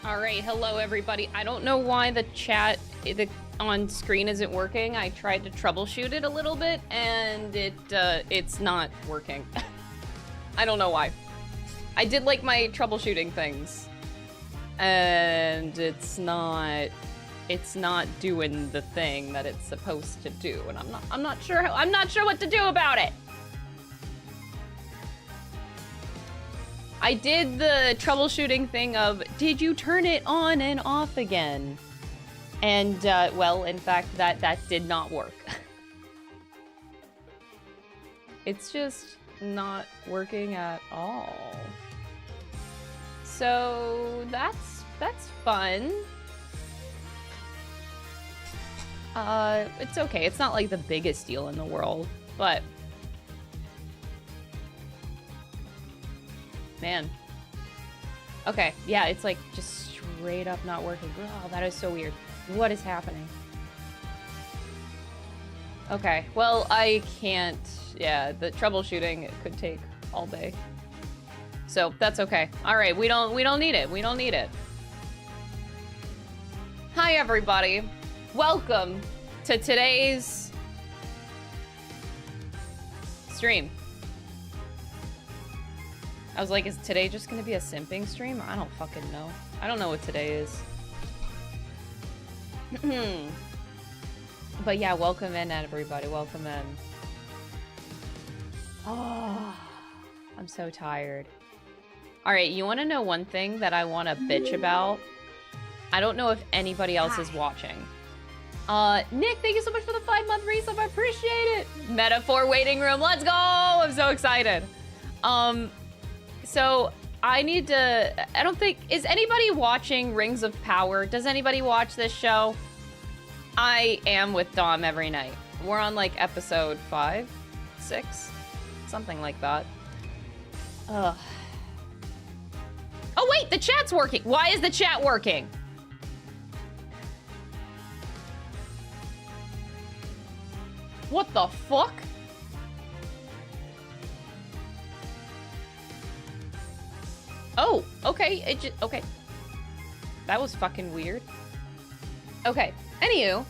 All right, hello everybody. I don't know why the chat on screen isn't working. I tried to troubleshoot it a little bit, and it's not working. I don't know why. I did like my troubleshooting things, and it's not doing the thing that it's supposed to do, and I'm not sure what to do about it. I did the troubleshooting thing of, did you turn it on and off again? And, well, in fact, that did not work. It's just not working at all. So, that's fun. It's okay. It's not like the biggest deal in the world, but... Man. Okay, yeah, it's like just straight up not working. Oh, that is so weird. What is happening? Okay, well, I can't... Yeah, the troubleshooting could take all day. So, that's okay. Alright, we don't need it. We don't need it. Hi, everybody. Welcome to today's stream. I was like, is today just gonna be a simping stream? I don't fucking know. I don't know what today is. But yeah, welcome in, everybody. Welcome in. Oh, I'm so tired. Alright, you wanna know one thing that I wanna bitch about? I don't know if anybody else is watching. Nick, thank you so much for the 5-month resub. I appreciate it. Metaphor waiting room. Let's go! I'm so excited. So, I need to... I don't think... Is anybody watching Rings of Power? Does anybody watch this show? I am with Dom every night. We're on, like, episode 5? 6? Something like that. Ugh. Oh, wait! The chat's working! Why is the chat working? What the fuck? Oh, okay, okay. That was fucking weird. Okay, anywho,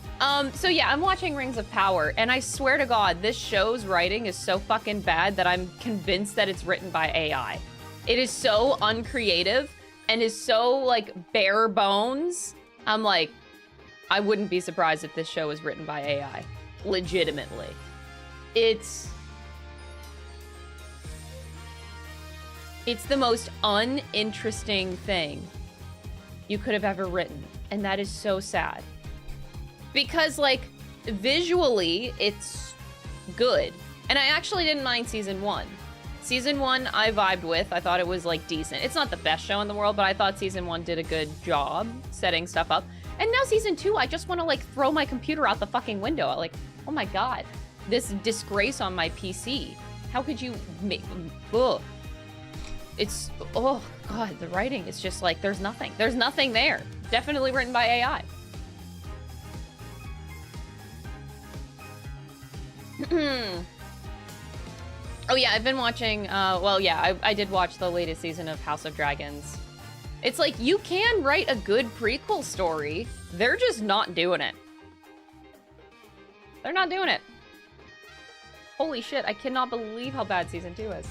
so yeah, I'm watching Rings of Power, and I swear to God, this show's writing is so fucking bad that I'm convinced that it's written by AI. It is so uncreative, and is so, like, bare bones. I'm like, I wouldn't be surprised if this show was written by AI. Legitimately. It's the most uninteresting thing you could have ever written. And that is so sad. Because, like, visually, it's good. And I actually didn't mind season 1. Season 1, I vibed with. I thought it was, like, decent. It's not the best show in the world, but I thought season 1 did a good job setting stuff up. And now season 2, I just want to, like, throw my computer out the fucking window. Like, oh my God, this disgrace on my PC. How could you make... Ugh. It's, oh God, the writing is just like, there's nothing there. Definitely written by AI. Oh yeah, I've been watching, well yeah, I did watch the latest season of House of Dragons. It's like, you can write a good prequel story, they're just not doing it. They're not doing it. Holy shit, I cannot believe how bad season 2 is.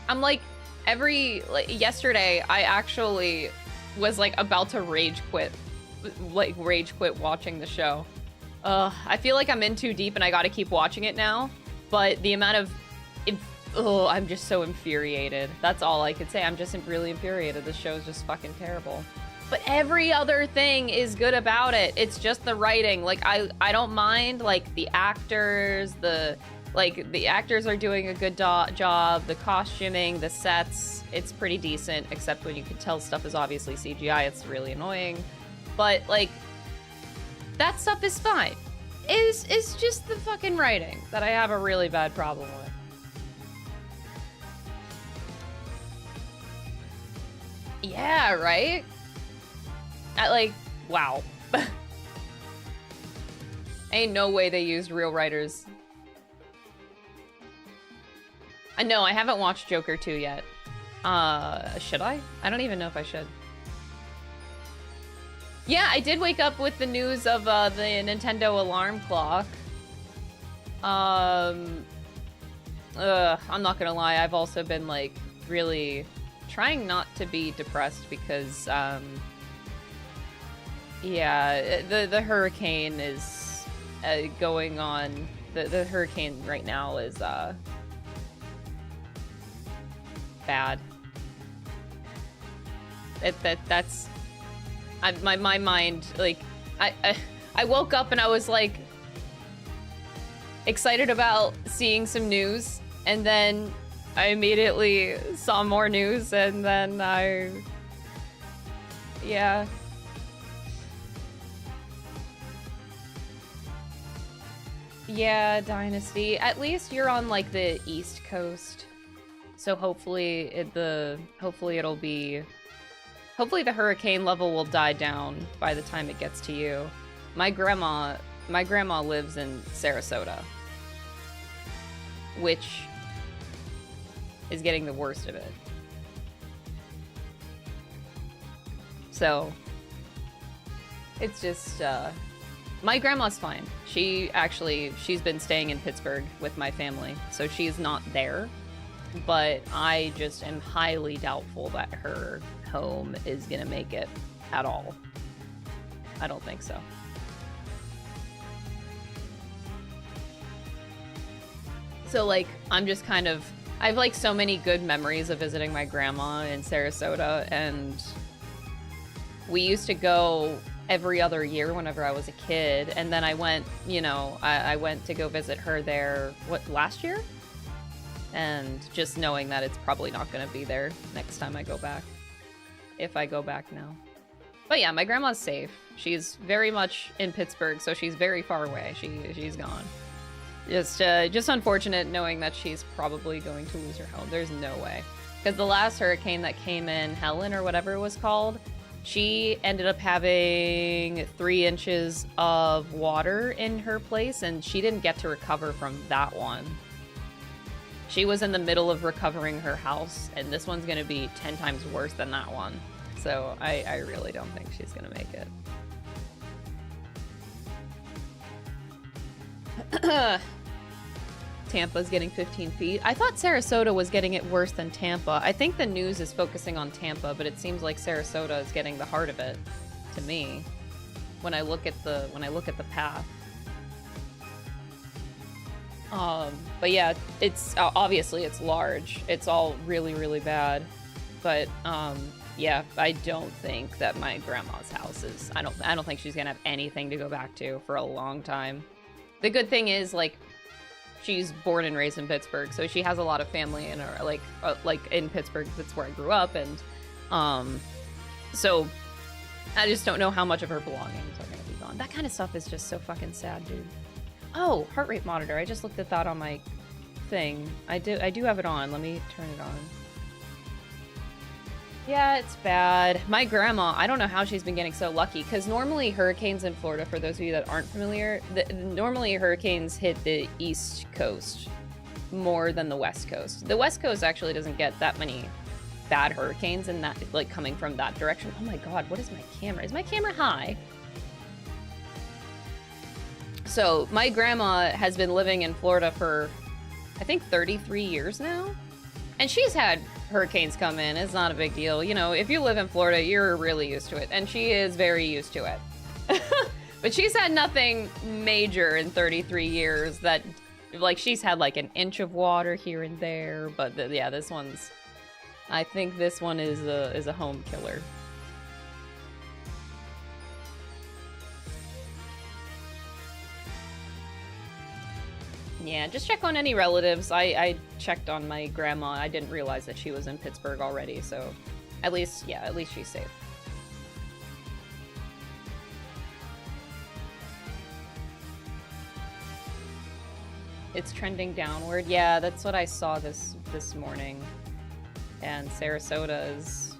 I'm like, yesterday, I actually was like about to rage quit watching the show. I feel like I'm in too deep and I gotta keep watching it now, but the amount of, I'm just so infuriated. That's all I could say. I'm just really infuriated. This show is just fucking terrible. But every other thing is good about it. It's just the writing. Like, I don't mind, like, the actors, the actors are doing a good job, the costuming, the sets, it's pretty decent, except when you can tell stuff is obviously CGI, it's really annoying. But, like, that stuff is fine. It's just the fucking writing that I have a really bad problem with. Yeah, right? Wow. Ain't no way they used real writers. I know, I haven't watched Joker 2 yet. Should I? I don't even know if I should. Yeah, I did wake up with the news of the Nintendo alarm clock. I'm not gonna lie, I've also been like really trying not to be depressed because yeah, the hurricane is going on. The hurricane right now is bad. That's my mind, like I woke up and I was like excited about seeing some news, and then I immediately saw more news, and then yeah. Yeah, Dynasty. At least you're on like the East Coast, so hopefully the hurricane level will die down by the time it gets to you. My grandma lives in Sarasota, which is getting the worst of it. So it's just my grandma's fine. She's been staying in Pittsburgh with my family, so she's not there. But I just am highly doubtful that her home is gonna make it at all. I don't think so. So like, I'm just kind of, I have like so many good memories of visiting my grandma in Sarasota, and we used to go every other year whenever I was a kid, and then I went, you know, I went to go visit her there, last year? And just knowing that it's probably not gonna be there next time I go back. If I go back now. But yeah, my grandma's safe. She's very much in Pittsburgh, so she's very far away. She's gone. Just unfortunate knowing that she's probably going to lose her home. There's no way. Because the last hurricane that came in, Helen or whatever it was called, she ended up having 3 inches of water in her place, and she didn't get to recover from that one. She was in the middle of recovering her house, and this one's gonna be 10 times worse than that one. So I really don't think she's gonna make it. Tampa's getting 15 feet. I thought Sarasota was getting it worse than Tampa. I think the news is focusing on Tampa, but it seems like Sarasota is getting the heart of it to me when I look at the path. But yeah, it's obviously it's large. It's all really, really bad. But yeah, I don't think that my grandma's house is, I don't think she's gonna have anything to go back to for a long time. The good thing is, like, she's born and raised in Pittsburgh, so she has a lot of family in her, like in Pittsburgh. That's where I grew up, and so I just don't know how much of her belongings are gonna be gone. That kind of stuff is just so fucking sad, dude. Oh, heart rate monitor. I just looked at that on my thing. I do have it on. Let me turn it on. Yeah, it's bad. My grandma, I don't know how she's been getting so lucky, because normally hurricanes in Florida, for those of you that aren't familiar, normally hurricanes hit the East Coast more than the West Coast. The West Coast actually doesn't get that many bad hurricanes, and that, like, coming from that direction. Oh my god, what is my camera? Is my camera high? So, my grandma has been living in Florida for, I think, 33 years now. And she's had hurricanes come in. It's not a big deal. You know, if you live in Florida, you're really used to it. And she is very used to it. But she's had nothing major in 33 years that, like, she's had like an inch of water here and there. But yeah, this one's, I think this one is a home killer. Yeah, just check on any relatives. I checked on my grandma. I didn't realize that she was in Pittsburgh already, so at least she's safe. It's trending downward. Yeah, that's what I saw this morning. And Sarasota is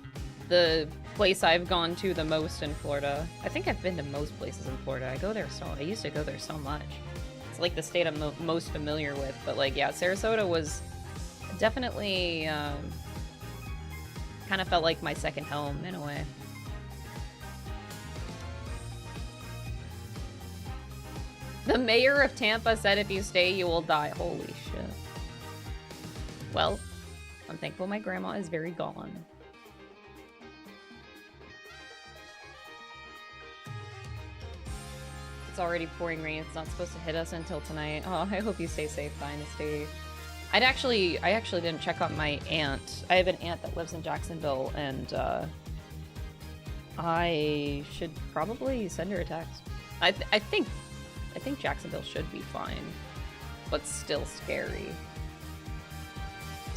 the place I've gone to the most in Florida. I think I've been to most places in Florida. I used to go there so much. It's like the state I'm most familiar with, but like, yeah, Sarasota was definitely kind of felt like my second home in a way. The mayor of Tampa said if you stay, you will die. Holy shit. Well, I'm thankful my grandma is very gone. It's already pouring rain. It's not supposed to hit us until tonight. Oh, I hope you stay safe, Dynasty. I actually didn't check on my aunt. I have an aunt that lives in Jacksonville, and I should probably send her a text. I think Jacksonville should be fine, but still scary.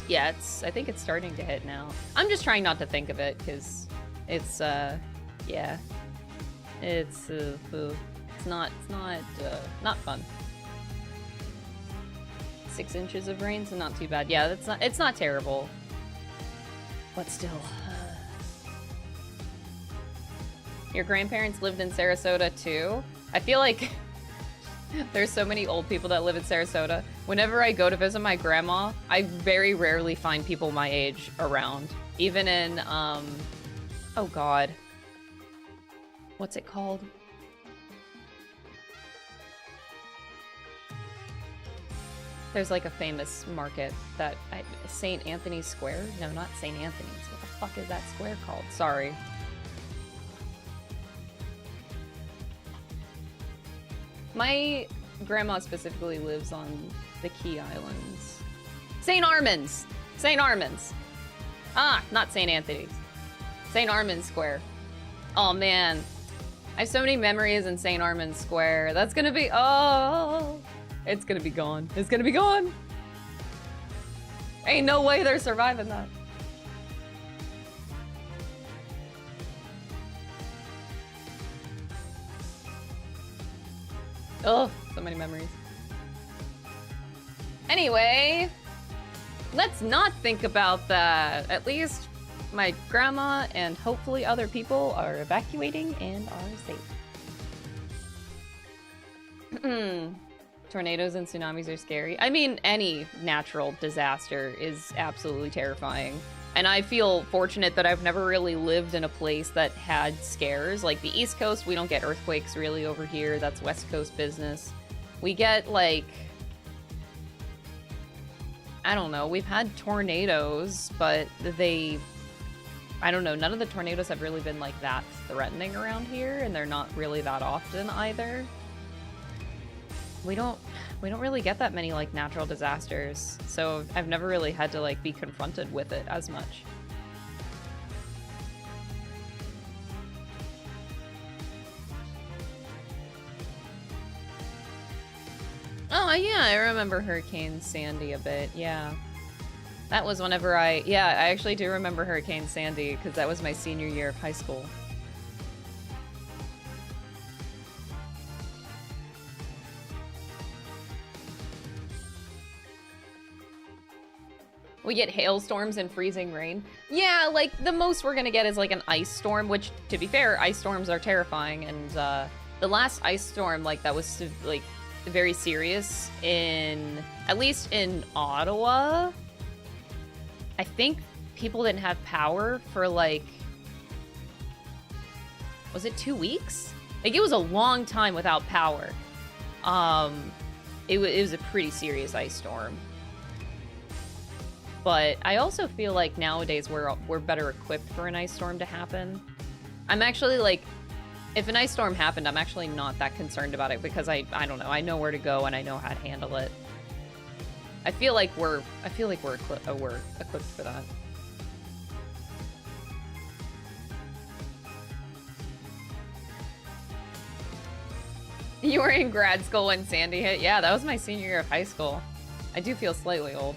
Yeah, I think it's starting to hit now. I'm just trying not to think of it because it's yeah, it's not fun. 6 inches of rain, so not too bad. Yeah, it's not terrible, but still. Your grandparents lived in Sarasota too? I feel like there's so many old people that live in Sarasota. Whenever I go to visit my grandma, I very rarely find people my age around. Even in, oh god. What's it called? There's like a famous market that, St. Anthony's Square? No, not St. Anthony's. What the fuck is that square called? Sorry. My grandma specifically lives on the Key Islands. St. Armand's! St. Armand's! Ah, not St. Anthony's. St. Armand's Square. Oh man. I have so many memories in St. Armand's Square. That's gonna be, oh! It's gonna be gone. It's gonna be gone! Ain't no way they're surviving that. Oh, so many memories. Anyway, let's not think about that. At least my grandma and hopefully other people are evacuating and are safe. Tornadoes and tsunamis are scary. I mean, any natural disaster is absolutely terrifying. And I feel fortunate that I've never really lived in a place that had scares. Like the East Coast, we don't get earthquakes really over here. That's West Coast business. We get like, I don't know, we've had tornadoes, but I don't know, none of the tornadoes have really been like that threatening around here, and they're not really that often either. We don't really get that many like natural disasters, so I've never really had to like be confronted with it as much. Oh yeah, I remember Hurricane Sandy a bit, yeah. That was whenever I actually do remember Hurricane Sandy because that was my senior year of high school. We get hailstorms and freezing rain. Yeah, like, the most we're gonna get is, like, an ice storm, which, to be fair, ice storms are terrifying, and, the last ice storm, like, that was, like, very serious at least in Ottawa, I think people didn't have power for, like, was it 2 weeks? Like, it was a long time without power. It was a pretty serious ice storm. But I also feel like nowadays we're better equipped for an ice storm to happen. I'm actually like, if an ice storm happened, I'm actually not that concerned about it because I don't know, I know where to go and I know how to handle it. I feel like we're equipped for that. You were in grad school when Sandy hit? Yeah, that was my senior year of high school. I do feel slightly old.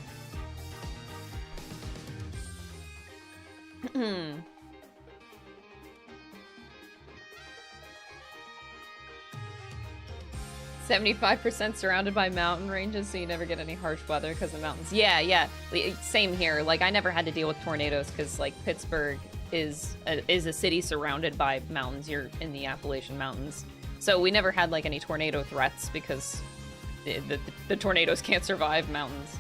75% surrounded by mountain ranges, so you never get any harsh weather because of mountains. Yeah, same here. Like, I never had to deal with tornadoes because, like, Pittsburgh is a city surrounded by mountains. You're in the Appalachian Mountains. So we never had, like, any tornado threats because the tornadoes can't survive mountains.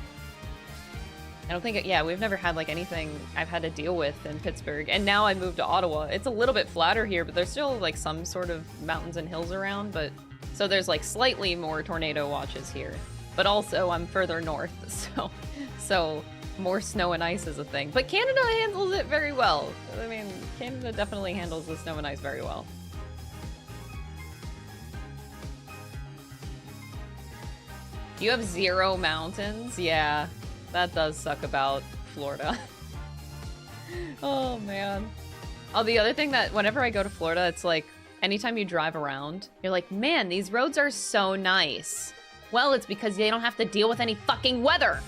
I don't think, yeah, we've never had like anything I've had to deal with in Pittsburgh. And now I moved to Ottawa. It's a little bit flatter here, but there's still like some sort of mountains and hills around. But so there's like slightly more tornado watches here. But also I'm further north, so more snow and ice is a thing. But Canada handles it very well. I mean, Canada definitely handles the snow and ice very well. You have 0 mountains? Yeah. That does suck about Florida. Oh, man. Oh, the other thing that whenever I go to Florida, it's like, anytime you drive around, you're like, man, these roads are so nice. Well, it's because they don't have to deal with any fucking weather.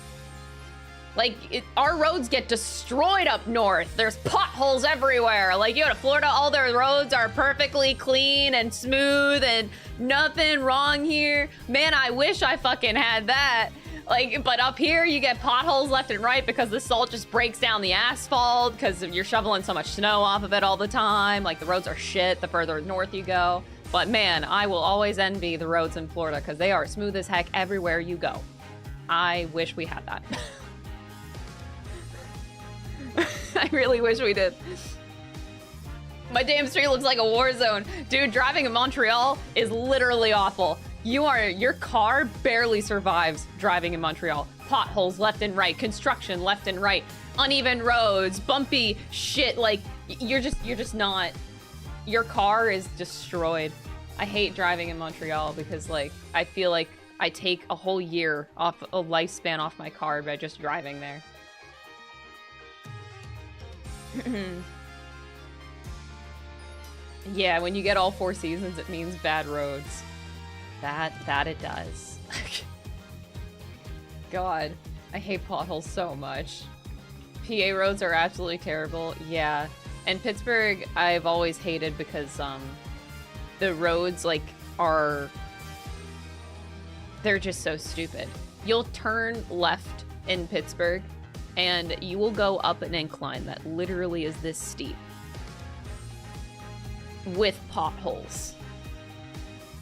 Like, our roads get destroyed up north. There's potholes everywhere. Like, you go to Florida, all their roads are perfectly clean and smooth and nothing wrong here. Man, I wish I fucking had that. Like, but up here, you get potholes left and right because the salt just breaks down the asphalt because you're shoveling so much snow off of it all the time. Like, the roads are shit the further north you go. But man, I will always envy the roads in Florida because they are smooth as heck everywhere you go. I wish we had that. I really wish we did. My damn street looks like a war zone. Dude, driving in Montreal is literally awful. Your car barely survives driving in Montreal. Potholes left and right, construction left and right, uneven roads, bumpy shit. Like, you're just not, your car is destroyed. I hate driving in Montreal because, like, I feel like I take a whole year off, a lifespan off my car by just driving there. Yeah, when you get all 4 seasons, it means bad roads. That it does. God, I hate potholes so much. PA roads are absolutely terrible. Yeah, and Pittsburgh I've always hated because the roads like they're just so stupid. You'll turn left in Pittsburgh and you will go up an incline that literally is this steep with potholes.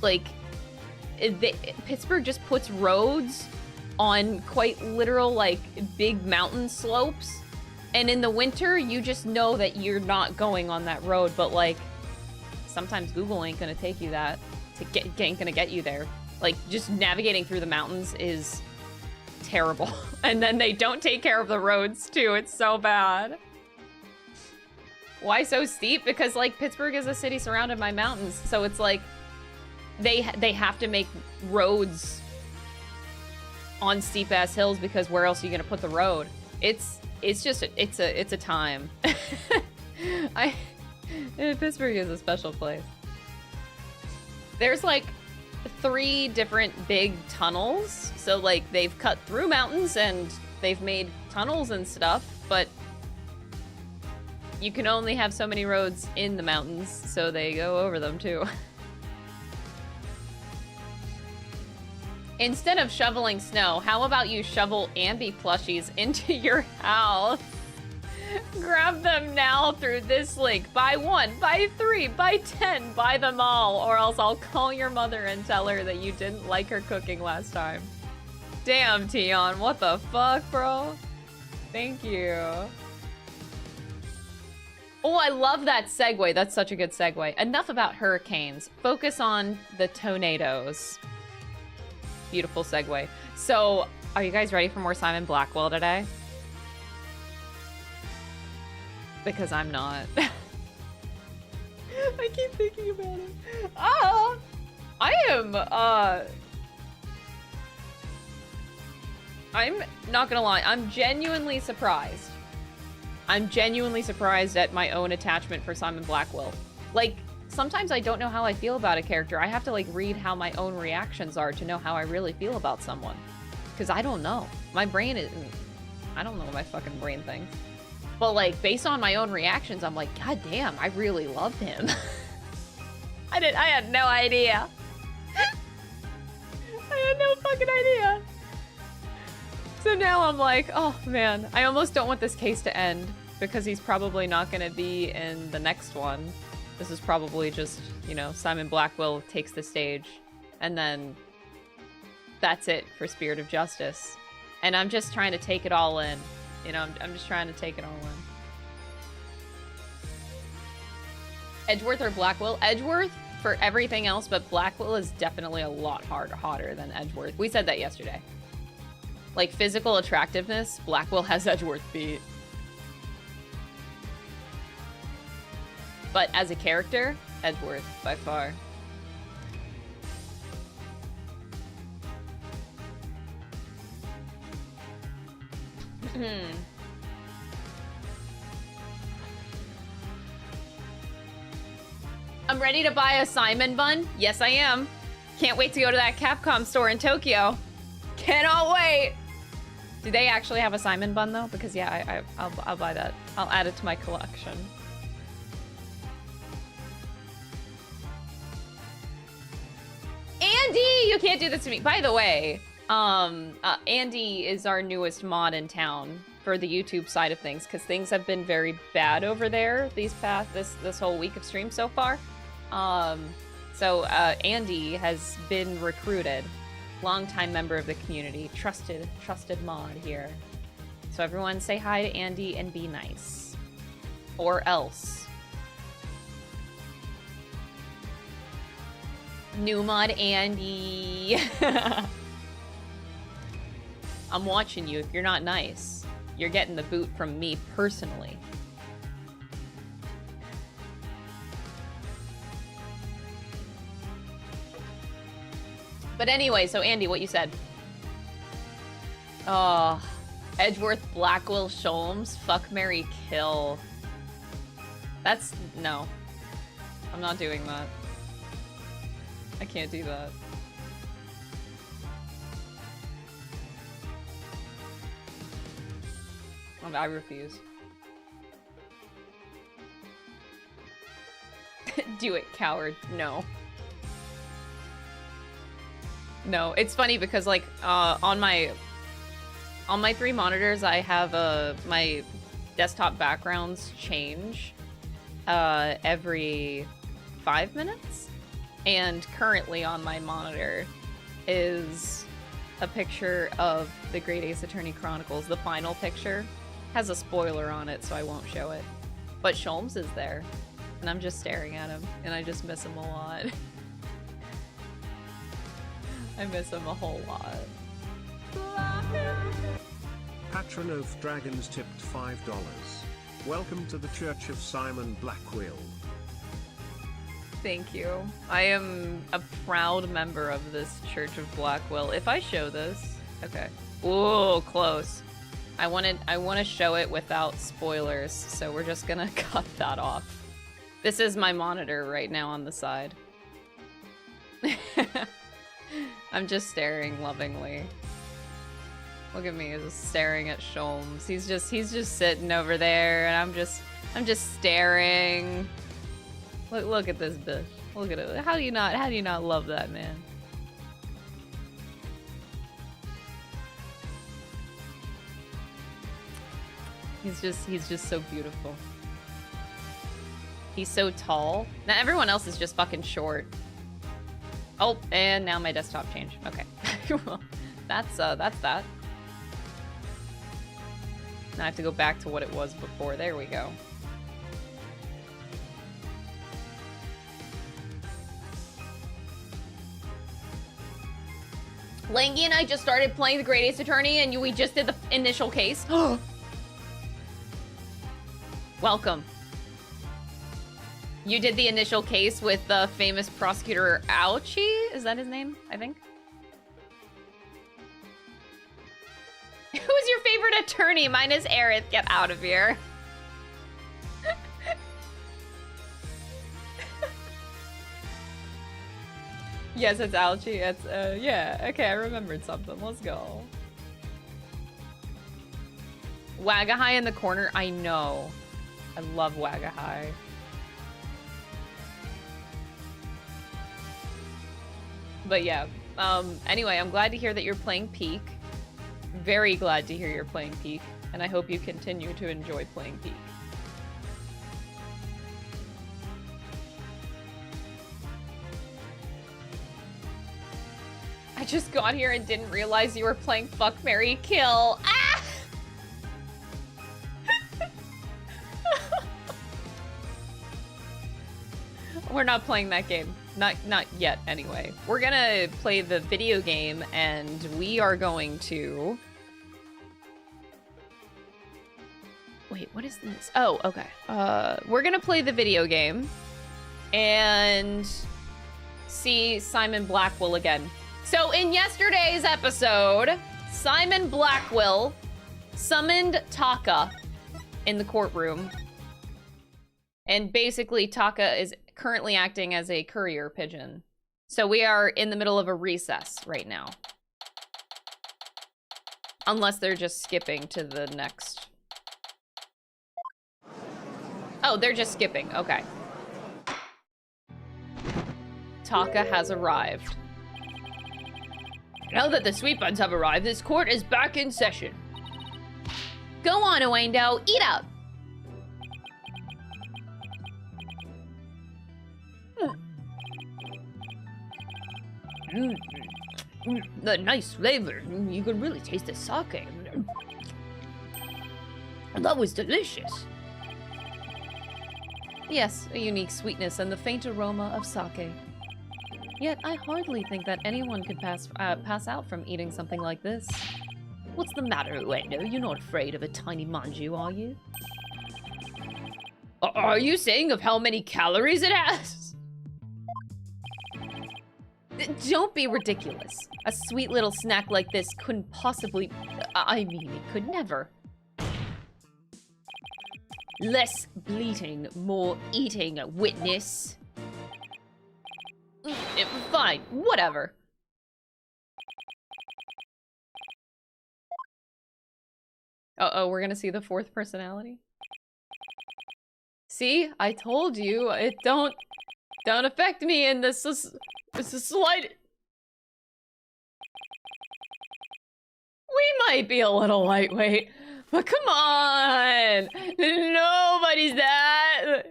Like, Pittsburgh just puts roads on quite literal, like, big mountain slopes. And in the winter, you just know that you're not going on that road. But, like, sometimes Google ain't gonna take you that. Ain't gonna get you there. Like, just navigating through the mountains is terrible. And then they don't take care of the roads, too. It's so bad. Why so steep? Because, like, Pittsburgh is a city surrounded by mountains. So it's like, they have to make roads on steep ass hills because where else are you gonna put the road? It's a time. Pittsburgh is a special place. There's like 3 different big tunnels. So like they've cut through mountains and they've made tunnels and stuff, but you can only have so many roads in the mountains, so they go over them too. Instead of shoveling snow, how about you shovel Ambi plushies into your house? Grab them now through this link. Buy 1, buy 3, buy 10, buy them all, or else I'll call your mother and tell her that you didn't like her cooking last time. Damn, Tion, what the fuck, bro? Thank you. Oh, I love that segue. That's such a good segue. Enough about hurricanes. Focus on the tornadoes. Beautiful segue. So, are you guys ready for more Simon Blackwell today? Because I'm not. I keep thinking about it. I'm not gonna lie, I'm genuinely surprised. I'm genuinely surprised at my own attachment for Simon Blackwell. Like, sometimes I don't know how I feel about a character. I have to, like, read how my own reactions are to know how I really feel about someone. Because I don't know. My brain isn't... I don't know what my fucking brain thinks. But, like, based on my own reactions, I'm like, God damn, I really love him. I had no idea. I had no fucking idea. So now I'm like, oh man, I almost don't want this case to end because he's probably not going to be in the next one. This is probably just, you know, Simon Blackwell takes the stage and then that's it for Spirit of Justice. And I'm just trying to take it all in. You know, I'm just trying to take it all in. Edgeworth or Blackwell? Edgeworth for everything else, but Blackwell is definitely a lot hotter than Edgeworth. We said that yesterday. Like, physical attractiveness, Blackwell has Edgeworth beat. But as a character, Edgeworth, by far. I'm ready to buy a Simon bun. Yes, I am. Can't wait to go to that Capcom store in Tokyo. Cannot wait. Do they actually have a Simon bun though? Because yeah, I'll buy that. I'll add it to my collection. Andy, you can't do this to me. By the way, Andy is our newest mod in town for the YouTube side of things because things have been very bad over there this whole week of stream so far. So Andy has been recruited, longtime member of the community, trusted mod here. So everyone say hi to Andy and be nice, or else. New mod Andy. I'm watching you. If you're not nice, you're getting the boot from me personally. But anyway, so Andy, what you said. Oh, Edgeworth, Blackwell, Sholmes, fuck, marry, kill. That's, no. I'm not doing that. I can't do that. I refuse. Do it, coward. No. No, it's funny because like on my 3 monitors I have my desktop backgrounds change every 5 minutes, and currently on my monitor is a picture of the Great Ace Attorney Chronicles. The final picture has a spoiler on it, so I won't show it. But Sholmes is there, and I'm just staring at him, and I just miss him a lot. I miss him a whole lot. Patron of Dragons tipped $5. Welcome to the Church of Simon Blackwell. Thank you. I am a proud member of this Church of Blackwell. If I show this, okay. Ooh, close. I want to show it without spoilers, so we're just gonna cut that off. This is my monitor right now on the side. I'm just staring lovingly. Look at me, just staring at Sholmes. He's just sitting over there, and I'm just staring. Look at this bitch. Look at it. How do you not love that man? He's just so beautiful. He's so tall. Now everyone else is just fucking short. Oh, and now my desktop changed. Okay. Well, that's that. Now I have to go back to what it was before. There we go. Langy and I just started playing the Great Ace Attorney, and we just did the initial case. Welcome. You did the initial case with the famous prosecutor Ouchie? Is that his name? I think. Who's your favorite attorney? Mine is Aerith. Get out of here. Yes, it's Ouchie. It's, yeah. Okay, I remembered something. Let's go. Wagahai in the corner. I know. I love Wagahai. But yeah. Anyway, I'm glad to hear that you're playing Peak. Very glad to hear you're playing Peak. And I hope you continue to enjoy playing Peak. I just got here and didn't realize you were playing Fuck, Marry, Kill. Ah! We're not playing that game. Not yet, anyway. We're gonna play the video game, and we are going to... Wait, what is this? Oh, okay. We're gonna play the video game, and see Simon Blackwell again. So in yesterday's episode, Simon Blackwell summoned Taka in the courtroom. And basically, Taka is currently acting as a courier pigeon. So we are in the middle of a recess right now. Unless they're just skipping to the next. Oh, they're just skipping. Okay. Taka has arrived. Now that the sweet buns have arrived, this court is back in session. Go on, Uendo, eat up. The nice flavor. You can really taste the sake. That was delicious. Yes, a unique sweetness and the faint aroma of sake. Yet I hardly think that anyone could pass out from eating something like this. What's the matter, Uendo? You're not afraid of a tiny manju, are you? Are you saying of how many calories it has? Don't be ridiculous. A sweet little snack like this couldn't possibly... I mean, it could never. Less bleating, more eating, witness. Fine, whatever. Uh-oh, we're gonna see the fourth personality? See? I told you, it don't affect me in this... It's a slight... We might be a little lightweight, but come on! Nobody's that...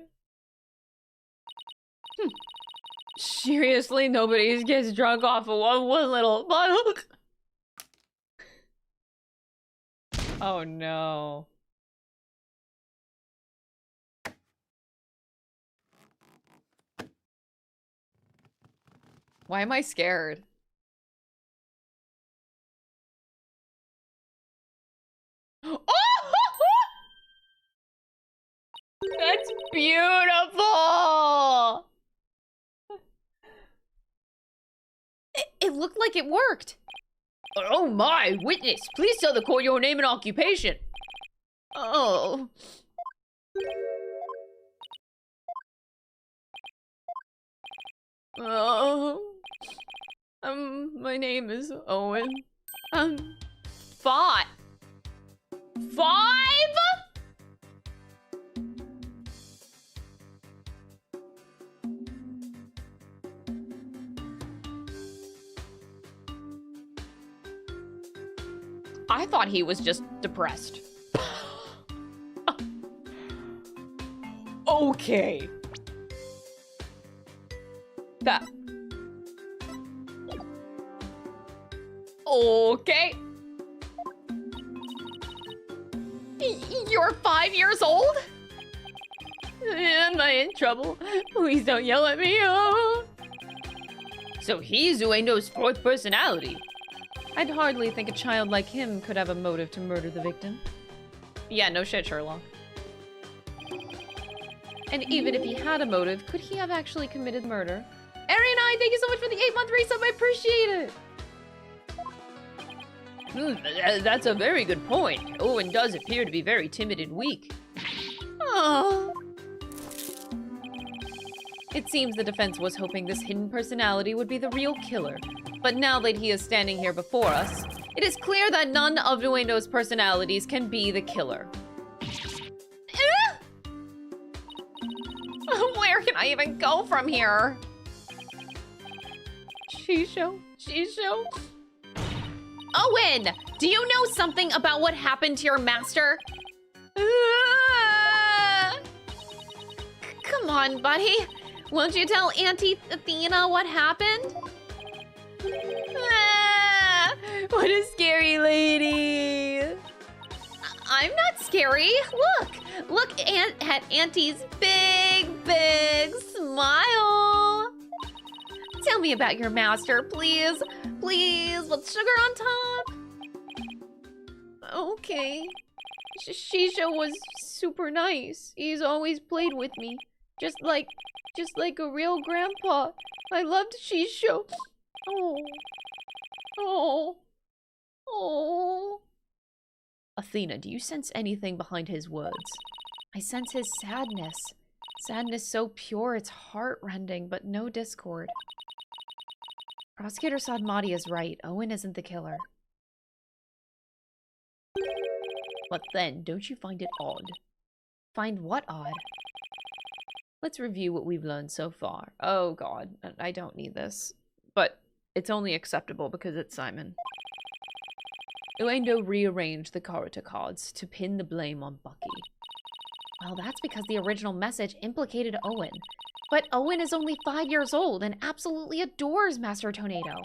Seriously, nobody gets drunk off of one little bottle. Oh no. Why am I scared? Oh! That's beautiful! It looked like it worked. Oh my, witness, please tell the court your name and occupation. Oh. Oh. My name is Owen. 5. 5? I thought he was just depressed. Okay. That. Okay. You're 5 years old? Am I in trouble? Please don't yell at me. Oh. So he's Uendo's fourth personality. I'd hardly think a child like him could have a motive to murder the victim. Yeah, no shit, Sherlock. And even if he had a motive, could he have actually committed murder? Ari9, thank you so much for the 8-month resub, I appreciate it! That's a very good point. Owen does appear to be very timid and weak. Oh. It seems the defense was hoping this hidden personality would be the real killer. But now that he is standing here before us, it is clear that none of Uendo's personalities can be the killer. Where can I even go from here? Shisho? Owen! Do you know something about what happened to your master? Come on, buddy. Won't you tell Auntie Athena what happened? What a scary lady. I'm not scary. Look at Auntie's big, big smile. smile. Tell me about your master, please. Please, with sugar on top. Okay. Shisha was super nice. He's always played with me. Just like a real grandpa. I loved Shisha. Oh. Oh. Oh. Athena, do you sense anything behind his words? I sense his sadness. Sadness so pure it's heart-rending, but no discord. Prosecutor Sadmati is right. Owen isn't the killer. But then, don't you find it odd? Find what odd? Let's review what we've learned so far. Oh god, I don't need this. But it's only acceptable because it's Simon. Uendo rearranged the Karata cards to pin the blame on Bucky. Well, that's because the original message implicated Owen. But Owen is only 5 years old and absolutely adores Master Tornado.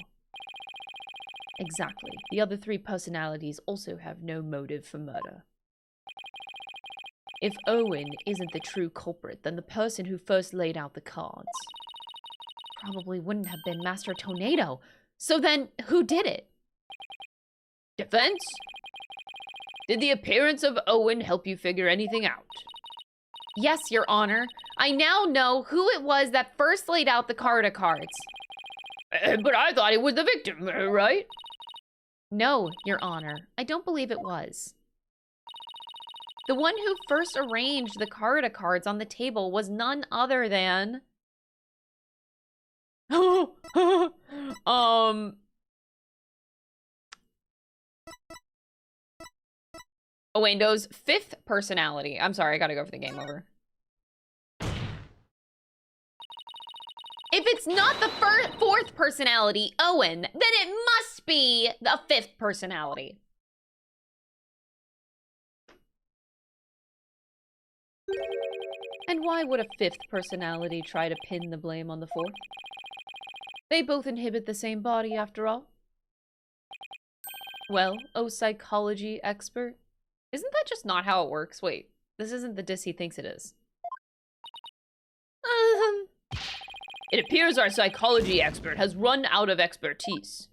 Exactly. The other 3 personalities also have no motive for murder. If Owen isn't the true culprit, then the person who first laid out the cards probably wouldn't have been Master Tornado. So then, who did it? Defense? Did the appearance of Owen help you figure anything out? Yes, Your Honor. I now know who it was that first laid out the Karata cards. But I thought it was the victim, right? No, Your Honor. I don't believe it was. The one who first arranged the Karata cards on the table was none other than... Uendo's 5th personality. I'm sorry, I gotta go for the game over. If it's not the 4th personality, Owen, then it must be the 5th personality. And why would a 5th personality try to pin the blame on the 4th? They both inhabit the same body, after all. Well, oh psychology expert. Isn't that just not how it works? Wait, this isn't the diss he thinks it is. It appears our psychology expert has run out of expertise.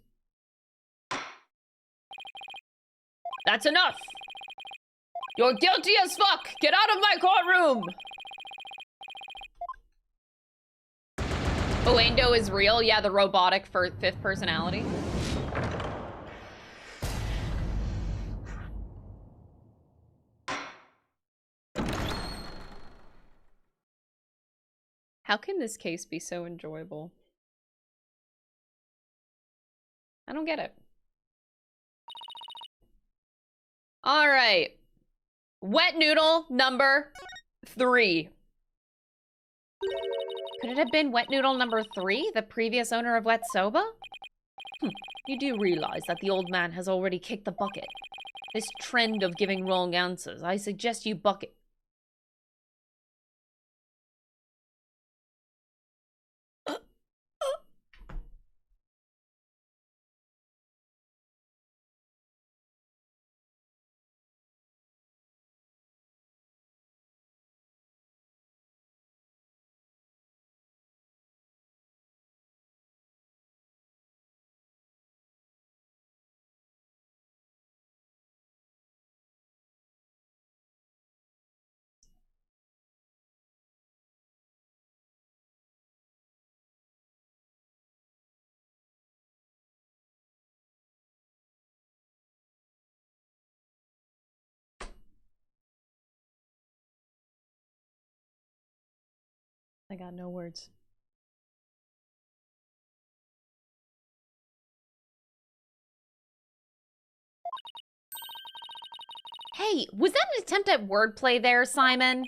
That's enough! You're guilty as fuck! Get out of my courtroom! Uendo is real? Yeah, the robotic for 5th personality. How can this case be so enjoyable? I don't get it. All right. Wet noodle number 3. Could it have been wet noodle number 3, the previous owner of Wet Soba? You do realize that the old man has already kicked the bucket. This trend of giving wrong answers, I suggest you bucket. I got no words. Hey, was that an attempt at wordplay there, Simon?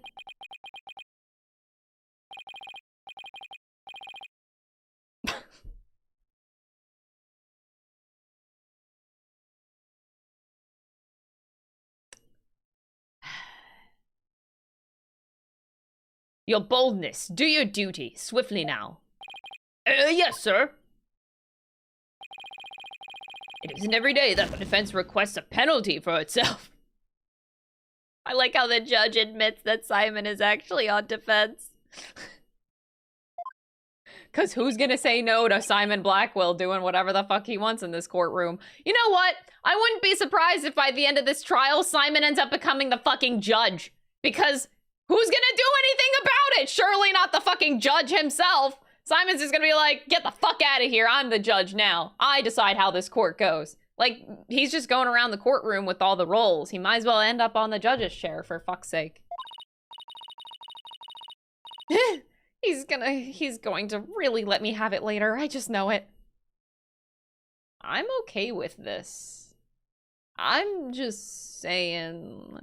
Your boldness, do your duty, swiftly now. Yes, sir. It isn't every day that the defense requests a penalty for itself. I like how the judge admits that Simon is actually on defense. Because who's gonna say no to Simon Blackwell doing whatever the fuck he wants in this courtroom? You know what? I wouldn't be surprised if by the end of this trial, Simon ends up becoming the fucking judge. Because who's gonna do anything about it? Surely not the fucking judge himself. Simon's just gonna be like, get the fuck out of here. I'm the judge now. I decide how this court goes. Like, he's just going around the courtroom with all the roles. He might as well end up on the judge's chair, for fuck's sake. He's going to really let me have it later. I just know it. I'm okay with this. I'm just saying.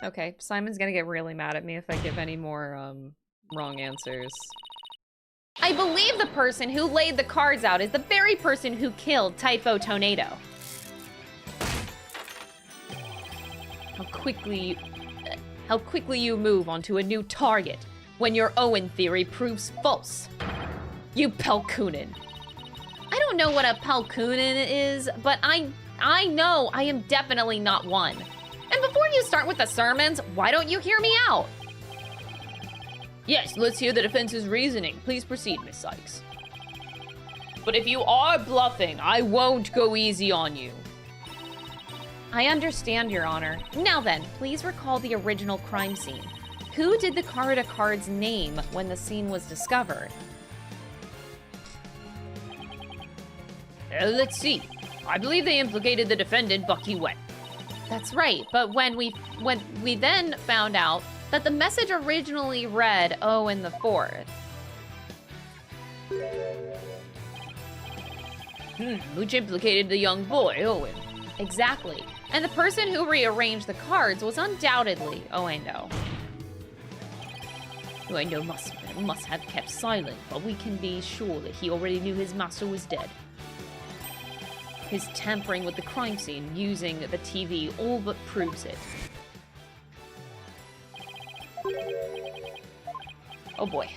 Okay, Simon's gonna get really mad at me if I give any more, wrong answers. I believe the person who laid the cards out is the very person who killed Typho Tornado. How quickly you move onto a new target when your Owen theory proves false. You Pelkunin. I don't know what a Pelkunin is, but I know I am definitely not one. And before you start with the sermons, why don't you hear me out? Yes, let's hear the defense's reasoning. Please proceed, Miss Sykes. But if you are bluffing, I won't go easy on you. I understand, Your Honor. Now then, please recall the original crime scene. Who did the Corrida cards name when the scene was discovered? Let's see. I believe they implicated the defendant, Bucky Wet. That's right, but when we then found out that the message originally read Owen the Fourth. Which implicated the young boy, Owen. Exactly. And the person who rearranged the cards was undoubtedly Uendo. Uendo must have kept silent, but we can be sure that he already knew his master was dead. His tampering with the crime scene using the TV all but proves it. Oh boy.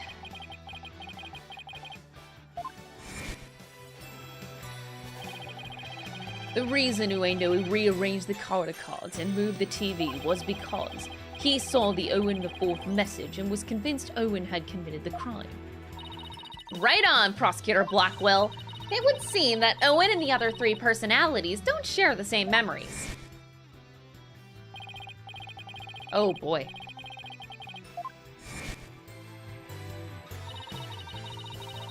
The reason Uendo rearranged the Corrida cards and moved the TV was because he saw the Owen the Fourth message and was convinced Owen had committed the crime. Right on, Prosecutor Blackwell. It would seem that Owen and the other three personalities don't share the same memories. Oh boy.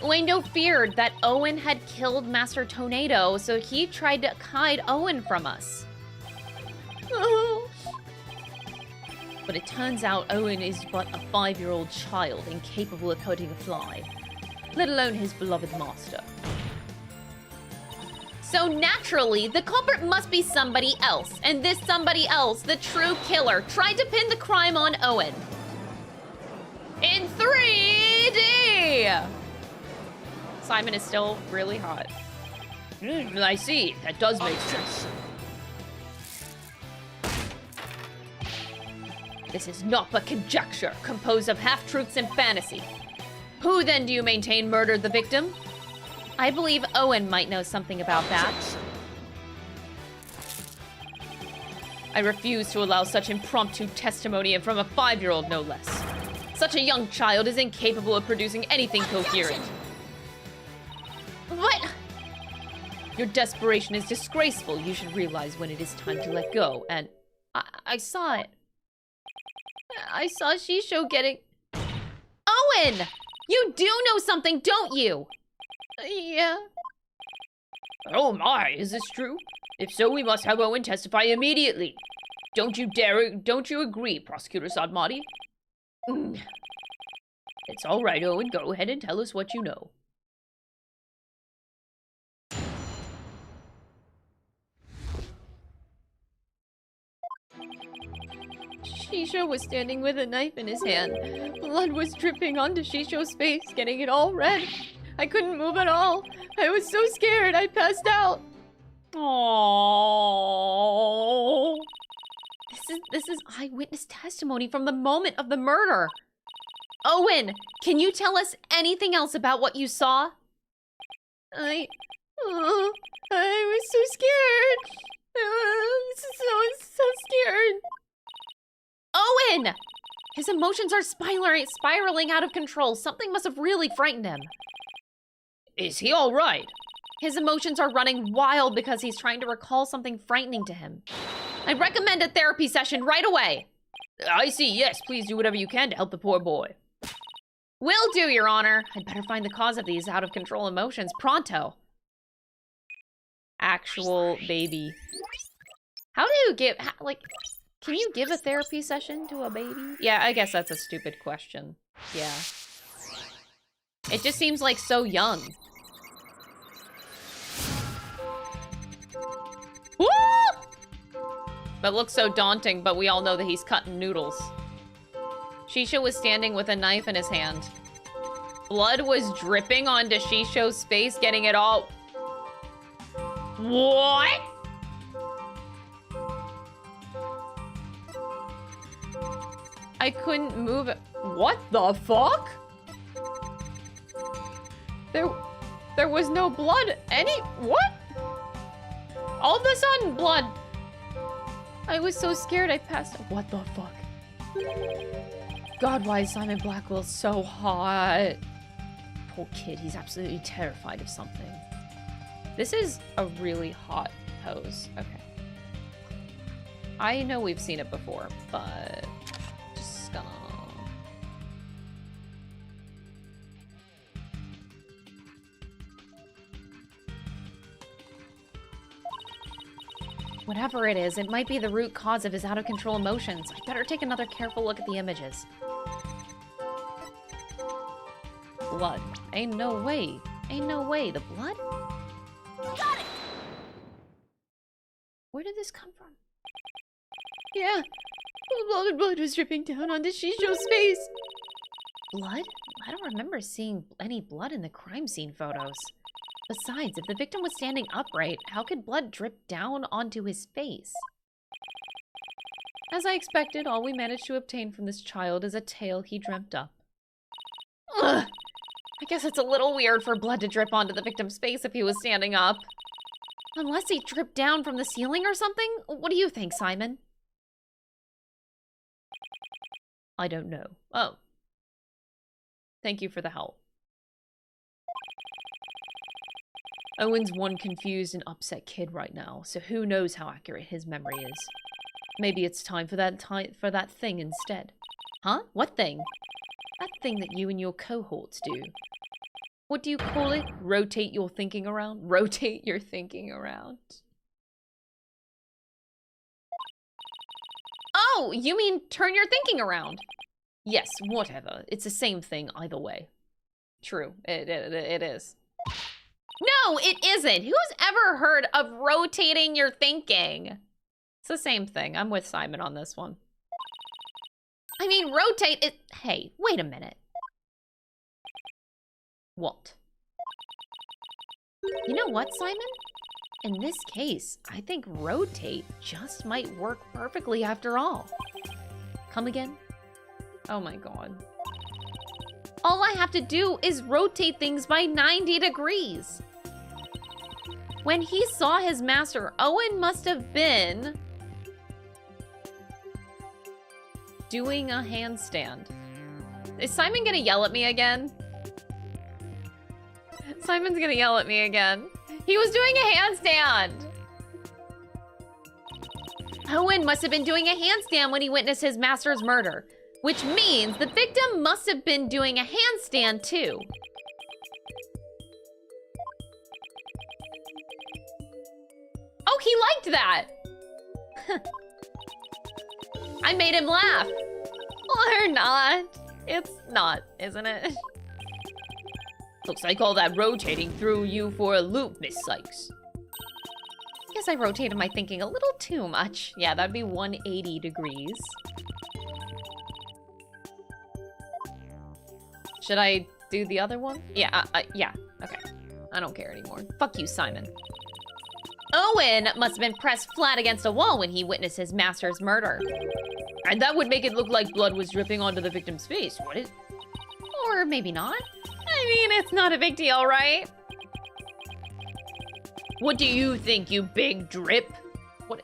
Uendo feared that Owen had killed Master Tornado, so he tried to hide Owen from us. But it turns out Owen is but a 5-year-old child incapable of hurting a fly, let alone his beloved master. So naturally, the culprit must be somebody else, and this somebody else, the true killer, tried to pin the crime on Owen. In 3D! Simon is still really hot. I see. That does make sense. This is not but conjecture, composed of half-truths and fantasy. Who then do you maintain murdered the victim? I believe Owen might know something about that. I refuse to allow such impromptu testimony, and from a 5-year-old no less. Such a young child is incapable of producing anything coherent. What? Your desperation is disgraceful. You should realize when it is time to let go, and I saw it. I saw Shisho getting... Owen! You do know something, don't you? Yeah. Oh my, is this true? If so, we must have Owen testify immediately. Don't you agree, Prosecutor Sadmati? It's all right, Owen. Go ahead and tell us what you know. Shisho was standing with a knife in his hand. Blood was dripping onto Shisho's face, getting it all red. I couldn't move at all. I was so scared, I passed out. Aww. This is eyewitness testimony from the moment of the murder. Owen, can you tell us anything else about what you saw? I was so scared. So scared. Owen! His emotions are spiraling out of control. Something must have really frightened him. Is he all right? His emotions are running wild because he's trying to recall something frightening to him. I recommend a therapy session right away. I see, yes. Please do whatever you can to help the poor boy. Will do, Your Honor. I'd better find the cause of these out-of-control emotions pronto. Actual baby. How do you give, like, can you give a therapy session to a baby? Yeah, I guess that's a stupid question. Yeah. It just seems like so young. Woo! But looks so daunting, but we all know that he's cutting noodles. Shisho was standing with a knife in his hand. Blood was dripping onto Shisho's face, getting it all... What? I couldn't move it. What the fuck? There was no blood. What? All of a sudden, blood. I was so scared I passed. What the fuck? God, why is Simon Blackwell so hot? Poor kid, he's absolutely terrified of something. This is a really hot pose. Okay. I know we've seen it before, but just gonna... Whatever it is, it might be the root cause of his out-of-control emotions. I better take another careful look at the images. Blood. Ain't no way. Ain't no way. The blood? Got it! Where did this come from? Yeah. Blood was dripping down onto Shisho's face. Blood? I don't remember seeing any blood in the crime scene photos. Besides, if the victim was standing upright, how could blood drip down onto his face? As I expected, all we managed to obtain from this child is a tale he dreamt up. Ugh! I guess it's a little weird for blood to drip onto the victim's face if he was standing up. Unless he dripped down from the ceiling or something? What do you think, Simon? I don't know. Oh. Thank you for the help. Owen's one confused and upset kid right now, so who knows how accurate his memory is. Maybe it's time for that thing instead. Huh? What thing? That thing that you and your cohorts do. What do you call it? Rotate your thinking around? Rotate your thinking around. Oh, you mean turn your thinking around? Yes, whatever. It's the same thing either way. True, it is. No, it isn't. Who's ever heard of rotating your thinking? It's the same thing. I'm with Simon on this one. I mean, rotate it. Hey, wait a minute. What? You know what, Simon? In this case, I think rotate just might work perfectly after all. Come again? Oh my god. All I have to do is rotate things by 90 degrees. When he saw his master, Owen must have been doing a handstand. Is Simon gonna yell at me again? Simon's gonna yell at me again. He was doing a handstand. Owen must have been doing a handstand when he witnessed his master's murder, which means the victim must have been doing a handstand too. Oh, he liked that. I made him laugh. Or not. It's not, isn't it? Looks like all that rotating threw you for a loop, Miss Sykes. Guess I rotated my thinking a little too much. Yeah, that'd be 180 degrees. Should I do the other one? Yeah, yeah, okay. I don't care anymore. Fuck you, Simon. Owen must have been pressed flat against a wall when he witnessed his master's murder. And that would make it look like blood was dripping onto the victim's face, would it? Or maybe not. I mean, it's not a big deal, right? What do you think, you big drip? What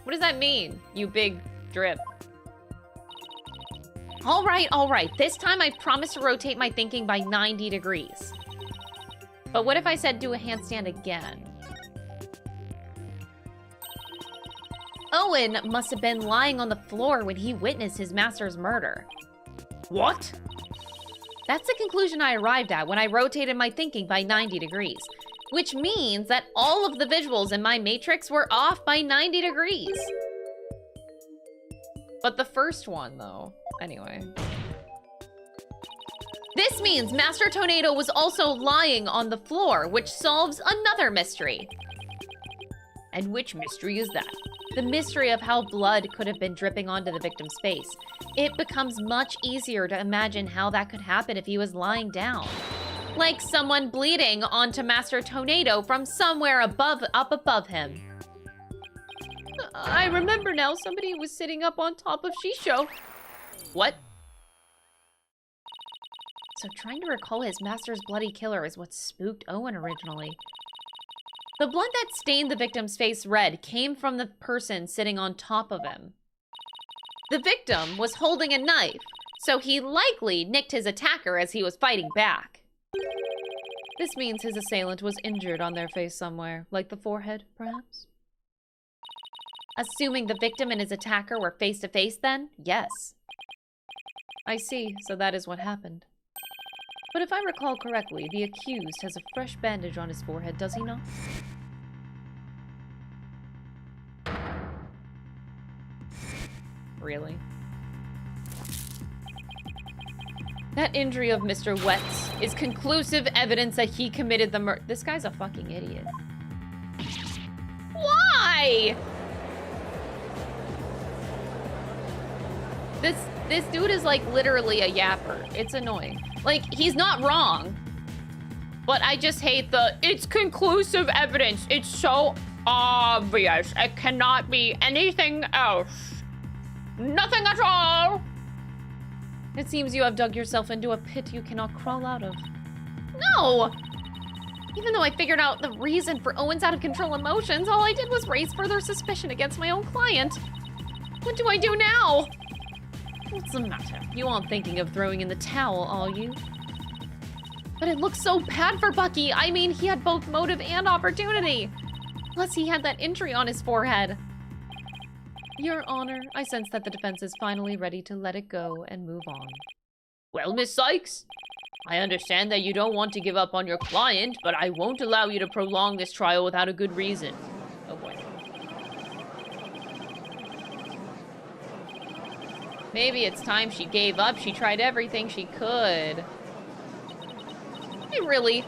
does that mean, you big drip? All right. This time I promise to rotate my thinking by 90 degrees. But what if I said do a handstand again? Owen must have been lying on the floor when he witnessed his master's murder. What? That's the conclusion I arrived at when I rotated my thinking by 90 degrees, which means that all of the visuals in my matrix were off by 90 degrees. But the first one, though, anyway. This means Master Tornado was also lying on the floor, which solves another mystery. And which mystery is that? The mystery of how blood could have been dripping onto the victim's face. It becomes much easier to imagine how that could happen if he was lying down. Like someone bleeding onto Master Tornado from somewhere up above him. I remember now, somebody was sitting up on top of Shisho. What? So trying to recall his master's bloody killer is what spooked Owen originally. The blood that stained the victim's face red came from the person sitting on top of him. The victim was holding a knife, so he likely nicked his attacker as he was fighting back. This means his assailant was injured on their face somewhere, like the forehead, perhaps? Assuming the victim and his attacker were face to face then? Yes. I see, so that is what happened. But if I recall correctly, the accused has a fresh bandage on his forehead, does he not? Really? That injury of Mr. Wetz is conclusive evidence that he committed the murder. This guy's a fucking idiot. Why? This dude is like literally a yapper. It's annoying. Like, he's not wrong. But I just hate it's conclusive evidence. It's so obvious. It cannot be anything else. Nothing at all. It seems you have dug yourself into a pit you cannot crawl out of. No! Even though I figured out the reason for Owen's out-of-control emotions, all I did was raise further suspicion against my own client. What do I do now? What's the matter? You aren't thinking of throwing in the towel, are you? But it looks so bad for Bucky. I mean, he had both motive and opportunity. Plus, he had that injury on his forehead. Your Honor, I sense that the defense is finally ready to let it go and move on. Well, Miss Sykes, I understand that you don't want to give up on your client, but I won't allow you to prolong this trial without a good reason. Oh boy. Maybe it's time she gave up. She tried everything she could. I really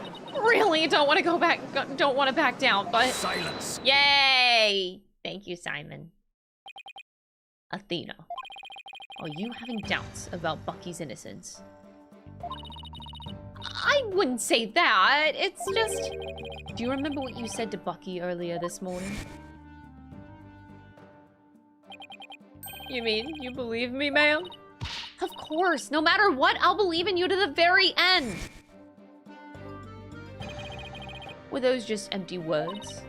don't want to go back, don't want to back down, but... Silence! Yay! Thank you, Simon. Athena, are you having doubts about Bucky's innocence? I wouldn't say that. It's just... Do you remember what you said to Bucky earlier this morning? You mean you believe me, ma'am? Of course. No matter what, I'll believe in you to the very end. Were those just empty words?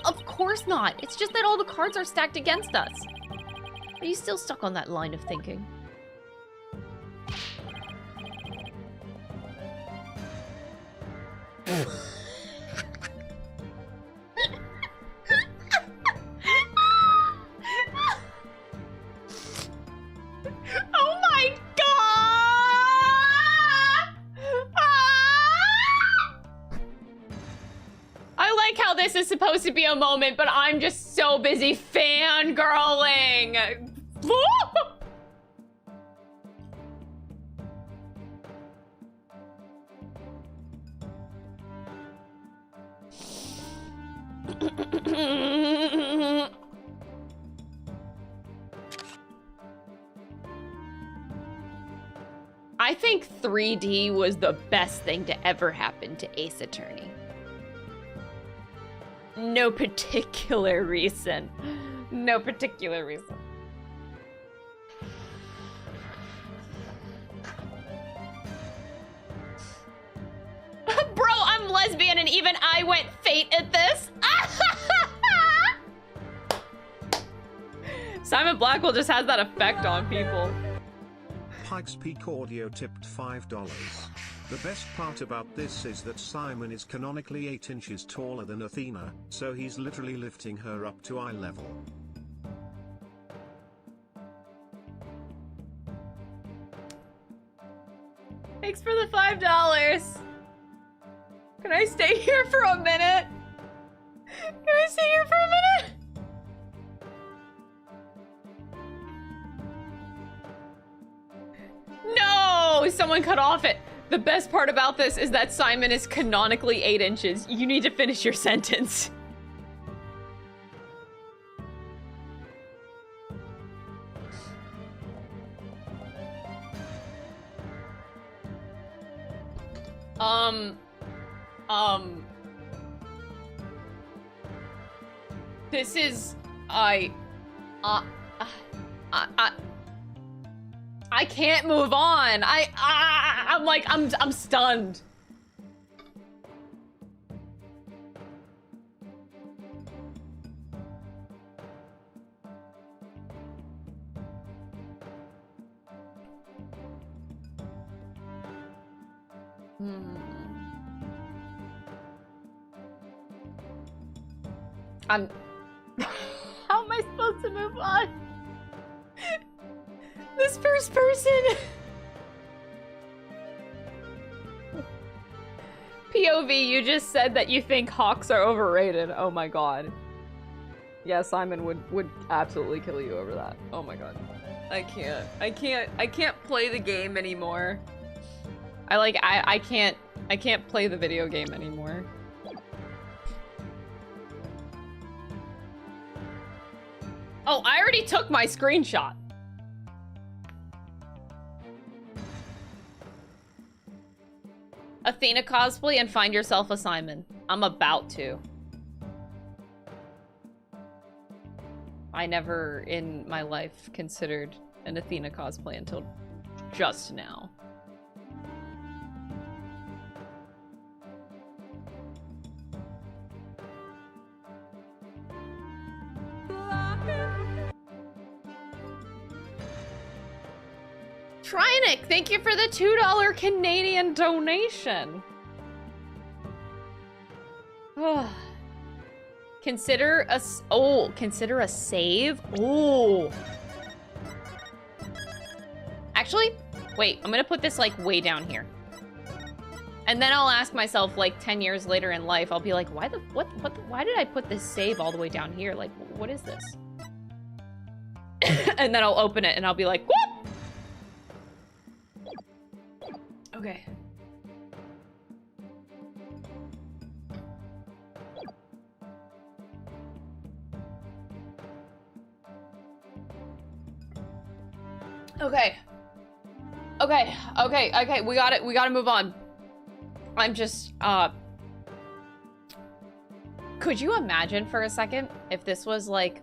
Of course not. It's just that all the cards are stacked against us. Are you still stuck on that line of thinking? Oh my god! I like how this is supposed to be a moment, but I'm just so busy fangirling. I think 3D was the best thing to ever happen to Ace Attorney. No particular reason. No particular reason. Bro, I'm lesbian and even I went fate at this. Simon Blackwell just has that effect on people. Pikes Peak Audio tipped $5. The best part about this is that Simon is canonically 8 inches taller than Athena, so he's literally lifting her up to eye level. Thanks for the $5. Can I stay here for a minute? Can I stay here for a minute? No! Someone cut off it. The best part about this is that Simon is canonically 8 inches. You need to finish your sentence. This is, I can't move on. I'm like, I'm stunned. How am I supposed to move on? This first person. POV, you just said that you think hawks are overrated. Oh my god. Yeah, Simon would absolutely kill you over that. Oh my god. I can't play the game anymore. I can't play the video game anymore. Oh, I already took my screenshot. Athena cosplay and find yourself a Simon. I'm about to. I never in my life considered an Athena cosplay until just now. Trinic, thank you for the $2 Canadian donation. Consider a save. Oh. Actually, wait, I'm gonna put this like way down here. And then I'll ask myself like 10 years later in life, I'll be like, why did I put this save all the way down here? Like, what is this? And then I'll open it and I'll be like, what? Okay. Okay, we gotta move on. I'm just, could you imagine for a second if this was like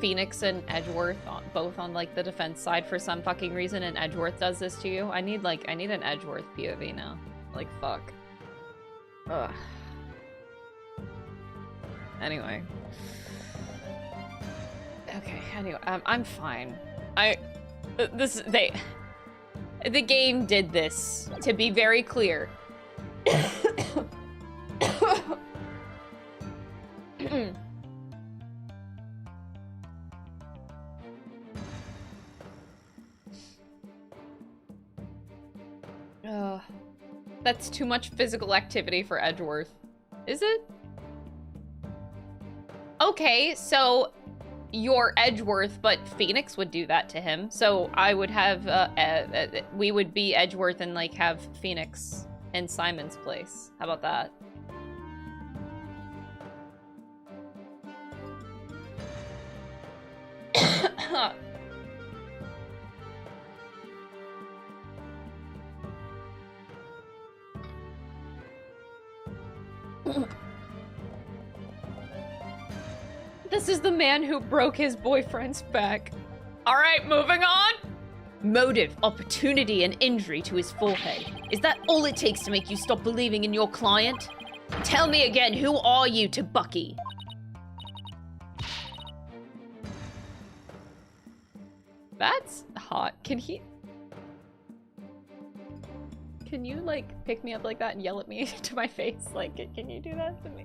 Phoenix and Edgeworth both on like the defense side for some fucking reason, and Edgeworth does this to you? I need an Edgeworth POV now. Like, fuck. Ugh. Anyway. Okay, anyway, I'm fine. The game did this, to be very clear. That's too much physical activity for Edgeworth. Is it? Okay, so you're Edgeworth, but Phoenix would do that to him. So I would have, we would be Edgeworth and like have Phoenix in Simon's place. How about that? This is the man who broke his boyfriend's back. All right, moving on. Motive, opportunity, and injury to his forehead. Is that all it takes to make you stop believing in your client? Tell me again, who are you to Bucky? That's hot. Can he... Can you, like, pick me up like that and yell at me to my face? Like, can you do that to me?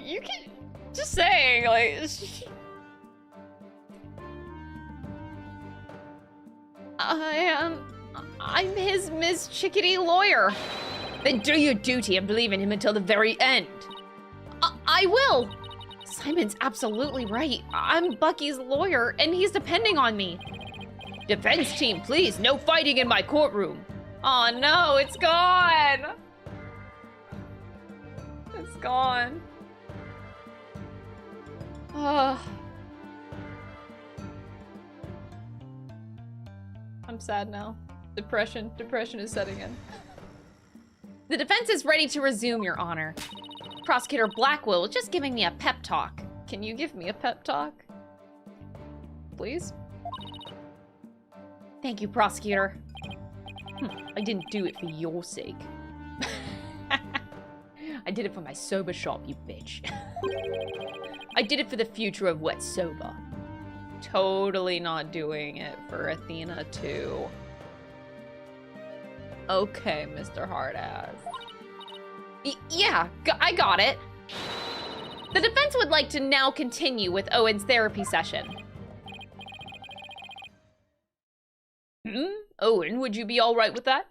You can... Just saying, like... I'm his Miss Chickadee lawyer. Then do your duty and believe in him until the very end. I will. Simon's absolutely right. I'm Bucky's lawyer, and he's depending on me. Defense team, please. No fighting in my courtroom. Oh no, it's gone. It's gone. I'm sad now. Depression is setting in. The defense is ready to resume, Your Honor. Prosecutor Blackwell was just giving me a pep talk. Can you give me a pep talk? Please? Thank you, Prosecutor. I didn't do it for your sake. I did it for my sober shop, you bitch. I did it for the future of Wet Soba. Totally not doing it for Athena, too. Okay, Mr. Hardass. Yeah, I got it. The defense would like to now continue with Owen's therapy session. Owen, would you be all right with that?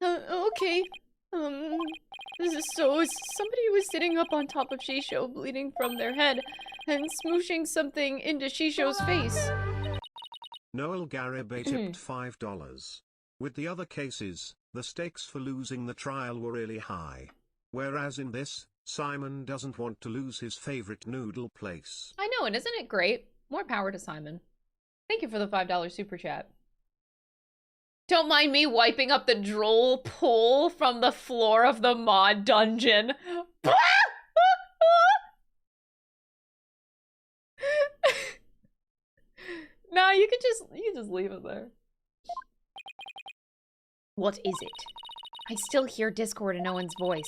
Okay. So somebody was sitting up on top of Shisho, bleeding from their head, and smooshing something into Shisho's face. Noel Garibay tipped $5. With the other cases, the stakes for losing the trial were really high. Whereas in this, Simon doesn't want to lose his favorite noodle place. I know, and isn't it great? More power to Simon. Thank you for the $5 super chat. Don't mind me wiping up the droll pool from the floor of the mod dungeon. Nah, you can just leave it there. What is it? I still hear discord in Owen's voice,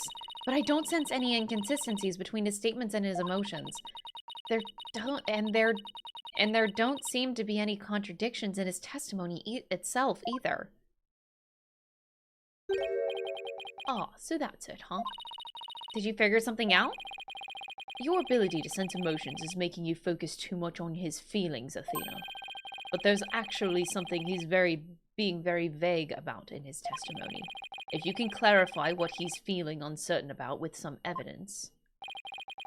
but I don't sense any inconsistencies between his statements and his emotions. There don't seem to be any contradictions in his testimony itself either. Ah, so that's it, huh? Did you figure something out? Your ability to sense emotions is making you focus too much on his feelings, Athena. But there's actually something he's being very vague about in his testimony. If you can clarify what he's feeling uncertain about with some evidence,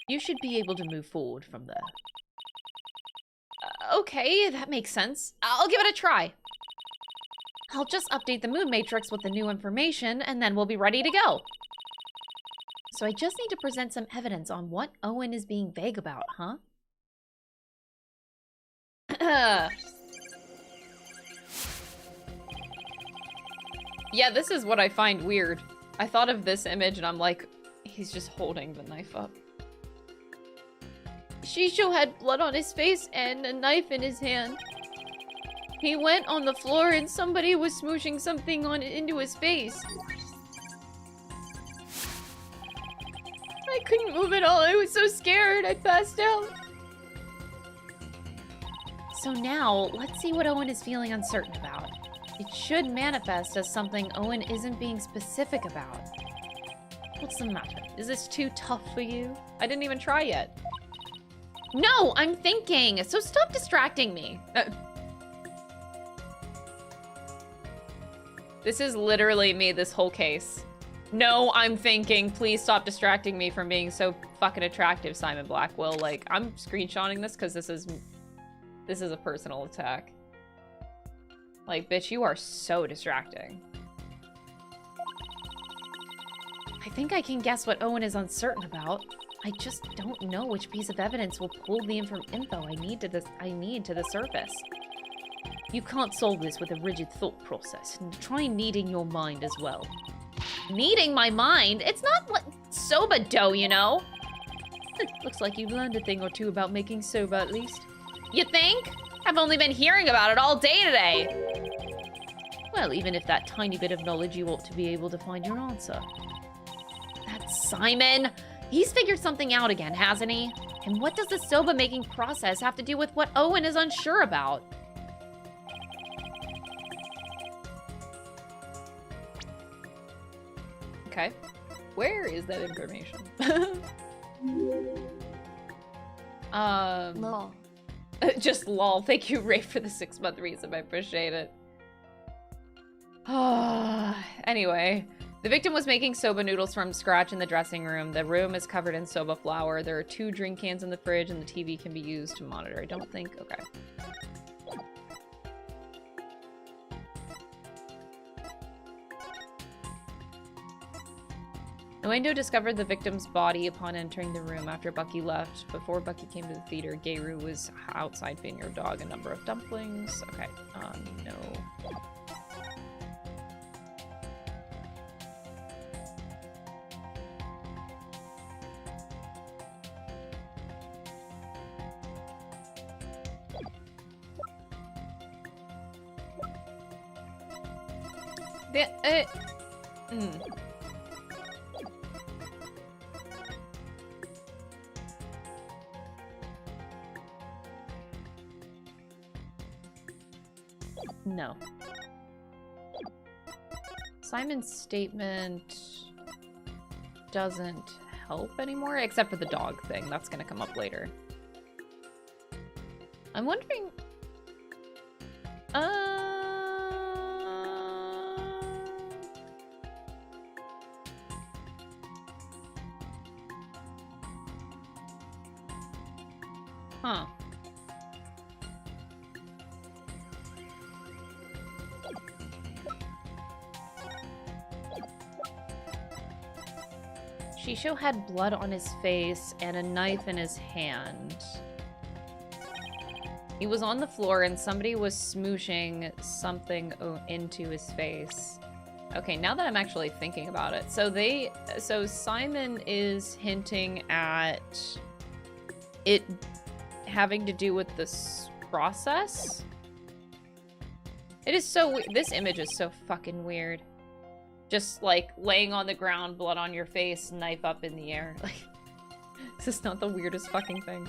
you should be able to move forward from there. Okay, that makes sense. I'll give it a try. I'll just update the mood matrix with the new information, and then we'll be ready to go. So I just need to present some evidence on what Owen is being vague about, huh? Yeah, this is what I find weird. I thought of this image and I'm like, he's just holding the knife up. Shisho had blood on his face and a knife in his hand. He went on the floor and somebody was smooshing something into his face. I couldn't move at all. I was so scared. I passed out. So now, let's see what Owen is feeling uncertain about. It should manifest as something Owen isn't being specific about. What's the matter? Is this too tough for you? I didn't even try yet. No, I'm thinking, so stop distracting me. This is literally me this whole case. No, I'm thinking, please stop distracting me from being so fucking attractive, Simon Blackwell. Like, I'm screenshotting this because this is a personal attack. Like, bitch, you are so distracting. I think I can guess what Owen is uncertain about. I just don't know which piece of evidence will pull the info I need to the surface. You can't solve this with a rigid thought process. Try kneading your mind as well. Kneading my mind? It's not what soba dough, you know? Looks like you've learned a thing or two about making soba, at least. You think? I've only been hearing about it all day today. Well, even if that tiny bit of knowledge, you ought to be able to find your answer. That's Simon. He's figured something out again, hasn't he? And what does the soba making process have to do with what Owen is unsure about? Okay. Where is that information? Lol. Just lol. Thank you, Ray, for the 6-month resub. I appreciate it. Anyway, the victim was making soba noodles from scratch in the dressing room. The room is covered in soba flour. There are 2 drink cans in the fridge, and the TV can be used to monitor. I don't think... Okay. Uendo discovered the victim's body upon entering the room after Bucky left. Before Bucky came to the theater, Geiru was outside feeding her dog a number of dumplings. Okay, no. No. Simon's statement doesn't help anymore, except for the dog thing. That's gonna come up later. I'm wondering... Huh. Shisho had blood on his face and a knife in his hand. He was on the floor and somebody was smooshing something into his face. Okay, now that I'm actually thinking about it. So Simon is hinting at it having to do with this process. It is so weird. This image is so fucking weird. Just like laying on the ground, blood on your face, knife up in the air. Like, is this not the weirdest fucking thing?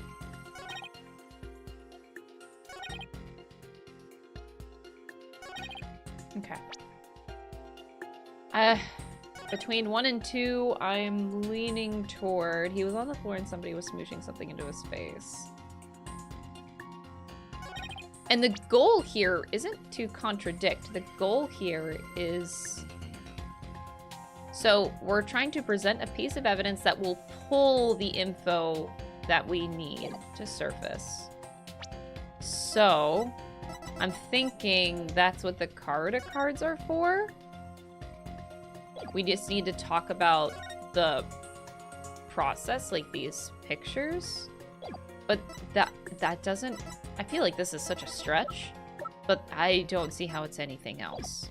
Okay. Between 1 and 2, I'm leaning toward... He was on the floor and somebody was smooshing something into his face. And the goal here isn't to contradict. The goal here is... So we're trying to present a piece of evidence that will pull the info that we need to surface. So I'm thinking that's what the cards are for. We just need to talk about the process, like these pictures. But that doesn't... I feel like this is such a stretch, but I don't see how it's anything else.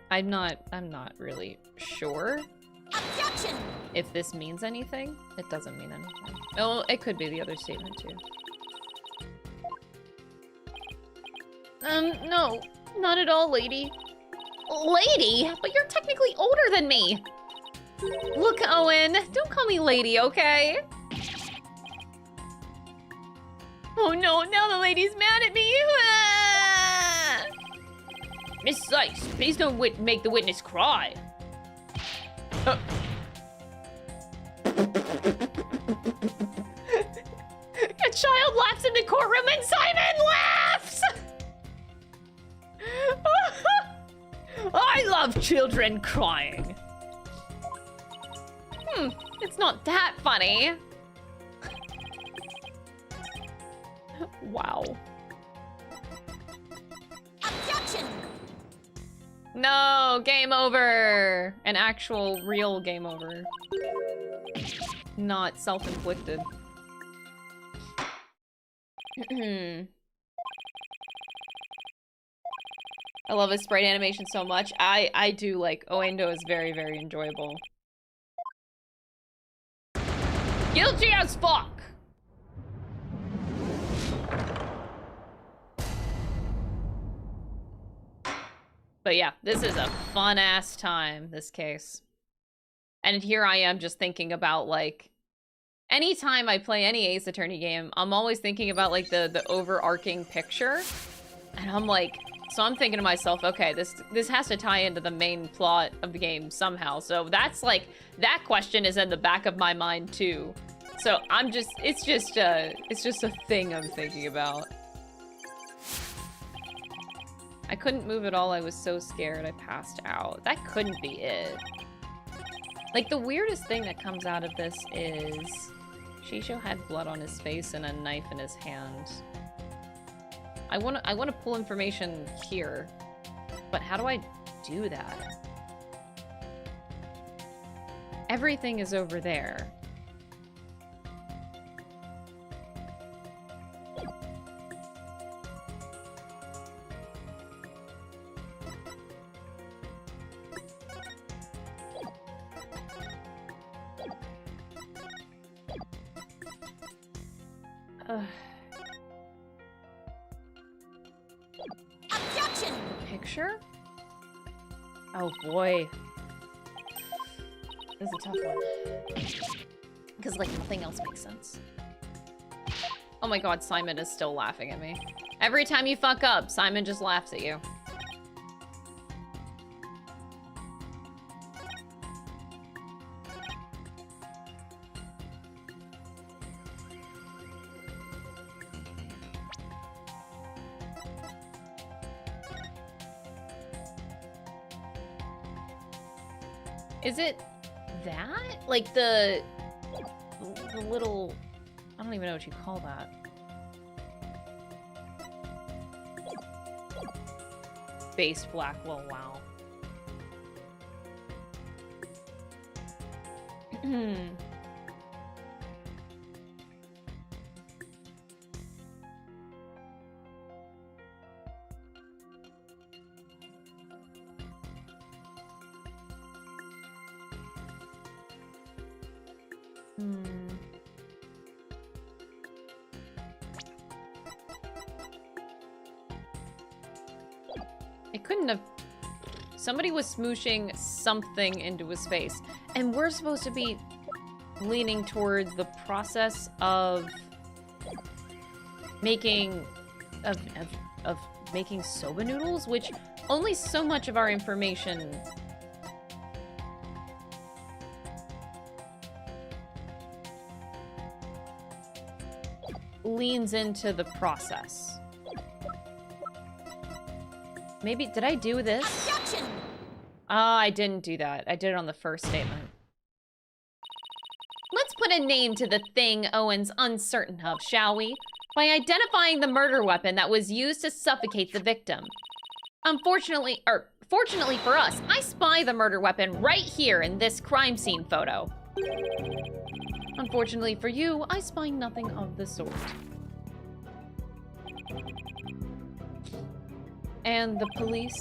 I'm not really sure Objection! if this means anything. It doesn't mean anything. Oh, it could be the other statement too. No, not at all, lady. Lady? But you're technically older than me. Look, Owen, don't call me lady, okay? Oh no, now the lady's mad at me. Ah! Miss Sykes, please don't make the witness cry. A child laughs in the courtroom and Simon laughs! I love children crying. It's not that funny. Wow. Objection! No, game over. An actual, real game over. Not self-inflicted. I love his sprite animation so much. I do like Uendo is very, very enjoyable. Guilty as fuck! But yeah, this is a fun-ass time, this case. And here I am just thinking about, like, anytime I play any Ace Attorney game, I'm always thinking about, like, the overarching picture. And I'm like, so I'm thinking to myself, okay, this has to tie into the main plot of the game somehow. So that's, like, that question is in the back of my mind, too. So I'm just, it's just a thing I'm thinking about. I couldn't move at all. I was so scared. I passed out. That couldn't be it. Like, the weirdest thing that comes out of this is Shisho had blood on his face and a knife in his hand. I want to pull information here, but how do I do that? Everything is over there. Objection! Picture? Oh boy. This is a tough one. Because, like, nothing else makes sense. Oh my god, Simon is still laughing at me. Every time you fuck up, Simon just laughs at you. Is it that? Like the little... I don't even know what you call that. Base Blackwell, wow. It couldn't have... Somebody was smooshing something into his face. And we're supposed to be leaning towards the process of making... of making soba noodles, which only so much of our information... leans into the process. Maybe, did I do this? Objection! I didn't do that. I did it on the first statement. Let's put a name to the thing Owen's uncertain of, shall we? By identifying the murder weapon that was used to suffocate the victim. Fortunately for us, I spy the murder weapon right here in this crime scene photo. Unfortunately for you, I spy nothing of the sort. And the police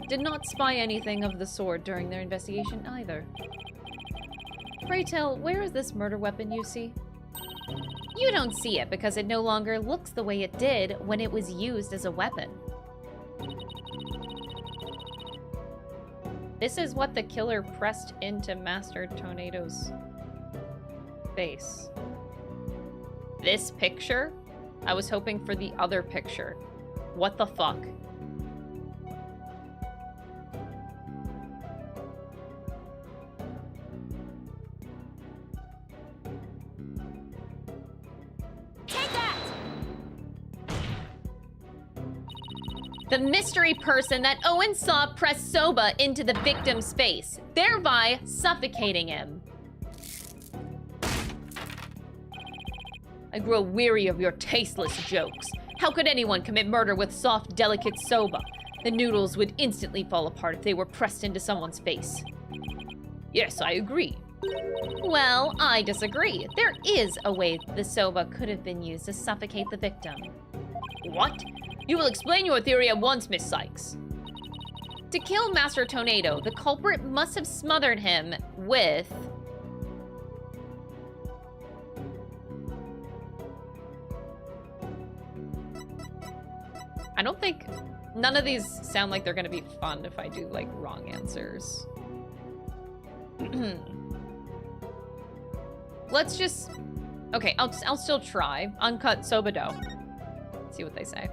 did not spy anything of the sort during their investigation either. Pray tell, where is this murder weapon you see? You don't see it because it no longer looks the way it did when it was used as a weapon. This is what the killer pressed into Master Tornado's face. This picture? I was hoping for the other picture. What the fuck? Take that! The mystery person that Owen saw press soba into the victim's face, thereby suffocating him. I grow weary of your tasteless jokes. How could anyone commit murder with soft, delicate soba? The noodles would instantly fall apart if they were pressed into someone's face. Yes, I agree. Well, I disagree. There is a way the soba could have been used to suffocate the victim. What? You will explain your theory at once, Miss Sykes. To kill Master Tornado, the culprit must have smothered him with... I don't think... None of these sound like they're gonna be fun if I do, like, wrong answers. let's just... Okay, I'll still try. Uncut soba dough. See what they say.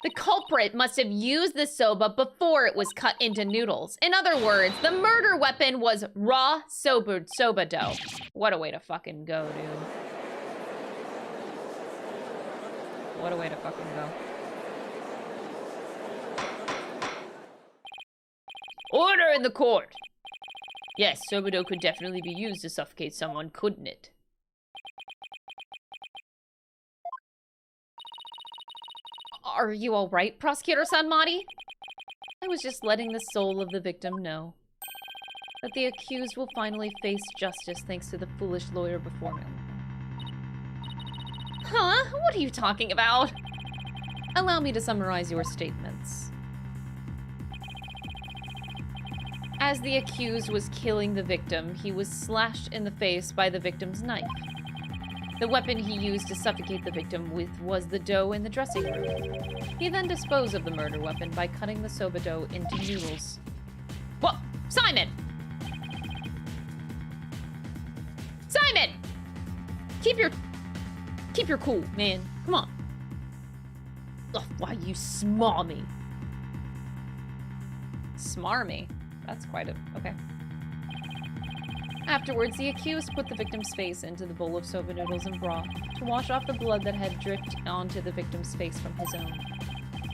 The culprit must have used the soba before it was cut into noodles. In other words, the murder weapon was raw soba dough. What a way to fucking go, dude. What a way to fucking go. Order in the court! Yes, soba dough could definitely be used to suffocate someone, couldn't it? Are you alright, Prosecutor Sanmari? I was just letting the soul of the victim know that the accused will finally face justice thanks to the foolish lawyer before him. Huh? What are you talking about? Allow me to summarize your statements. As the accused was killing the victim, he was slashed in the face by the victim's knife. The weapon he used to suffocate the victim with was the dough in the dressing room. He then disposed of the murder weapon by cutting the soba dough into noodles. Whoa! Simon! Simon! Keep your cool, man. Come on. Ugh, why you smarmy? Smarmy? That's quite a... okay. Afterwards, the accused put the victim's face into the bowl of soba noodles and broth to wash off the blood that had dripped onto the victim's face from his own.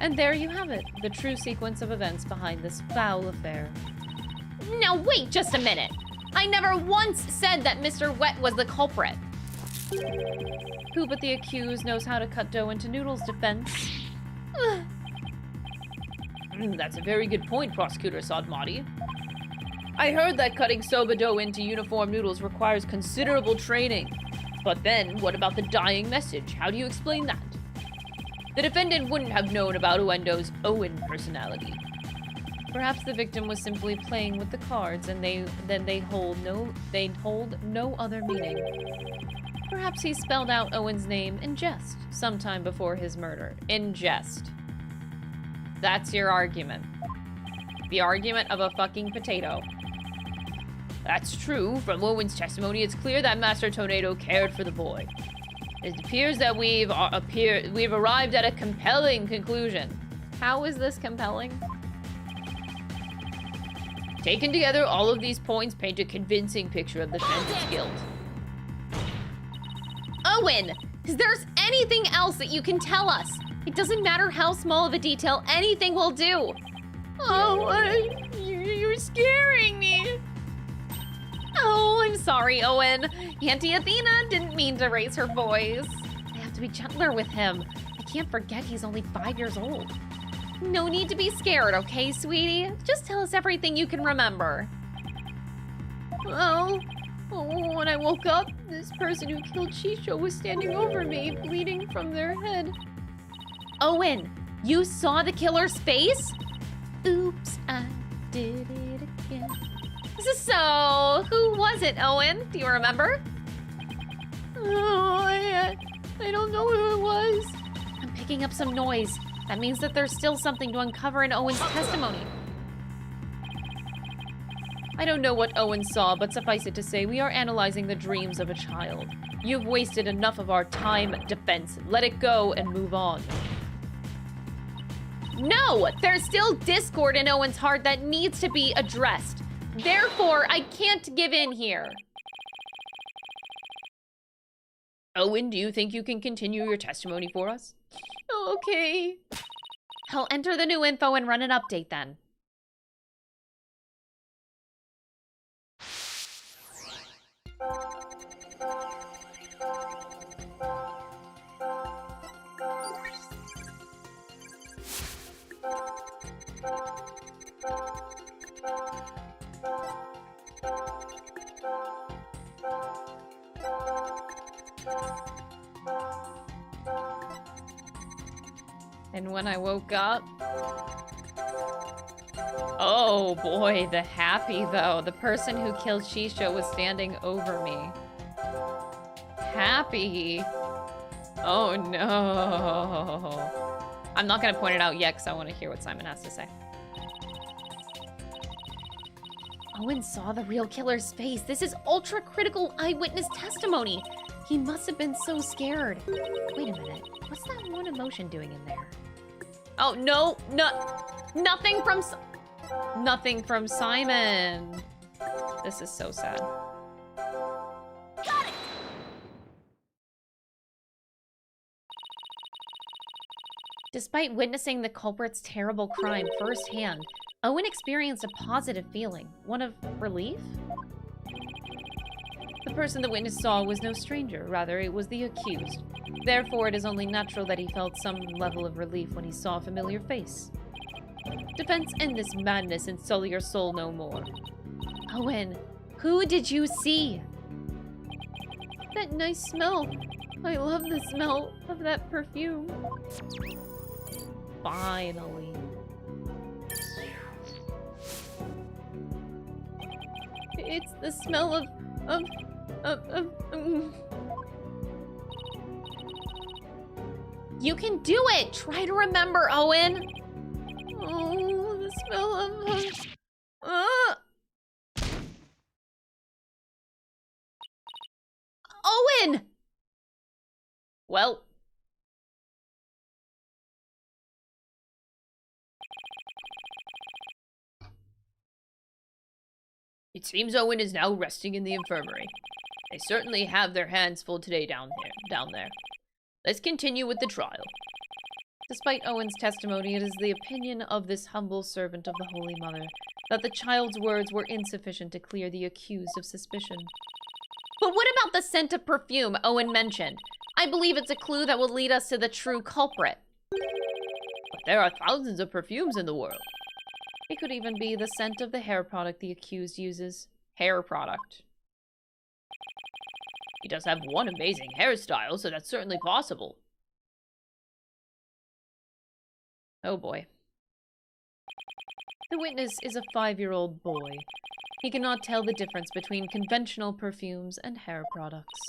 And there you have it, the true sequence of events behind this foul affair. Now wait just a minute! I never once said that Mr. Wet was the culprit! Who but the accused knows how to cut dough into noodles, defense? That's a very good point, Prosecutor Sadmati. I heard that cutting soba dough into uniform noodles requires considerable training. But then, what about the dying message? How do you explain that? The defendant wouldn't have known about Uendo's Owen personality. Perhaps the victim was simply playing with the cards and they'd hold no other meaning. Perhaps he spelled out Owen's name in jest sometime before his murder. In jest. That's your argument. The argument of a fucking potato. That's true. From Owen's testimony, it's clear that Master Tornado cared for the boy. It appears that we've arrived at a compelling conclusion. How is this compelling? Taken together, all of these points paint a convincing picture of the defendant's guilt. Owen! Is there anything else that you can tell us? It doesn't matter how small of a detail, anything will do. Oh, you're scaring me. Oh, I'm sorry, Owen. Auntie Athena didn't mean to raise her voice. I have to be gentler with him. I can't forget he's only 5 years old. No need to be scared, okay, sweetie? Just tell us everything you can remember. Well, when I woke up, this person who killed Shisho was standing over me, bleeding from their head. Owen, you saw the killer's face? Oops, I did it again. So, who was it, Owen? Do you remember? Oh, I don't know who it was. I'm picking up some noise. That means that there's still something to uncover in Owen's testimony. I don't know what Owen saw, but suffice it to say, we are analyzing the dreams of a child. You've wasted enough of our time, defense. Let it go and move on. No! There's still discord in Owen's heart that needs to be addressed. Therefore, I can't give in here. Owen, do you think you can continue your testimony for us? Okay. I'll enter the new info and run an update then. And when I woke up... Oh boy, the happy though. The person who killed Shisho was standing over me. Happy. Oh no. I'm not gonna point it out yet because I want to hear what Simon has to say. Owen saw the real killer's face. This is ultra-critical eyewitness testimony. He must have been so scared. Wait a minute. What's that one emotion doing in there? Oh, no. Nothing from Simon. This is so sad. Got it! Despite witnessing the culprit's terrible crime firsthand, Owen experienced a positive feeling, one of relief? The person the witness saw was no stranger, rather it was the accused. Therefore, it is only natural that he felt some level of relief when he saw a familiar face. Defense end this madness and sully your soul no more. Owen, who did you see? That nice smell. I love the smell of that perfume. Finally. It's the smell of You can do it! Try to remember, Owen! Oh, the smell of... Owen! Well... It seems Owen is now resting in the infirmary. They certainly have their hands full today down there. Let's continue with the trial. Despite Owen's testimony, it is the opinion of this humble servant of the Holy Mother that the child's words were insufficient to clear the accused of suspicion. But what about the scent of perfume Owen mentioned? I believe it's a clue that will lead us to the true culprit. But there are thousands of perfumes in the world. It could even be the scent of the hair product the accused uses. Hair product. He does have one amazing hairstyle, so that's certainly possible. Oh boy. The witness is a 5-year-old boy. He cannot tell the difference between conventional perfumes and hair products.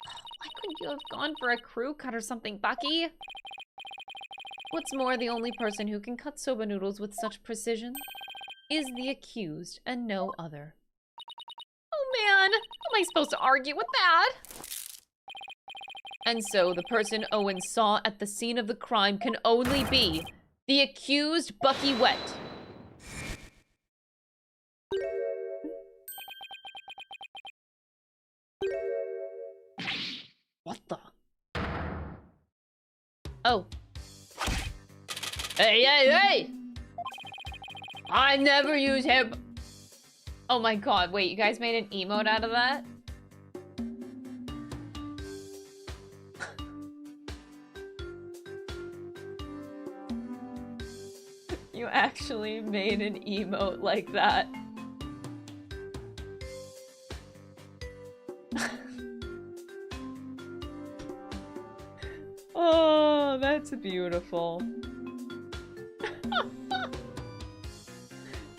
Why couldn't you have gone for a crew cut or something, Bucky? What's more, the only person who can cut soba noodles with such precision is the accused and no other. Oh man, how am I supposed to argue with that? And so, the person Owen saw at the scene of the crime can only be the accused Bucky Wet. What the? Oh. Hey! I never use hair... Oh my god, wait, you guys made an emote out of that? You actually made an emote like that. Oh, that's beautiful.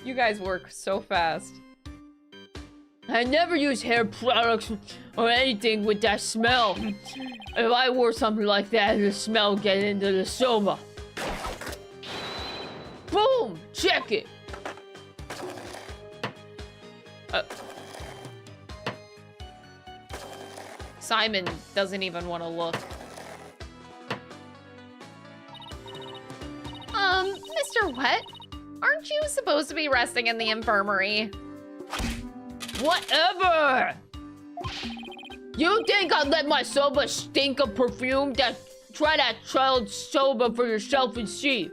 You guys work so fast. I never use hair products or anything with that smell. If I wore something like that, the smell get into the soba. Boom! Check it! Simon doesn't even want to look. Mr. Wet? Aren't you supposed to be resting in the infirmary? Whatever! You think I'd let my soba stink of perfume? Try that child's soba for yourself and see.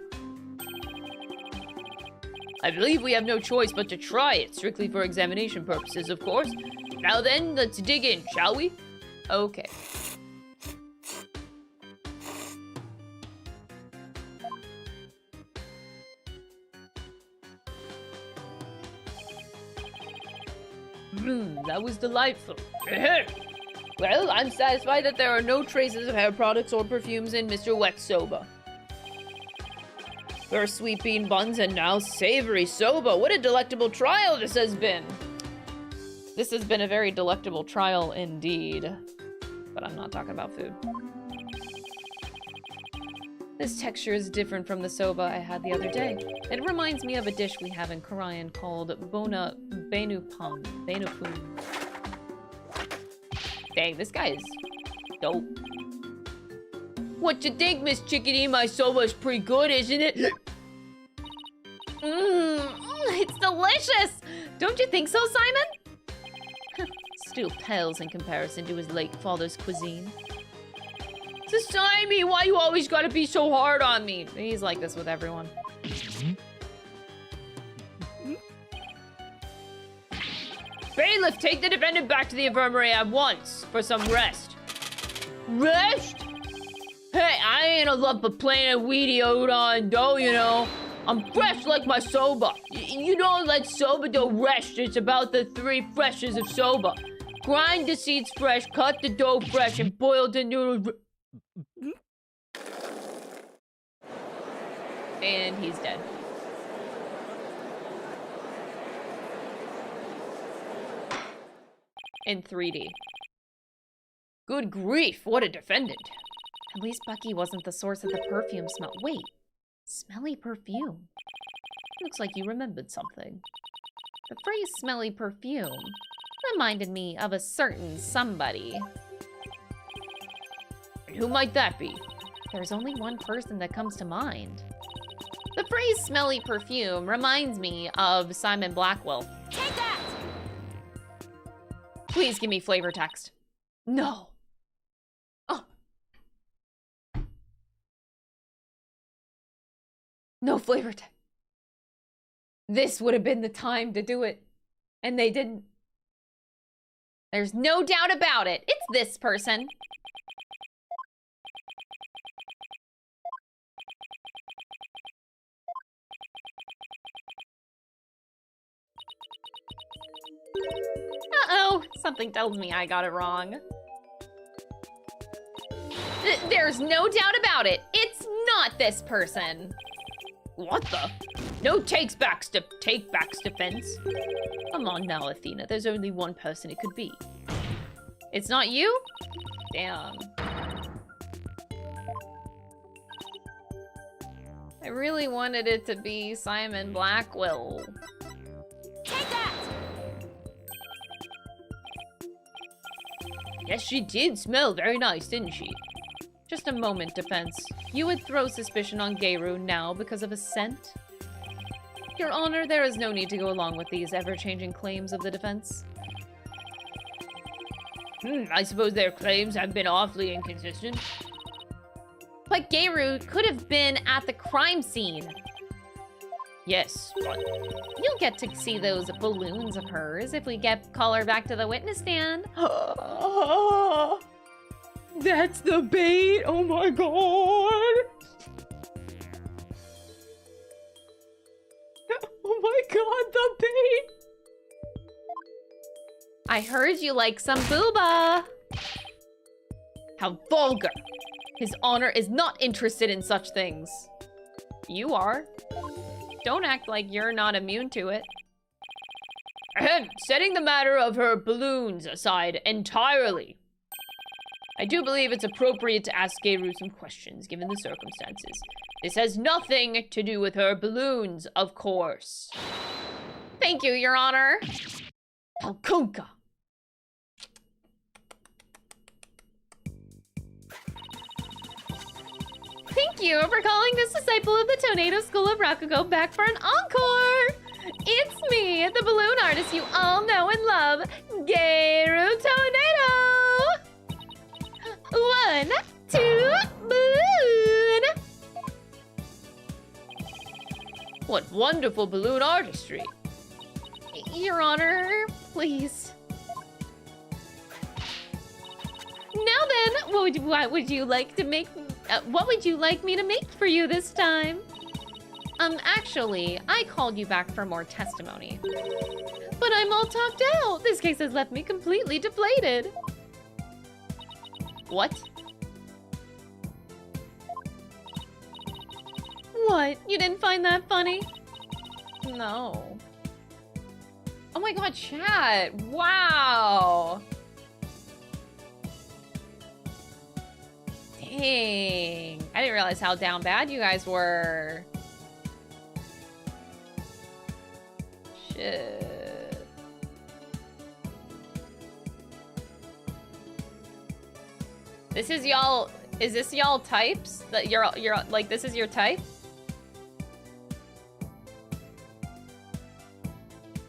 I believe we have no choice but to try it, strictly for examination purposes, of course. Now then, let's dig in, shall we? Okay. That was delightful. Well, I'm satisfied that there are no traces of hair products or perfumes in Mr. Wet's soba. First sweet bean buns and now savory soba. What a delectable trial this has been. This has been a very delectable trial indeed. But I'm not talking about food. This texture is different from the soba I had the other day. It reminds me of a dish we have in Kura'in called Benupum. Dang, this guy is dope. What you think, Miss Chickadee? My soba's pretty good, isn't it? It's delicious! Don't you think so, Simon? Still pales in comparison to his late father's cuisine. Society, why you always gotta be so hard on me? He's like this with everyone. Bailiff, take the defendant back to the infirmary at once for some rest. Rest? Hey, I ain't a lump of plain and weedy udon dough, you know. I'm fresh like my soba. You don't let soba dough rest. It's about the 3 freshes of soba. Grind the seeds fresh, cut the dough fresh, and boil the noodles. And he's dead. In 3D. Good grief, what a defendant. At least Bucky wasn't the source of the perfume smell. Wait, smelly perfume? Looks like you remembered something. The phrase smelly perfume reminded me of a certain somebody. And who might that be? There's only one person that comes to mind. The phrase smelly perfume reminds me of Simon Blackwell. Take that! Please give me flavor text. No. Oh. No flavor text. This would have been the time to do it, and they didn't. There's no doubt about it. It's this person. Uh-oh, something tells me I got it wrong. There's no doubt about it. It's not this person. What the? No take-backs defense. Come on now, Athena. There's only one person it could be. It's not you? Damn. I really wanted it to be Simon Blackwell. Take that! Yes, she did smell very nice, didn't she? Just a moment, defense. You would throw suspicion on Geiru now because of a scent? Your Honor, there is no need to go along with these ever-changing claims of the defense. I suppose their claims have been awfully inconsistent. But Geiru could have been at the crime scene. Yes, but you'll get to see those balloons of hers if we call her back to the witness stand. That's the bait! Oh my god! Oh my god, the bait! I heard you like some booba! How vulgar! His Honor is not interested in such things. You are. Don't act like you're not immune to it. Ahem, setting the matter of her balloons aside entirely. I do believe it's appropriate to ask Geiru some questions, given the circumstances. This has nothing to do with her balloons, of course. Thank you, Your Honor. Halkunka. Thank you for calling this disciple of the Tornado School of Rakugo back for an encore! It's me, the balloon artist you all know and love, Geiru Tornado! 1, 2, balloon! What wonderful balloon artistry! Your Honor, please. Now then, what would you like to make? What would you like me to make for you this time? Actually, I called you back for more testimony. But I'm all talked out. This case has left me completely deflated. What? What? You didn't find that funny? No. Oh my god, chat. Wow. Dang. I didn't realize how down bad you guys were. Shit. This is y'all... Is this y'all types? That you're like, this is your type?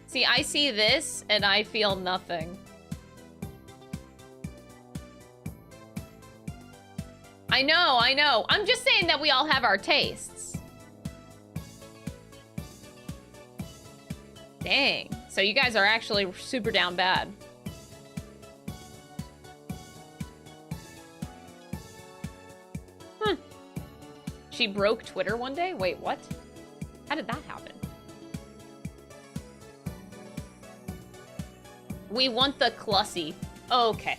See, I see this, and I feel nothing. I know, I know. I'm just saying that we all have our tastes. Dang. So you guys are actually super down bad. She broke Twitter one day? Wait, what? How did that happen? We want the Clussy. Okay.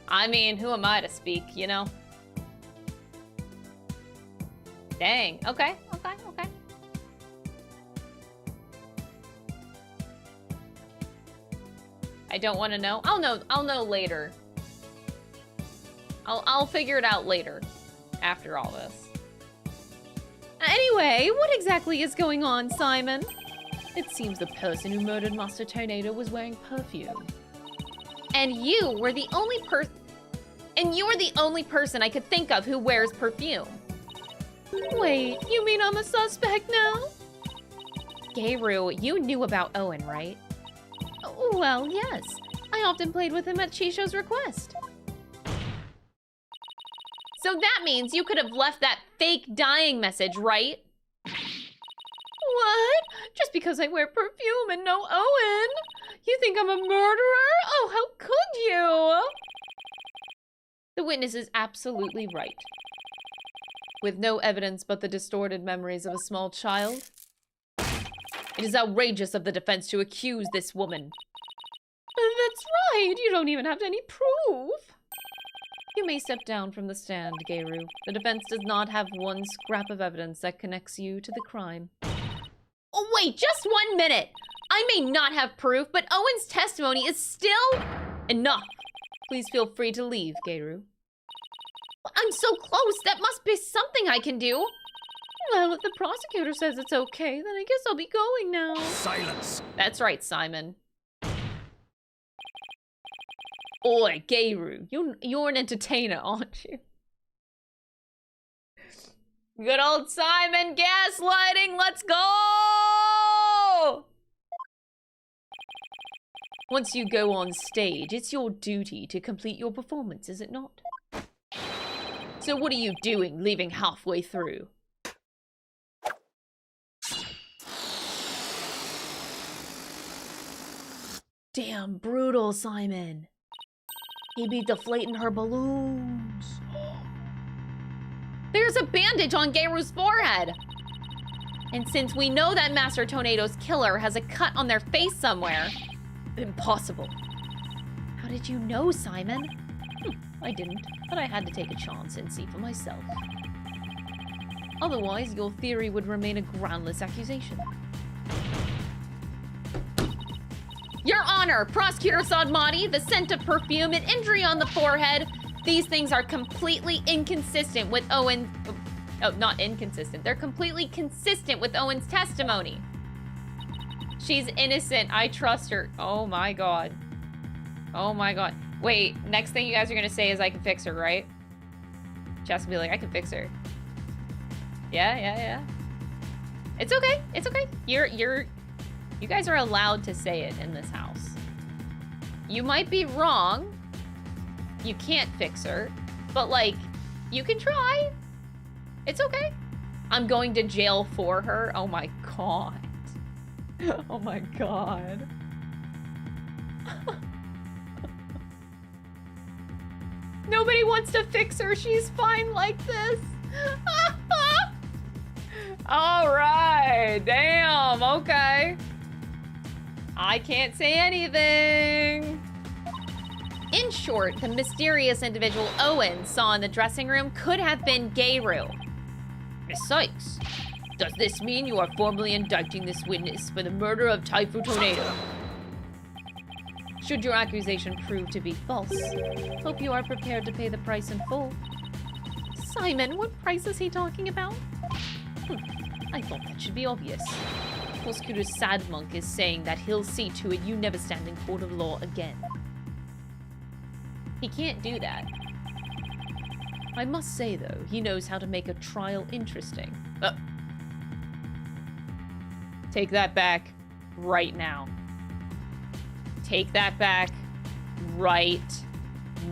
I mean, who am I to speak, you know? Dang. Okay, okay, okay. I don't want to know. I'll know later. I'll figure it out later. After all this. Anyway, what exactly is going on, Simon? It seems the person who murdered Master Tornado was wearing perfume. And you were the only person I could think of who wears perfume. Wait, you mean I'm a suspect now? Gayru, you knew about Owen, right? Well, yes. I often played with him at Chisho's request. So that means you could have left that fake dying message, right? What? Just because I wear perfume and no Owen? You think I'm a murderer? Oh, how could you? The witness is absolutely right. With no evidence but the distorted memories of a small child, it is outrageous of the defense to accuse this woman. That's right. You don't even have any proof. You may step down from the stand, Gayru. The defense does not have one scrap of evidence that connects you to the crime. Oh, wait, just 1 minute. I may not have proof, but Owen's testimony is still enough. Please feel free to leave, Gayru. I'm so close. That must be something I can do. Well, if the prosecutor says it's okay, then I guess I'll be going now. Silence. That's right, Simon. Oi, Gayru, you're an entertainer, aren't you? Good old Simon gaslighting, let's go! Once you go on stage, it's your duty to complete your performance, is it not? So what are you doing, leaving halfway through? Damn brutal, Simon. He be deflating her balloons. There's a bandage on Gayru's forehead. And since we know that Master Tornado's killer has a cut on their face somewhere, impossible. How did you know, Simon? I didn't, but I had to take a chance and see for myself. Otherwise, your theory would remain a groundless accusation. Your Honor, Prosecutor Sadmati, the scent of perfume and injury on the forehead, these things are completely inconsistent with Owen... Oh, not inconsistent. They're completely consistent with Owen's testimony. She's innocent. I trust her. Oh my god. Oh my god. Wait, next thing you guys are gonna say is I can fix her, right? Jess will be like, I can fix her. Yeah. It's okay. It's okay. You guys are allowed to say it in this house. You might be wrong. You can't fix her. But, like, you can try. It's okay. I'm going to jail for her. Oh my god. Oh my god. Nobody wants to fix her. She's fine like this. All right. Damn. Okay. I can't say anything. In short, the mysterious individual Owen saw in the dressing room could have been Gayru. Miss Sykes, does this mean you are formally indicting this witness for the murder of Typhoon Tornado? should your accusation prove to be false. Hope you are prepared to pay the price in full. Simon, what price is he talking about? I thought that should be obvious. Prosecutor Sadmonk is saying that he'll see to it you never stand in court of law again. He can't do that. I must say, though, he knows how to make a trial interesting. Take that back right now. Take that back right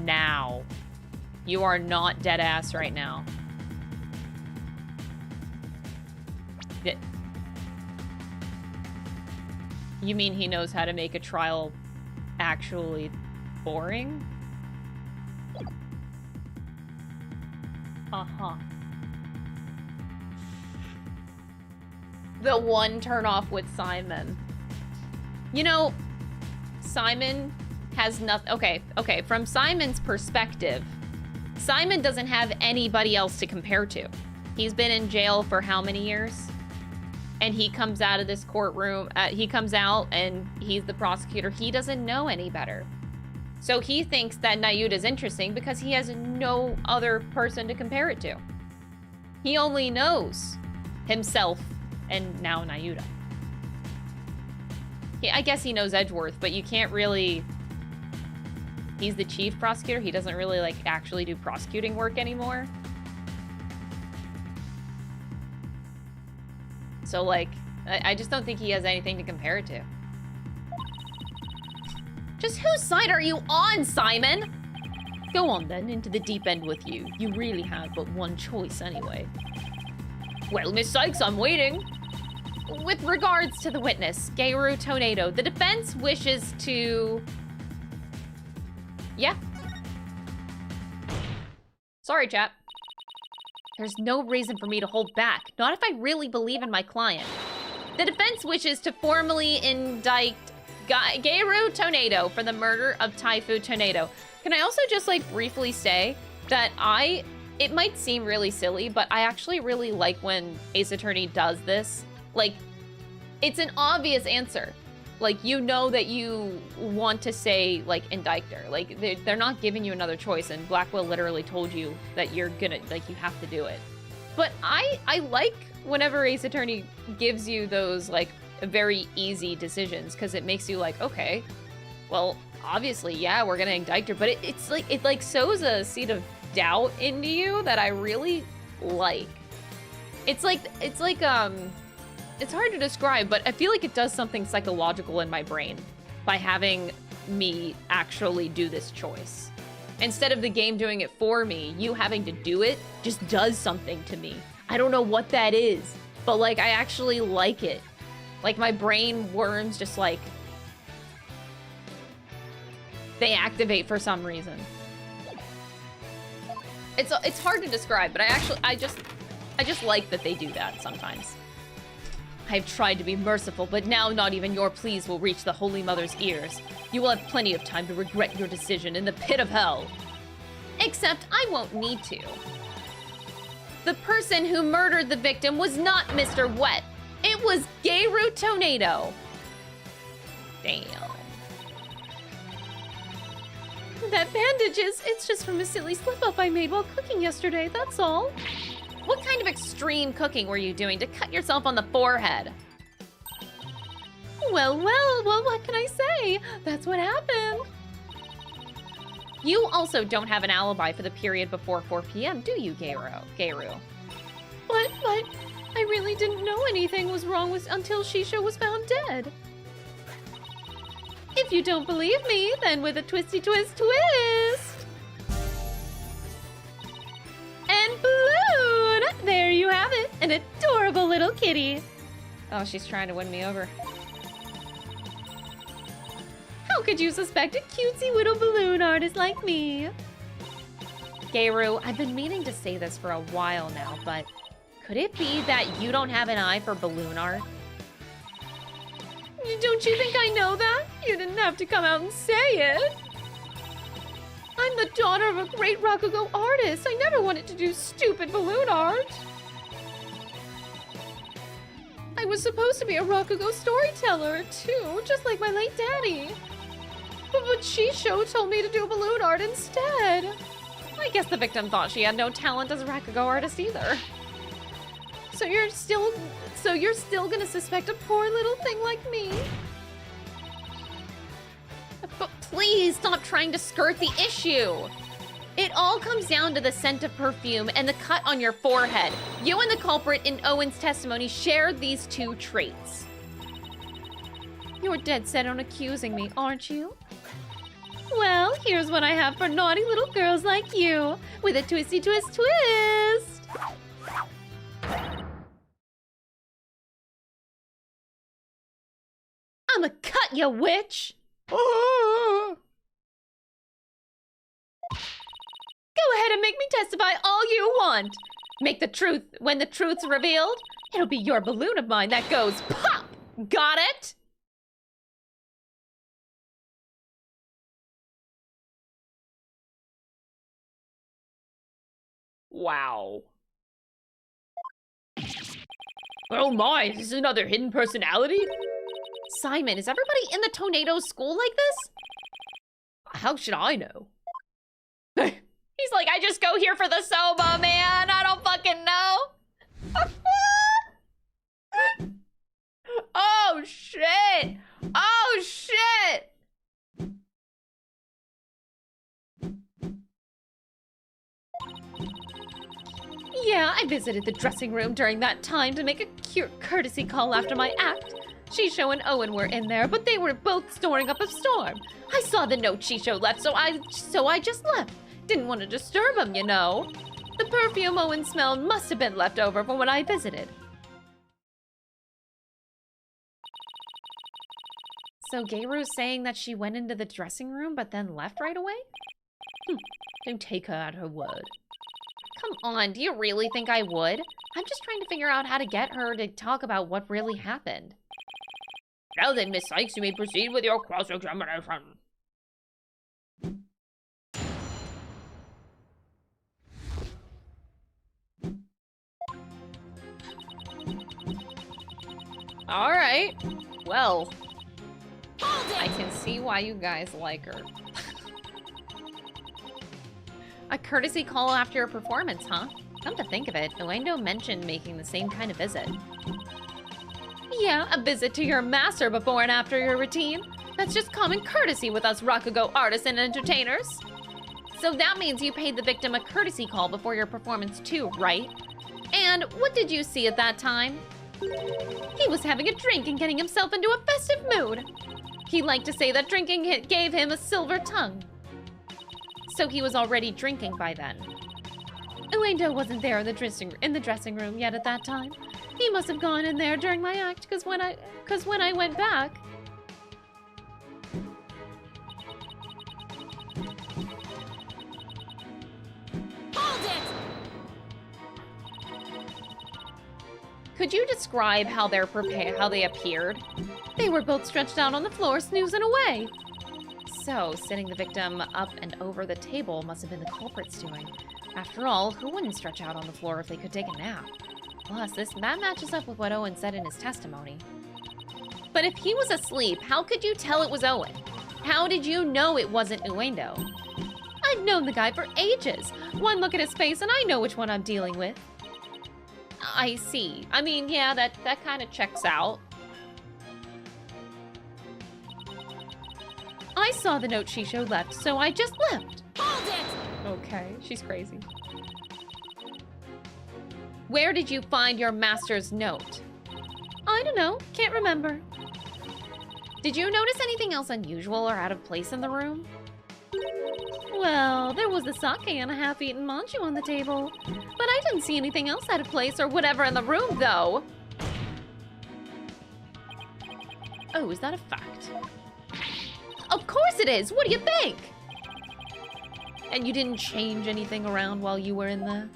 now. You are not dead ass right now. You mean he knows how to make a trial actually boring? Uh-huh. The one turnoff with Simon. You know, Simon has nothing. Okay. From Simon's perspective, Simon doesn't have anybody else to compare to. He's been in jail for how many years? And he comes out of this courtroom. He comes out and he's the prosecutor. He doesn't know any better. So he thinks that Nayuta's interesting because he has no other person to compare it to. He only knows himself and now Nayuta. I guess he knows Edgeworth, but you can't really... He's the chief prosecutor. He doesn't really, like, actually do prosecuting work anymore. So, like, I just don't think he has anything to compare it to. Just whose side are you on, Simon? Go on, then, into the deep end with you. You really have but one choice, anyway. Well, Miss Sykes, I'm waiting. With regards to the witness, Geiru Tornado, the defense wishes to... Yeah. Sorry, chap. There's no reason for me to hold back, not if I really believe in my client. The defense wishes to formally indict Geiru Tornado for the murder of Taifu Tornado. Can I also just, like, briefly say that it might seem really silly, but I actually really like when Ace Attorney does this. Like, it's an obvious answer. Like, you know that you want to say, like, indict her. Like, they're not giving you another choice, and Blackwell literally told you that you're gonna, like, you have to do it. But I like whenever Ace Attorney gives you those, like, very easy decisions, because it makes you like, okay, well, obviously, yeah, we're gonna indict her, but it like sows a seed of doubt into you that I really like. It's hard to describe, but I feel like it does something psychological in my brain by having me actually do this choice. Instead of the game doing it for me, you having to do it just does something to me. I don't know what that is, but, like, I actually like it. Like, my brain worms just, like, they activate for some reason. It's hard to describe, but I just like that they do that sometimes. I've tried to be merciful, but now not even your pleas will reach the Holy Mother's ears. You will have plenty of time to regret your decision in the pit of hell. Except I won't need to. The person who murdered the victim was not Mr. Wet. It was Geiru Tornado. Damn. That bandage it's just from a silly slip-up I made while cooking yesterday, that's all. What kind of extreme cooking were you doing to cut yourself on the forehead? Well, what can I say? That's what happened. You also don't have an alibi for the period before 4 p.m., do you, Geiru? But I really didn't know anything was wrong until Shisha was found dead. If you don't believe me, then with a twisty twist. And Balloon! There you have it, an adorable little kitty. Oh, she's trying to win me over. How could you suspect a cutesy little balloon artist like me? Geiru, I've been meaning to say this for a while now, but could it be that you don't have an eye for balloon art? Don't you think I know that? You didn't have to come out and say it. I'm the daughter of a great Rakugo artist. I never wanted to do stupid balloon art. I was supposed to be a Rakugo storyteller, too, just like my late daddy. But But Shisho told me to do balloon art instead. I guess the victim thought she had no talent as a Rakugo artist either. So you're still gonna suspect a poor little thing like me? But please stop trying to skirt the issue. It all comes down to the scent of perfume and the cut on your forehead. You and the culprit in Owen's testimony shared these two traits. You're dead set on accusing me, aren't you? Well, here's what I have for naughty little girls like you, with a twisty twist twist. I'ma cut ya, witch! Go ahead and make me testify all you want. When the truth's revealed, it'll be your balloon of mine that goes pop! Got it? Wow. Oh my, is this another hidden personality? Simon, is everybody in the Tornado school like this? How should I know? He's like, I just go here for the soba, man. I don't fucking know. Oh, shit. Oh, shit. Yeah, I visited the dressing room during that time to make a courtesy call after my act. Shisho and Owen were in there, but they were both storing up a storm. I saw the note Shisho left, so I just left. Didn't want to disturb him, you know. The perfume Owen smelled must have been left over from when I visited. So Geiru's saying that she went into the dressing room but then left right away? Don't take her at her word. Come on, do you really think I would? I'm just trying to figure out how to get her to talk about what really happened. Now then, Miss Sykes, you may proceed with your cross-examination. All right. Well, I can see why you guys like her. A courtesy call after a performance, huh? Come to think of it, Uendo mentioned making the same kind of visit. Yeah, a visit to your master before and after your routine. That's just common courtesy with us Rakugo artists and entertainers. So that means you paid the victim a courtesy call before your performance too, right? And what did you see at that time? He was having a drink and getting himself into a festive mood. He liked to say that drinking gave him a silver tongue. So he was already drinking by then. Uendo wasn't there in the dressing room yet at that time. He must have gone in there during my act, because when I went back... Hold it! Could you describe how they appeared? They were both stretched out on the floor, snoozing away. So, sitting the victim up and over the table must have been the culprit's doing. After all, who wouldn't stretch out on the floor if they could take a nap? Plus, that matches up with what Owen said in his testimony. But if he was asleep, how could you tell it was Owen? How did you know it wasn't Uendo? I've known the guy for ages. One look at his face and I know which one I'm dealing with. I see. I mean, yeah, that kind of checks out. I saw the note Shisho left, so I just left. Hold it! Okay, she's crazy. Where did you find your master's note? I don't know, can't remember. Did you notice anything else unusual or out of place in the room? Well, there was the sake and a half-eaten manju on the table, but I didn't see anything else out of place or whatever in the room, though. Oh, is that a fact? Of course it is! What do you think? And you didn't change anything around while you were in there?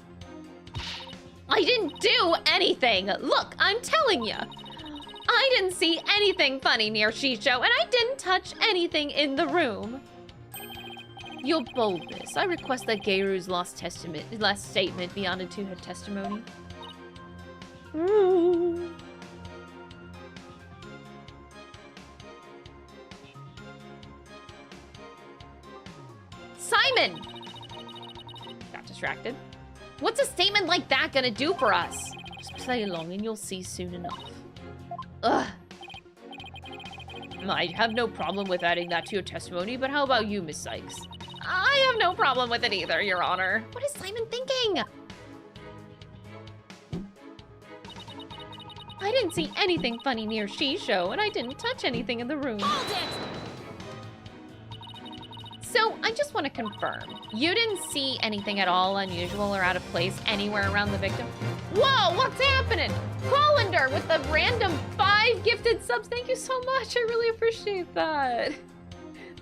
I didn't do anything! Look, I'm telling you! I didn't see anything funny near Shisho, and I didn't touch anything in the room. Your boldness. I request that Geiru's last statement be honored to her testimony. Ooh. Simon! Got distracted. What's a statement like that gonna do for us? Just play along and you'll see soon enough. Ugh. I have no problem with adding that to your testimony, but how about you, Miss Sykes? I have no problem with it either, Your Honor. What is Simon thinking? I didn't see anything funny near Shisho, and I didn't touch anything in the room. Hold it! So, I just want to confirm. You didn't see anything at all unusual or out of place anywhere around the victim? Whoa, what's happening? Colander with the random 5 gifted subs. Thank you so much. I really appreciate that.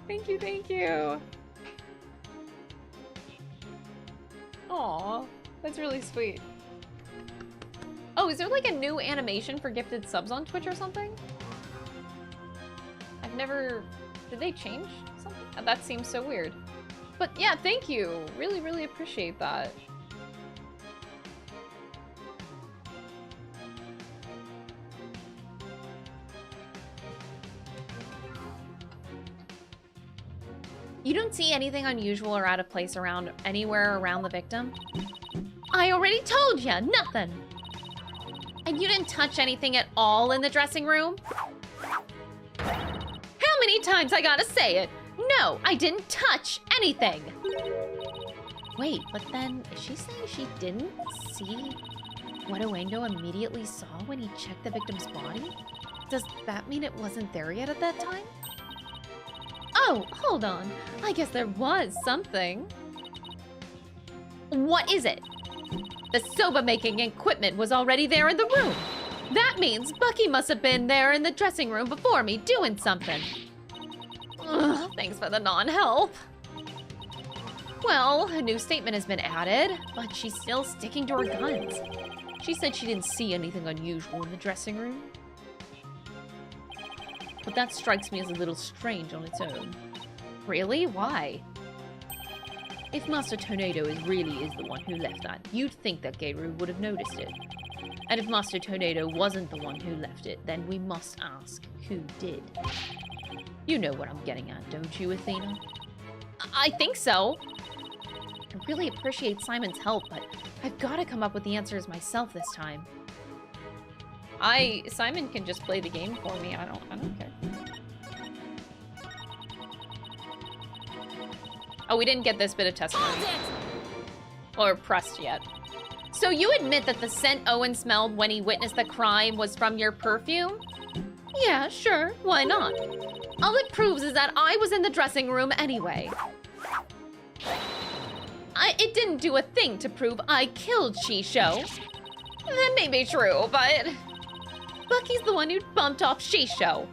Thank you, thank you. Aw, that's really sweet. Oh, is there like a new animation for gifted subs on Twitch or something? I've never... Did they change something? That seems so weird. But yeah, thank you. Really, really appreciate that. You don't see anything unusual or out of place around anywhere around the victim? I already told ya, nothing. And you didn't touch anything at all in the dressing room? How many times I gotta say it? No, I didn't touch anything. Wait, but then is she saying she didn't see what Uendo immediately saw when he checked the victim's body? Does that mean it wasn't there yet at that time? Oh, hold on. I guess there was something. What is it? The soba-making equipment was already there in the room. That means Bucky must have been there in the dressing room before me doing something. Ugh, thanks for the non-help. Well, a new statement has been added, but she's still sticking to her guns. She said she didn't see anything unusual in the dressing room. But that strikes me as a little strange on its own. Really? Why? If Master Tornado really is the one who left that, you'd think that Geiru would have noticed it. And if Master Tornado wasn't the one who left it, then we must ask who did. You know what I'm getting at, don't you, Athena? I think so. I really appreciate Simon's help, but I've got to come up with the answers myself this time. Simon can just play the game for me. I don't care. Oh, we didn't get this bit of testimony. Or pressed yet. So you admit that the scent Owen smelled when he witnessed the crime was from your perfume? Yeah, sure. Why not? All it proves is that I was in the dressing room anyway. It didn't do a thing to prove I killed Shisho. That may be true, but... Bucky's the one who bumped off Shisho.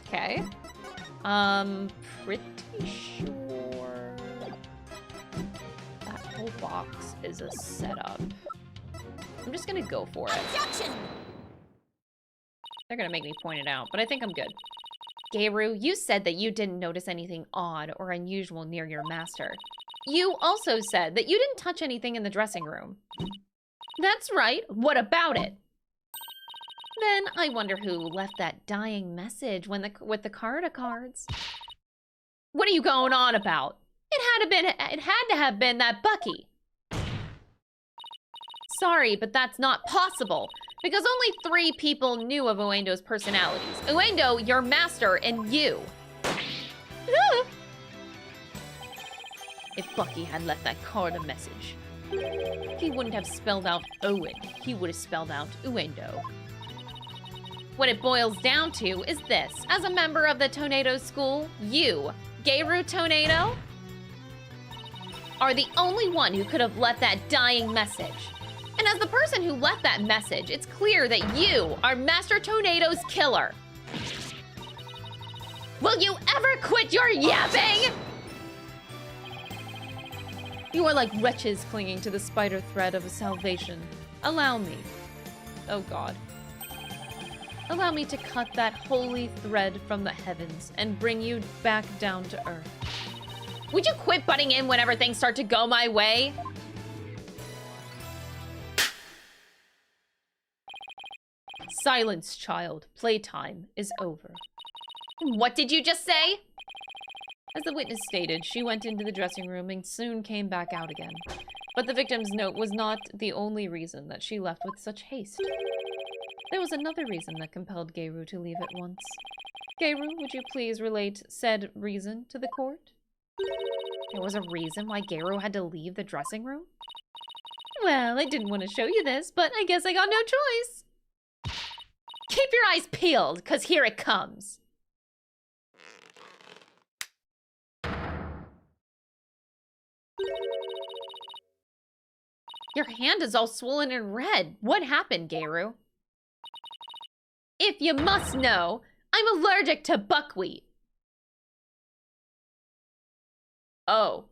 Okay. Pretty sure that whole box is a setup. I'm just gonna go for it. Objection! They're gonna make me point it out, but I think I'm good. Geiru, you said that you didn't notice anything odd or unusual near your master. You also said that you didn't touch anything in the dressing room. That's right. What about it? Then I wonder who left that dying message with the cards. What are you going on about? It had to have been that Bucky. Sorry, but that's not possible, because only 3 people knew of Uendo's personalities. Uendo, your master, and you. If Bucky had left that card a message, he wouldn't have spelled out Owen. He would have spelled out Uendo. What it boils down to is this. As a member of the Tornado School, you, Geiru Tornado, are the only one who could have left that dying message. And as the person who left that message, it's clear that you are Master Tornado's killer. Will you ever quit your yapping? You are like wretches clinging to the spider thread of salvation. Allow me. Oh God. Allow me to cut that holy thread from the heavens and bring you back down to earth. Would you quit butting in whenever things start to go my way? Silence, child. Playtime is over. What did you just say? As the witness stated, she went into the dressing room and soon came back out again. But the victim's note was not the only reason that she left with such haste. There was another reason that compelled Geiru to leave at once. Geiru, would you please relate said reason to the court? There was a reason why Geiru had to leave the dressing room? Well, I didn't want to show you this, but I guess I got no choice. Keep your eyes peeled, 'cause here it comes. Your hand is all swollen and red. What happened, Geiru? If you must know, I'm allergic to buckwheat. Oh.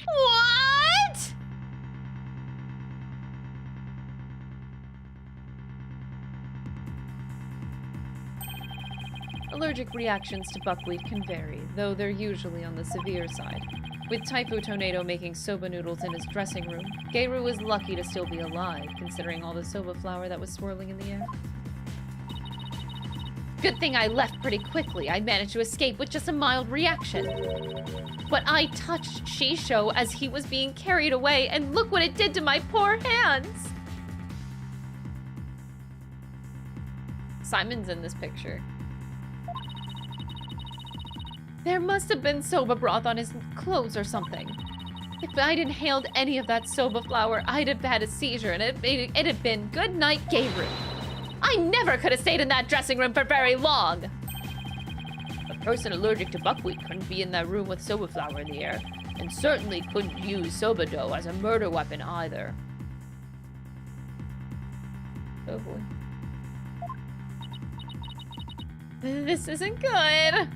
What? Allergic reactions to buckwheat can vary, though they're usually on the severe side. With Taifu Tornado making soba noodles in his dressing room, Geiru was lucky to still be alive, considering all the soba flour that was swirling in the air. Good thing I left pretty quickly. I managed to escape with just a mild reaction. But I touched Shisho as he was being carried away, and look what it did to my poor hands! Simon's in this picture. There must have been soba broth on his clothes or something. If I'd inhaled any of that soba flour, I'd have had a seizure, and it'd have been good night, Geiru. I never could have stayed in that dressing room for very long. A person allergic to buckwheat couldn't be in that room with soba flour in the air, and certainly couldn't use soba dough as a murder weapon either. Oh boy. This isn't good.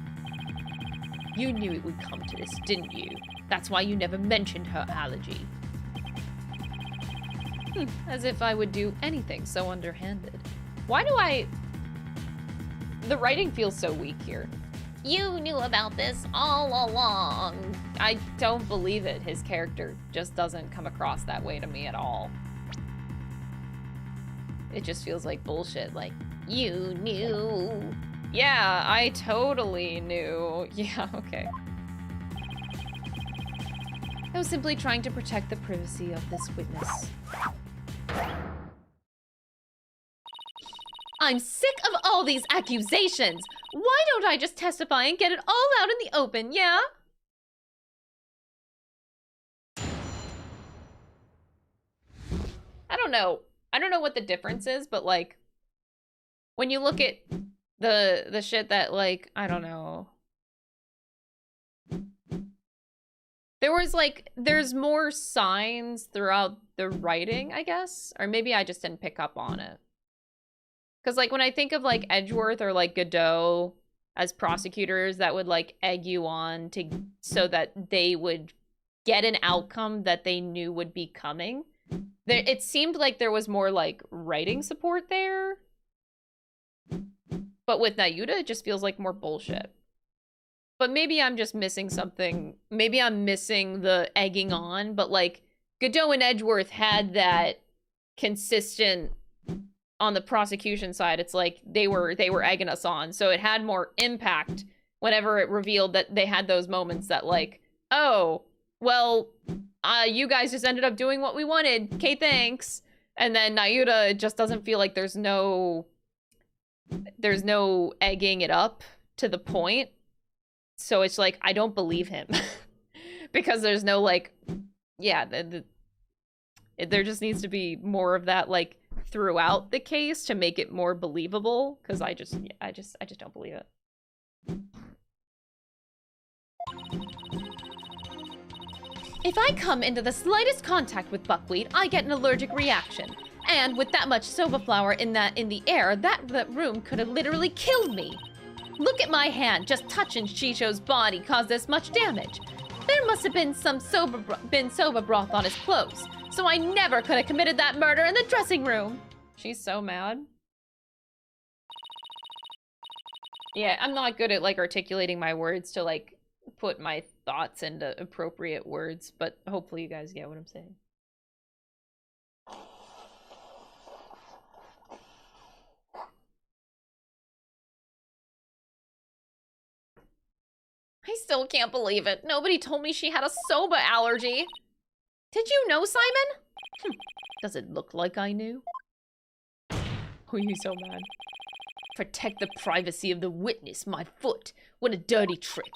You knew it would come to this, didn't you? That's why you never mentioned her allergy. As if I would do anything so underhanded. Why do I... The writing feels so weak here. You knew about this all along. I don't believe it. His character just doesn't come across that way to me at all. It just feels like bullshit. Like, you knew. Yeah, I totally knew. Yeah, okay. I was simply trying to protect the privacy of this witness. I'm sick of all these accusations. Why don't I just testify and get it all out in the open, yeah? I don't know. I don't know what the difference is, but like, when you look at the shit that, like, I don't know. There was like, there's more signs throughout the writing, I guess. Or maybe I just didn't pick up on it. Because, like, when I think of, like, Edgeworth or, like, Godot as prosecutors that would, like, egg you on to so that they would get an outcome that they knew would be coming, it seemed like there was more, like, writing support there. But with Nayuta, it just feels like more bullshit. But maybe I'm just missing something. Maybe I'm missing the egging on, but, like, Godot and Edgeworth had that consistent... On the prosecution side, it's like they were egging us on, so it had more impact whenever it revealed that they had those moments that, like, oh, well, you guys just ended up doing what we wanted. Okay, thanks. And then Nayuta, it just doesn't feel like there's no egging it up to the point. So it's like, I don't believe him because there's no, like, yeah, there just needs to be more of that, like, throughout the case to make it more believable, because I just don't believe it. If I come into the slightest contact with buckwheat, I get an allergic reaction. And with that much soba flour in the air, that room could have literally killed me. Look at my hand, just touching Shisho's body caused this much damage. There must have been some soba broth on his clothes. So I never could have committed that murder in the dressing room. She's so mad. Yeah, I'm not good at, like, articulating my words to, like, put my thoughts into appropriate words, but hopefully you guys get what I'm saying. I still can't believe it. Nobody told me she had a soba allergy. Did you know, Simon? Does it look like I knew? Oh, you're so mad. Protect the privacy of the witness, my foot. What a dirty trick.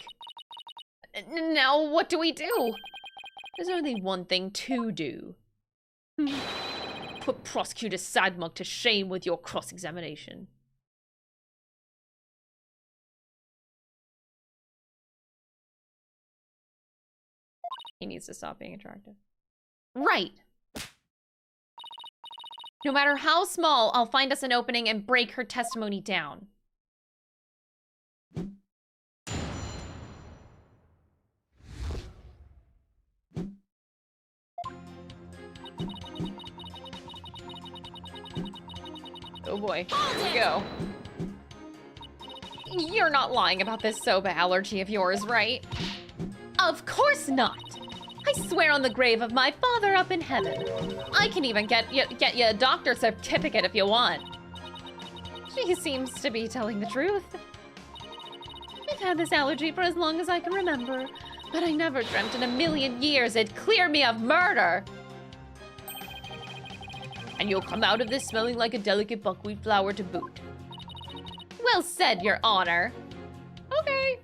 Now, what do we do? There's only one thing to do. Put Prosecutor Sadmug to shame with your cross-examination. He needs to stop being attractive. Right. No matter how small, I'll find us an opening and break her testimony down. Oh boy, here we go. You're not lying about this soba allergy of yours, right? Of course not. I swear on the grave of my father up in heaven. I can even get you a doctor's certificate if you want. She seems to be telling the truth. I've had this allergy for as long as I can remember, but I never dreamt in a million years it'd clear me of murder. And you'll come out of this smelling like a delicate buckwheat flower to boot. Well said, Your Honor. Okay.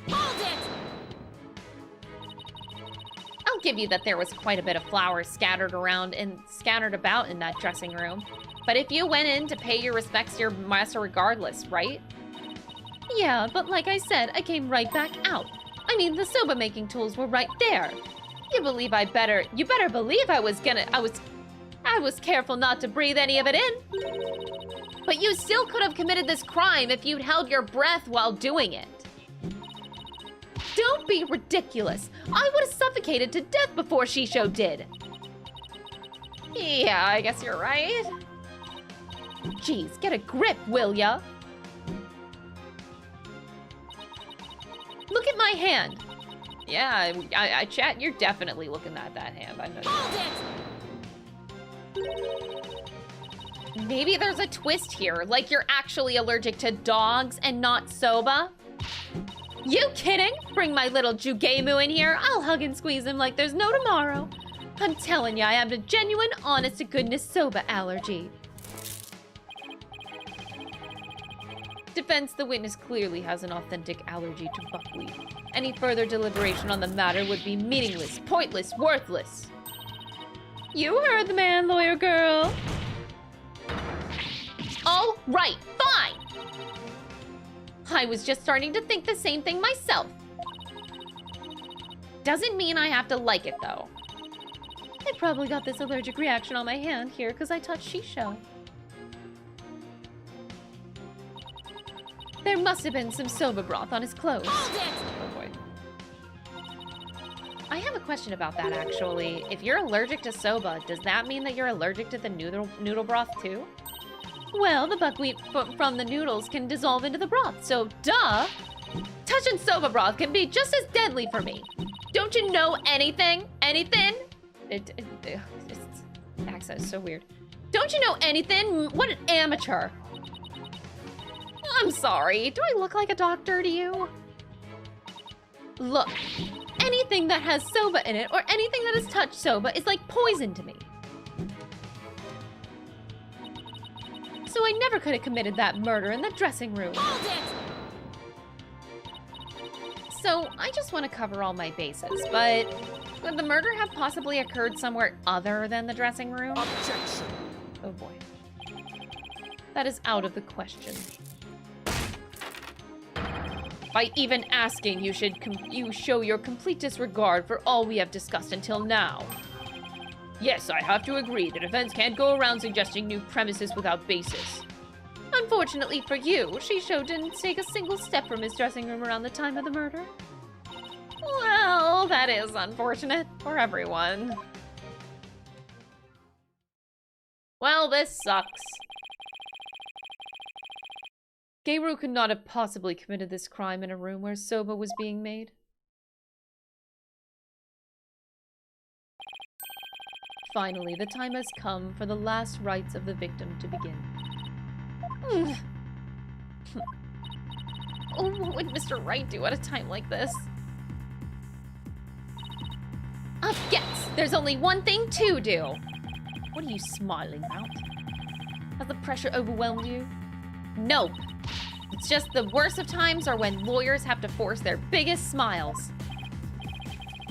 Hold it! I'll give you that there was quite a bit of flowers scattered about in that dressing room. But if you went in to pay your respects to your master regardless, right? Yeah, but like I said, I came right back out. I mean, the soba making tools were right there. You better believe I was careful not to breathe any of it in. But you still could have committed this crime if you'd held your breath while doing it. Don't be ridiculous. I would have suffocated to death before Shisho did. Yeah, I guess you're right. Jeez, get a grip, will ya? Look at my hand. Yeah, I chat, you're definitely looking at that hand. I know. Hold it! Maybe there's a twist here, like you're actually allergic to dogs and not soba. You kidding? Bring my little Jugemu in here. I'll hug and squeeze him like there's no tomorrow. I'm telling ya, I have a genuine, honest-to-goodness soba allergy. Defense, the witness clearly has an authentic allergy to buckwheat. Any further deliberation on the matter would be meaningless, pointless, worthless. You heard the man, lawyer girl. All right, fine. I was just starting to think the same thing myself. Doesn't mean I have to like it, though. I probably got this allergic reaction on my hand here because I touched Shisho. There must have been some soba broth on his clothes. Hold it! Oh boy. I have a question about that, actually. If you're allergic to soba, does that mean that you're allergic to the noodle broth, too? Well, the buckwheat from the noodles can dissolve into the broth, so duh! Touching soba broth can be just as deadly for me. Don't you know anything? Anything? This accent is so weird. Don't you know anything? What an amateur! I'm sorry. Do I look like a doctor to you? Look, anything that has soba in it or anything that has touched soba is like poison to me. So I never could have committed that murder in the dressing room. Hold it! So I just want to cover all my bases, but could the murder have possibly occurred somewhere other than the dressing room? Objection! Oh boy. That is out of the question. By even asking, you show your complete disregard for all we have discussed until now. Yes, I have to agree, the defense can't go around suggesting new premises without basis. Unfortunately for you, Shisho didn't take a single step from his dressing room around the time of the murder. Well, that is unfortunate for everyone. Well, this sucks. Geiru could not have possibly committed this crime in a room where soba was being made. Finally, the time has come for the last rites of the victim to begin. Oh, what would Mr. Wright do at a time like this? Yes, there's only one thing to do. What are you smiling about? Has the pressure overwhelmed you? Nope. It's just the worst of times are when lawyers have to force their biggest smiles.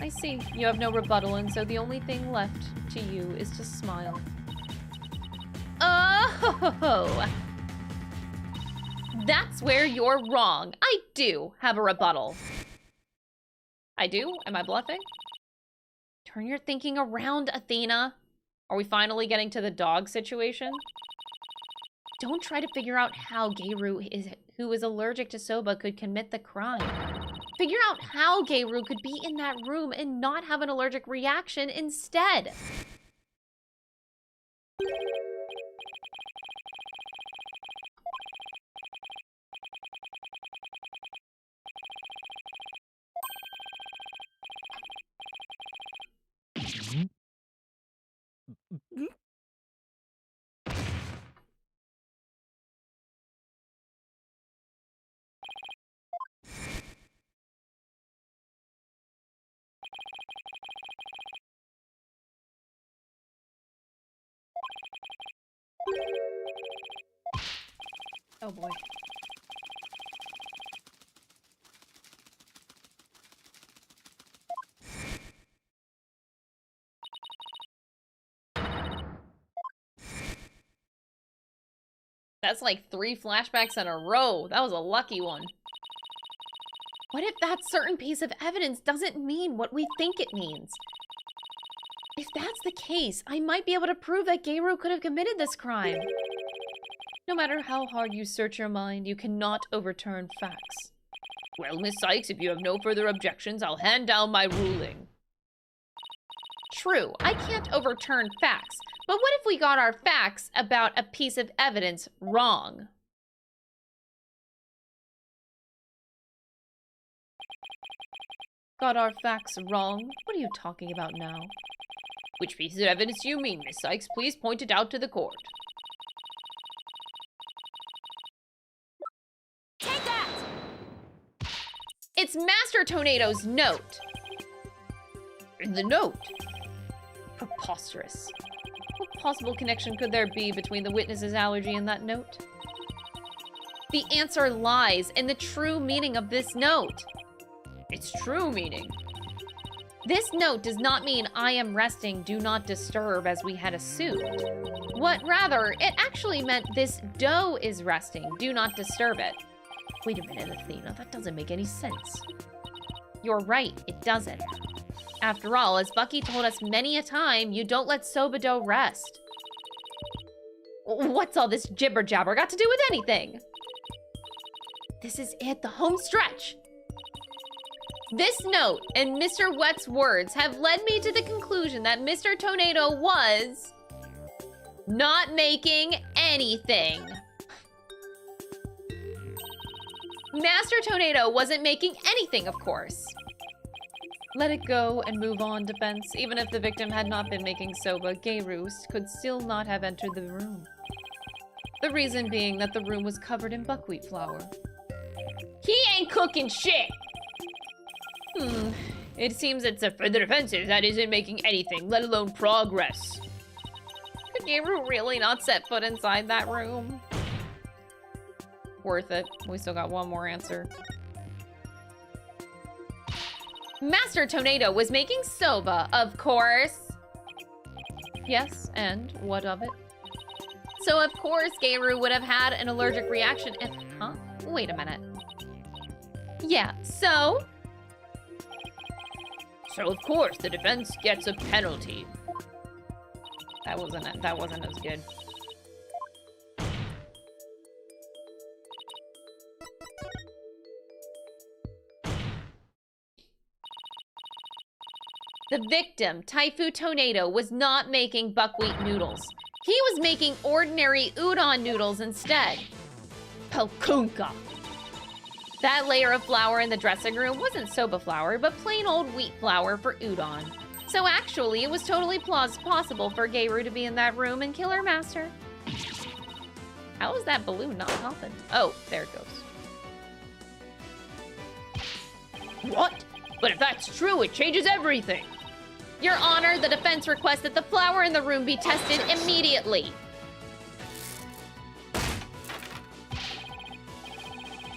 I see. You have no rebuttal, and so the only thing left to you is to smile. Oh! That's where you're wrong. I do have a rebuttal. I do? Am I bluffing? Turn your thinking around, Athena. Are we finally getting to the dog situation? Don't try to figure out how Geiru, who is allergic to soba, could commit the crime. Figure out how Geiru could be in that room and not have an allergic reaction instead. Oh boy. That's like 3 flashbacks in a row. That was a lucky one. What if that certain piece of evidence doesn't mean what we think it means? If that's the case, I might be able to prove that Geiru could have committed this crime. No matter how hard you search your mind, you cannot overturn facts. Well, Miss Sykes, if you have no further objections, I'll hand down my ruling. True, I can't overturn facts, but what if we got our facts about a piece of evidence wrong? Got our facts wrong? What are you talking about now? Which piece of evidence do you mean, Miss Sykes? Please point it out to the court. Take that! It's Master Tornado's note. The note? Preposterous. What possible connection could there be between the witness's allergy and that note? The answer lies in the true meaning of this note. Its true meaning. This note does not mean I am resting, do not disturb, as we had assumed. What rather, it actually meant this doe is resting, do not disturb it. Wait a minute, Athena, that doesn't make any sense. You're right, it doesn't. After all, as Bucky told us many a time, you don't let soba doe rest. What's all this jibber-jabber got to do with anything? This is it, the home stretch. This note and Mr. Wet's words have led me to the conclusion that Mr. Tornado was not making anything. Master Tornado wasn't making anything, of course. Let it go and move on, defense. Even if the victim had not been making soba, Geiru could still not have entered the room. The reason being that the room was covered in buckwheat flour. He ain't cooking shit! It seems it's for the defensive that isn't making anything, let alone progress. Could Geiru really not set foot inside that room? Worth it. We still got one more answer. Master Tornado was making soba, of course. Yes, and what of it? So of course Geiru would have had an allergic reaction and... Huh? Wait a minute. Yeah, so? So of course the defense gets a penalty. That wasn't as good. The victim, Taifu Tornado, was not making buckwheat noodles. He was making ordinary udon noodles instead. Pelkunka. That layer of flour in the dressing room wasn't soba flour, but plain old wheat flour for udon. So actually, it was totally possible for Geiru to be in that room and kill her master. How is that balloon not popping? Oh, there it goes. What? But if that's true, it changes everything. Your Honor, the defense requests that the flour in the room be tested immediately.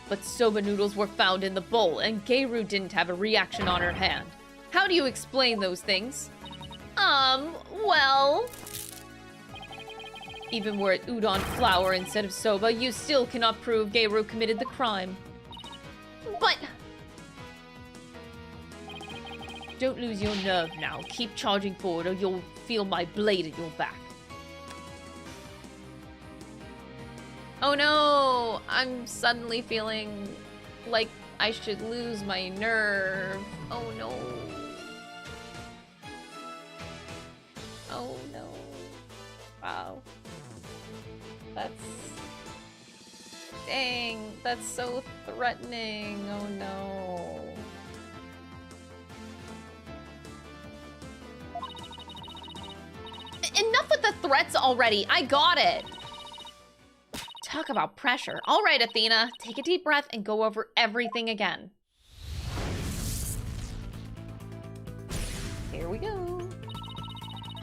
But soba noodles were found in the bowl, and Geiru didn't have a reaction on her hand. How do you explain those things? Well... Even were it udon flour instead of soba, you still cannot prove Geiru committed the crime. But... Don't lose your nerve now. Keep charging forward or you'll feel my blade at your back. Oh no! I'm suddenly feeling like I should lose my nerve. Oh no. Oh no. Wow. That's... Dang, that's so threatening. Oh no. Enough with the threats already. I got it. Talk about pressure. All right, Athena, take a deep breath and go over everything again. Here we go.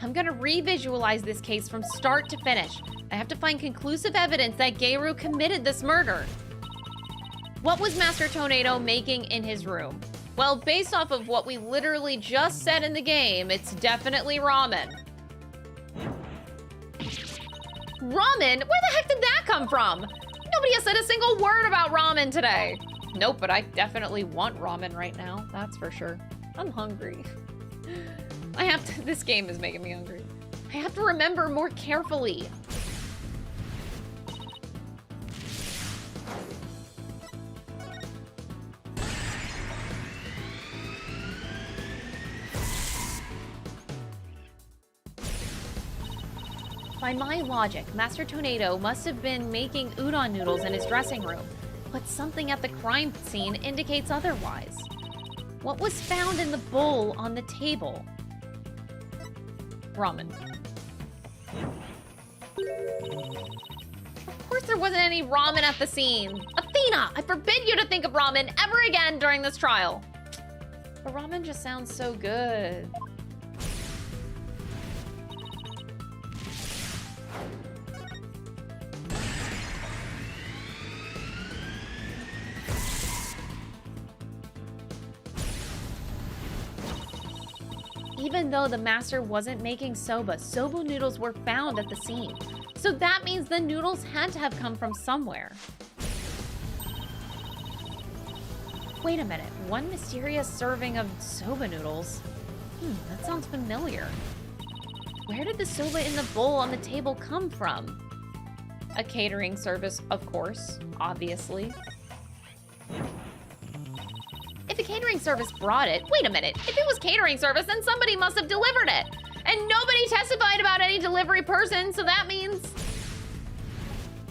I'm gonna revisualize this case from start to finish. I have to find conclusive evidence that Geiru committed this murder. What was Master Tornado making in his room? Well, based off of what we literally just said in the game, it's definitely ramen. Ramen? Where the heck did that come from? Nobody has said a single word about ramen today. Nope, but I definitely want ramen right now. That's for sure. I'm hungry. This game is making me hungry. I have to remember more carefully. By my logic, Master Tornado must have been making udon noodles in his dressing room, but something at the crime scene indicates otherwise. What was found in the bowl on the table? Ramen. Of course there wasn't any ramen at the scene. Athena, I forbid you to think of ramen ever again during this trial. But ramen just sounds so good. Even though the master wasn't making soba, soba noodles were found at the scene. So that means the noodles had to have come from somewhere. Wait a minute, one mysterious serving of soba noodles? That sounds familiar. Where did the soba in the bowl on the table come from? A catering service, of course, obviously. If a catering service brought it, wait a minute, if it was catering service, then somebody must have delivered it. And nobody testified about any delivery person, so that means...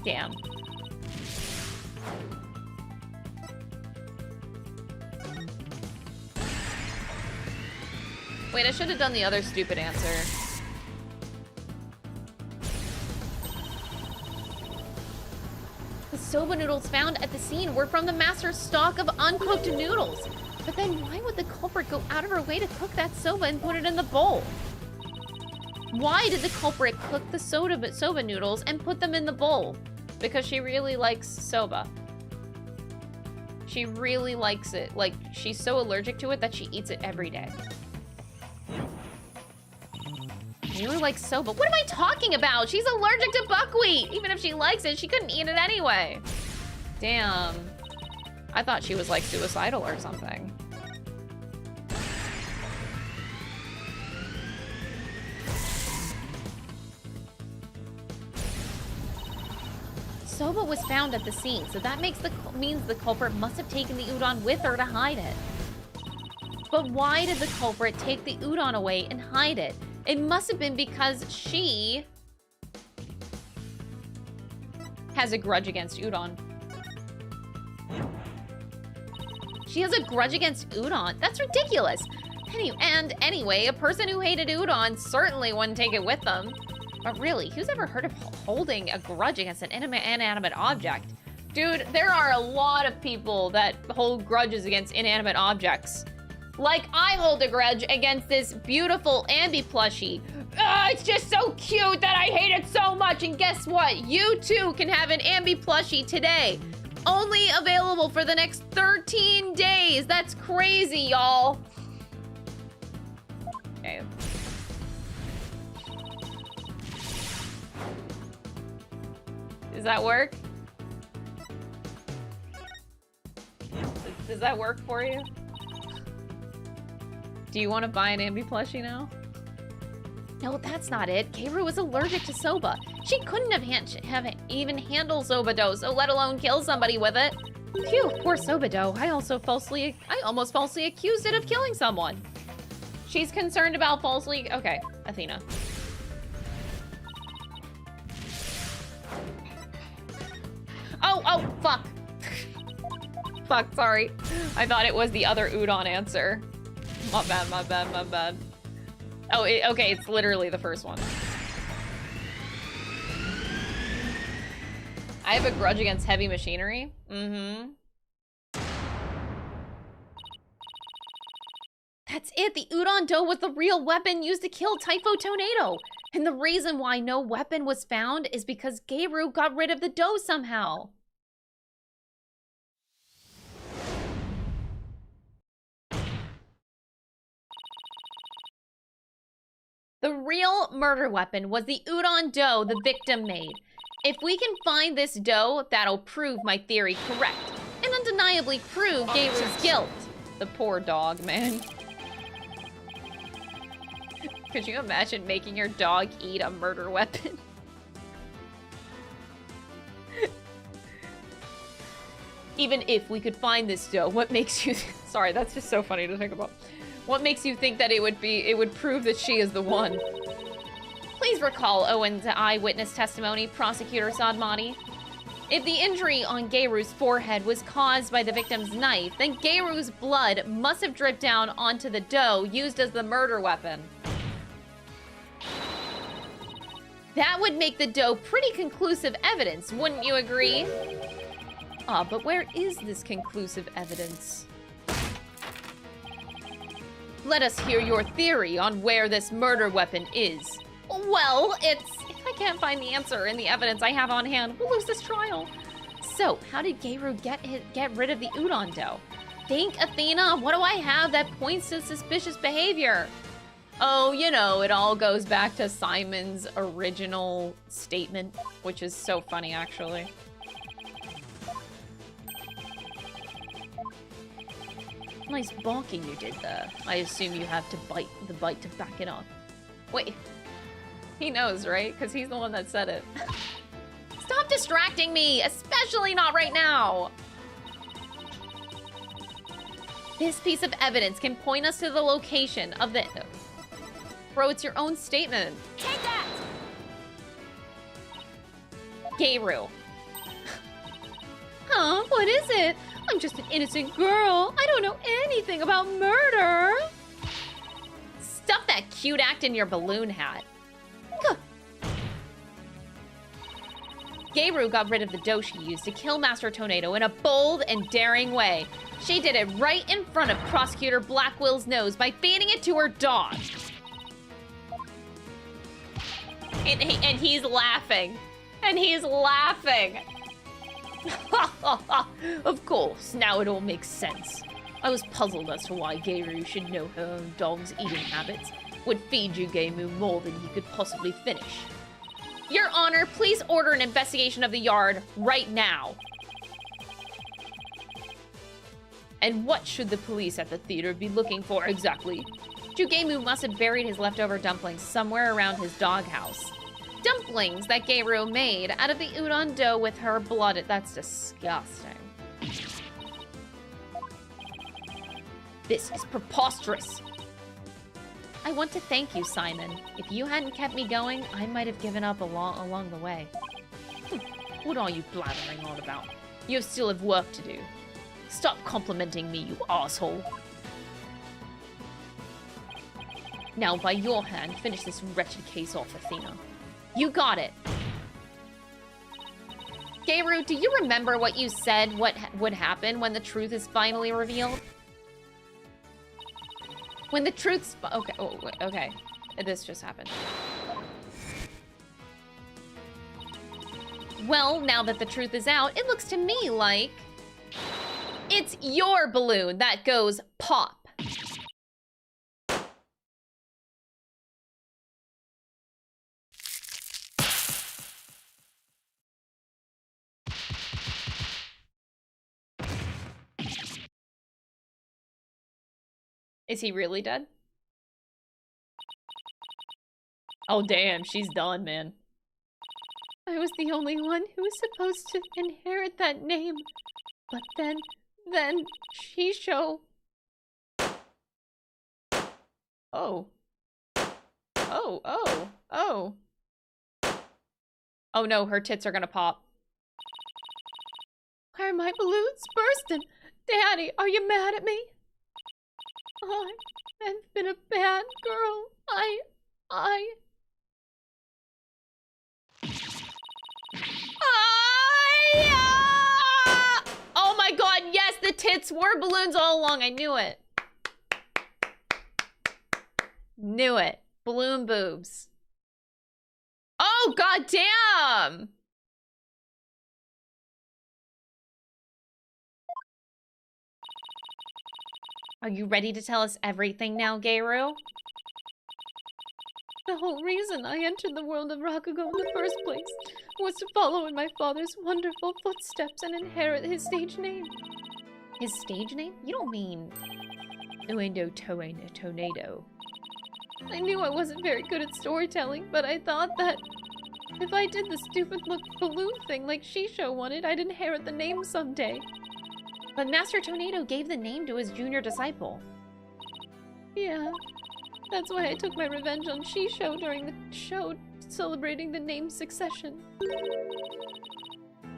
Damn. Wait, I should have done the other stupid answer. The soba noodles found at the scene were from the master's stock of uncooked noodles. But then why would the culprit go out of her way to cook that soba and put it in the bowl? Why did the culprit cook the soba noodles and put them in the bowl? Because she really likes soba. She really likes it. Like, she's so allergic to it that she eats it every day. Really likes soba. What am I talking about? She's allergic to buckwheat. Even if she likes it, she couldn't eat it anyway. Damn. I thought she was like suicidal or something. Soba was found at the scene, so that means the culprit must have taken the udon with her to hide it. But why did the culprit take the udon away and hide it? It must have been because she has a grudge against udon. She has a grudge against udon. That's ridiculous. Anyway, a person who hated udon certainly wouldn't take it with them. But really, who's ever heard of holding a grudge against an inanimate object? Dude, there are a lot of people that hold grudges against inanimate objects. Like, I hold a grudge against this beautiful Ambi plushie. It's just so cute that I hate it so much. And guess what? You too can have an Ambi plushie today. Only available for the next 13 days. That's crazy, y'all. Okay. Does that work? Does that work for you? Do you want to buy an Ambi plushie now? No, that's not it. Keiru was allergic to soba. She couldn't have even handle soba dough, so let alone kill somebody with it. Phew, poor soba dough. I almost falsely accused it of killing someone. She's concerned about falsely... Okay, Athena. Oh, fuck. Fuck, sorry. I thought it was the other udon answer. My bad. Oh, okay, it's literally the first one. I have a grudge against heavy machinery. Mm-hmm. That's it, the udon dough was the real weapon used to kill Typho Tornado. And the reason why no weapon was found is because Keiru got rid of the dough somehow. The real murder weapon was the udon dough the victim made. If we can find this dough, that'll prove my theory correct, and undeniably prove Keiru's guilt. The poor dog, man. Could you imagine making your dog eat a murder weapon? Even if we could find this dough, what makes you... Sorry, that's just so funny to think about. What makes you think that it would prove that she is the one? Please recall Owen's eyewitness testimony, Prosecutor Sadmati. If the injury on Keiru's forehead was caused by the victim's knife, then Keiru's blood must have dripped down onto the dough used as the murder weapon. That would make the dough pretty conclusive evidence, wouldn't you agree? But where is this conclusive evidence? Let us hear your theory on where this murder weapon is. Well, if I can't find the answer in the evidence I have on hand, we'll lose this trial. So, how did Keiru get rid of the udon dough? Think, Athena, what do I have that points to suspicious behavior? Oh, you know, it all goes back to Simon's original statement, which is so funny, actually. Nice bonking you did there. I assume you have to bite the bite to back it up. Wait. He knows, right? Because he's the one that said it. Stop distracting me! Especially not right now! This piece of evidence can point us to the location of the... Bro, it's your own statement. Take that! Keiru. Huh? What is it? I'm just an innocent girl. I don't know anything about murder. Stuff that cute act in your balloon hat. Keiru got rid of the dough she used to kill Master Tornado in a bold and daring way. She did it right in front of Prosecutor Blackwill's nose by feeding it to her dog. And he's laughing. And he's laughing. Of course, now it all makes sense. I was puzzled as to why Keiru should know her own dog's eating habits. Would feed Yugemu more than he could possibly finish. Your Honor, please order an investigation of the yard right now. And what should the police at the theater be looking for exactly? Yugemu must have buried his leftover dumplings somewhere around his doghouse. Dumplings that Keiru made out of the udon dough with her blood. That's disgusting. This is preposterous. I want to thank you, Simon. If you hadn't kept me going, I might have given up along the way. What are you blathering on about? You still have work to do. Stop complimenting me, you asshole. Now, by your hand, finish this wretched case off, Athena. You got it. Gayru, do you remember what you said would happen when the truth is finally revealed? When the truth's... Okay, oh, wait, okay. This just happened. Well, now that the truth is out, it looks to me like... it's your balloon that goes pop. Is he really dead? Oh, damn, she's done, man. I was the only one who was supposed to inherit that name. But then Shisho... Oh. Oh. Oh no, her tits are gonna pop. Why are my balloons bursting? Daddy, are you mad at me? I've been a bad girl. Oh my god, yes, the tits were balloons all along. I knew it. Knew it. Balloon boobs. Oh, god damn! Are you ready to tell us everything now, Gayru? The whole reason I entered the world of Rakugo in the first place was to follow in my father's wonderful footsteps and inherit his stage name. His stage name? You don't mean... Uendo Tornado. I knew I wasn't very good at storytelling, but I thought that if I did the stupid balloon thing like Shisho wanted, I'd inherit the name someday. But Master Tornado gave the name to his junior disciple. Yeah, that's why I took my revenge on Shisho during the show, celebrating the name's succession.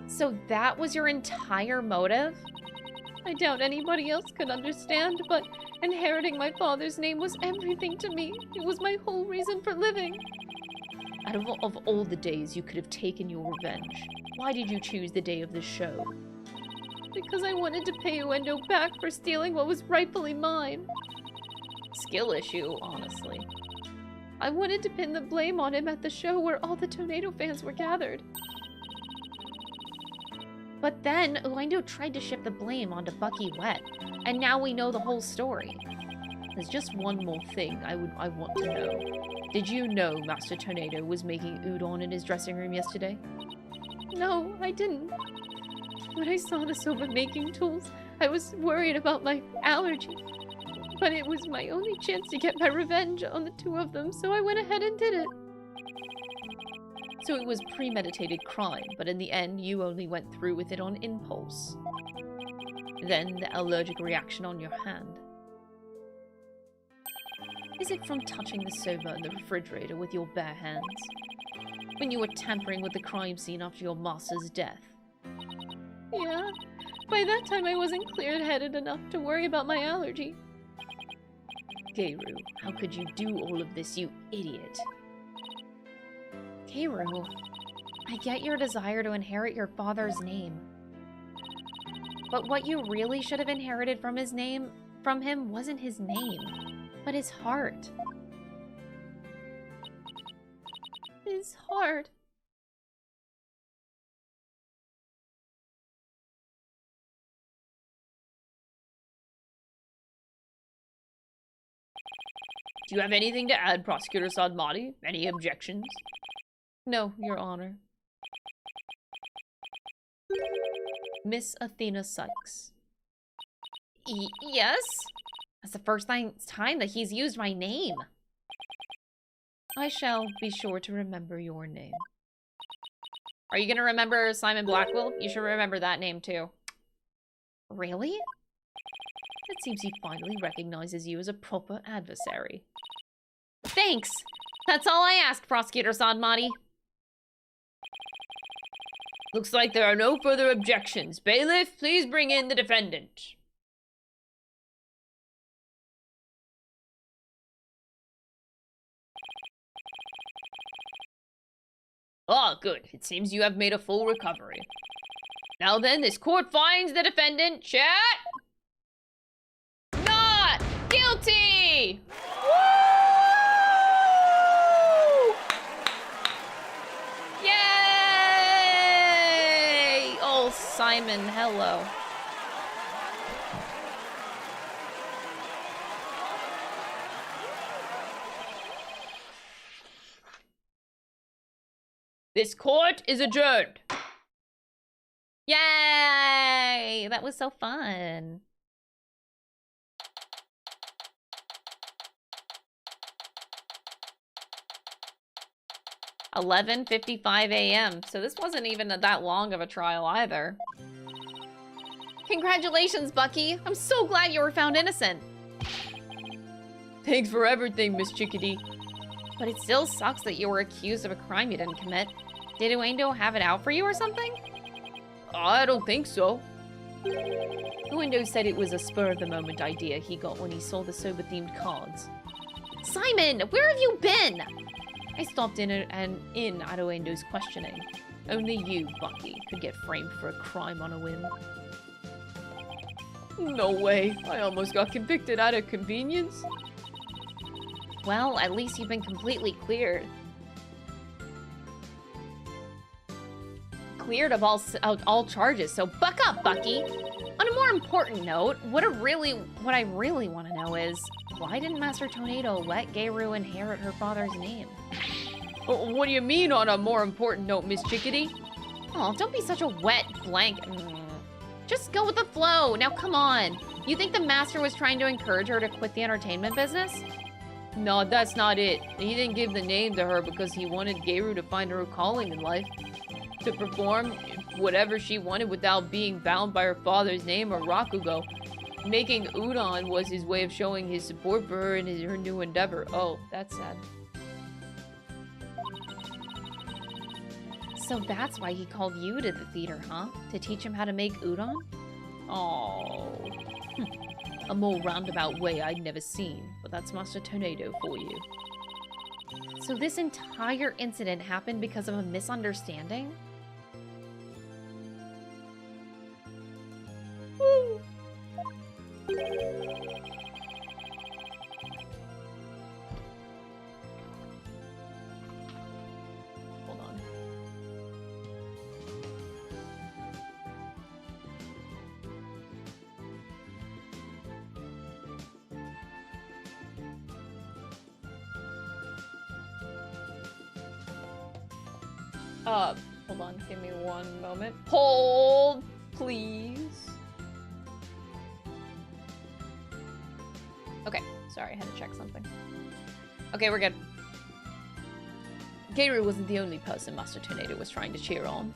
So that was your entire motive? I doubt anybody else could understand, but inheriting my father's name was everything to me. It was my whole reason for living. Out of all the days you could have taken your revenge, why did you choose the day of the show? Because I wanted to pay Uendo back for stealing what was rightfully mine. Skill issue, honestly. I wanted to pin the blame on him at the show where all the Tornado fans were gathered. But then, Uendo tried to shift the blame onto Bucky Wet, and now we know the whole story. There's just one more thing I want to know. Did you know Master Tornado was making udon in his dressing room yesterday? No, I didn't. When I saw the soba making tools, I was worried about my allergy. But it was my only chance to get my revenge on the two of them, so I went ahead and did it. So it was premeditated crime, but in the end, you only went through with it on impulse. Then the allergic reaction on your hand. Is it from touching the soba in the refrigerator with your bare hands? When you were tampering with the crime scene after your master's death? Yeah, by that time I wasn't clear-headed enough to worry about my allergy. Gayru, how could you do all of this, you idiot? Gayru, I get your desire to inherit your father's name. But what you really should have inherited from him wasn't his name, but his heart. His heart. Do you have anything to add, Prosecutor Sadmati? Any objections? No, Your Honor. Miss Athena Sykes. Yes? That's the first time that he's used my name. I shall be sure to remember your name. Are you gonna remember Simon Blackwell? You should remember that name too. Really? It seems he finally recognizes you as a proper adversary. Thanks! That's all I ask, Prosecutor Sadmati. Looks like there are no further objections. Bailiff, please bring in the defendant. Ah, good. It seems you have made a full recovery. Now then, this court finds the defendant, chat, not guilty! Woo! Yay! Oh, Simon, hello. This court is adjourned. Yay! That was so fun. $11:55 a.m. So this wasn't even that long of a trial either. Congratulations, Bucky. I'm so glad you were found innocent. Thanks for everything, Miss Chickadee. But it still sucks that you were accused of a crime you didn't commit. Did Uendo have it out for you or something? I don't think so. Uendo said it was a spur-of-the-moment idea he got when he saw the sober-themed cards. Simon, where have you been? I stopped in at Uendo's questioning. Only you, Bucky, could get framed for a crime on a whim. No way. I almost got convicted out of convenience. Well, at least you've been completely cleared. Cleared of all charges, so buck up, Bucky. On a more important note, what I really want to know is, why didn't Master Tornado let Gayru inherit her father's name? What do you mean on a more important note, Miss Chickadee? Oh, don't be such a wet blank. Just go with the flow. Now, come on. You think the Master was trying to encourage her to quit the entertainment business? No, that's not it. He didn't give the name to her because he wanted Gayru to find her calling in life. To perform whatever she wanted without being bound by her father's name or Rakugo. Making udon was his way of showing his support for her in her new endeavor. Oh, that's sad. So that's why he called you to the theater, huh? To teach him how to make udon? Oh. A more roundabout way I'd never seen, but that's Master Tornado for you. So this entire incident happened because of a misunderstanding? Woo. Hold on. Hold on, give me one moment. Hold, please. Okay, sorry, I had to check something. Okay, we're good. Gayru wasn't the only person Master Tornado was trying to cheer on.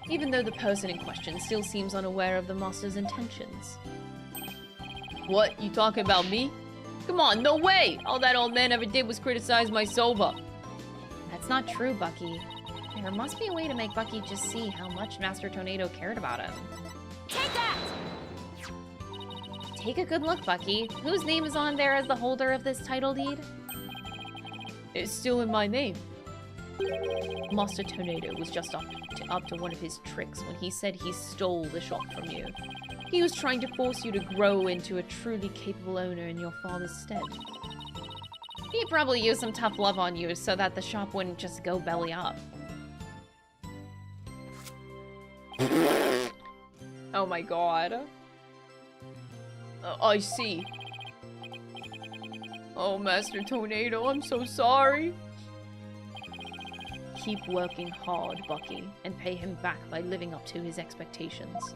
Even though the person in question still seems unaware of the Master's intentions. What, you talking about me? Come on, no way! All that old man ever did was criticize my soba. That's not true, Bucky. There must be a way to make Bucky just see how much Master Tornado cared about him. Take that! Take a good look, Bucky. Whose name is on there as the holder of this title deed? It's still in my name. Master Tornado was just up to one of his tricks when he said he stole the shop from you. He was trying to force you to grow into a truly capable owner in your father's stead. He probably used some tough love on you so that the shop wouldn't just go belly up. Oh my god. I see. Oh, Master Tornado, I'm so sorry. Keep working hard, Bucky, and pay him back by living up to his expectations.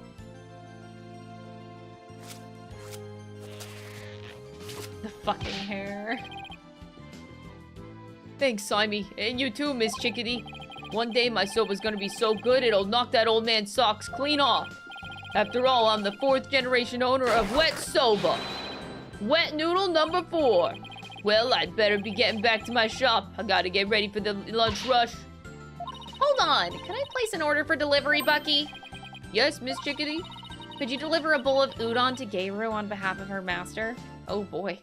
The fucking hair. Thanks, Simey. And you too, Miss Chickadee. One day my soba's gonna be so good it'll knock that old man's socks clean off. After all, I'm the 4th generation owner of Wet Soba. Wet Noodle number 4. Well, I'd better be getting back to my shop. I gotta get ready for the lunch rush. Hold on. Can I place an order for delivery, Bucky? Yes, Miss Chickadee. Could you deliver a bowl of udon to Geiru on behalf of her master? Oh boy.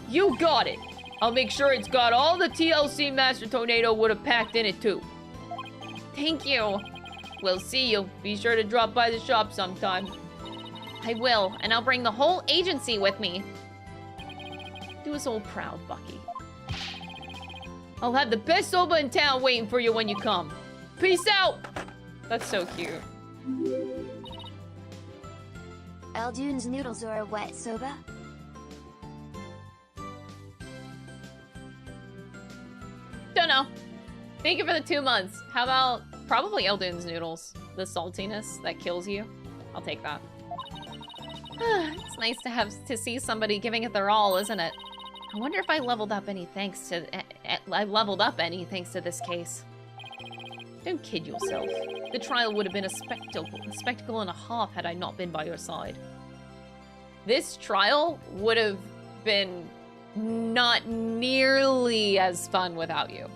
You got it. I'll make sure it's got all the TLC Master Tornado would have packed in it too. Thank you. We'll see you. Be sure to drop by the shop sometime. I will, and I'll bring the whole agency with me. Do us all proud, Bucky. I'll have the best soba in town waiting for you when you come. Peace out! That's so cute. Eldune's noodles or a wet soba? Don't know. Thank you for the 2 months. How about probably Eldune's noodles? The saltiness that kills you. I'll take that. It's nice to see somebody giving it their all, isn't it? I wonder if I leveled up any thanks to thanks to this case. Don't kid yourself. The trial would have been a spectacle and a half had I not been by your side. This trial would have been not nearly as fun without you.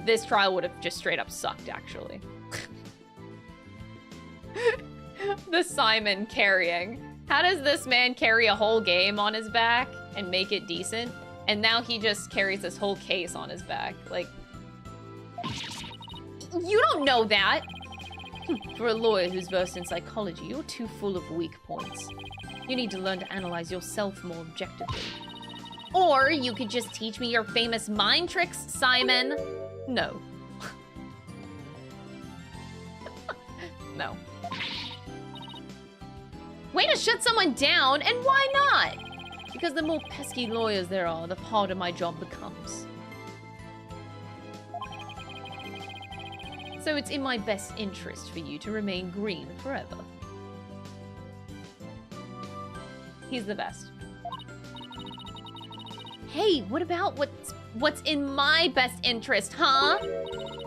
This trial would have just straight up sucked, actually. The Simon carrying. How does this man carry a whole game on his back and make it decent? And now he just carries this whole case on his back. Like, you don't know that. For a lawyer who's versed in psychology, you're too full of weak points. You need to learn to analyze yourself more objectively. Or you could just teach me your famous mind tricks, Simon. No. No. Way to shut someone down, and why not? Because the more pesky lawyers there are, the harder my job becomes. So it's in my best interest for you to remain green forever. He's the best. Hey, what about what's in my best interest, huh?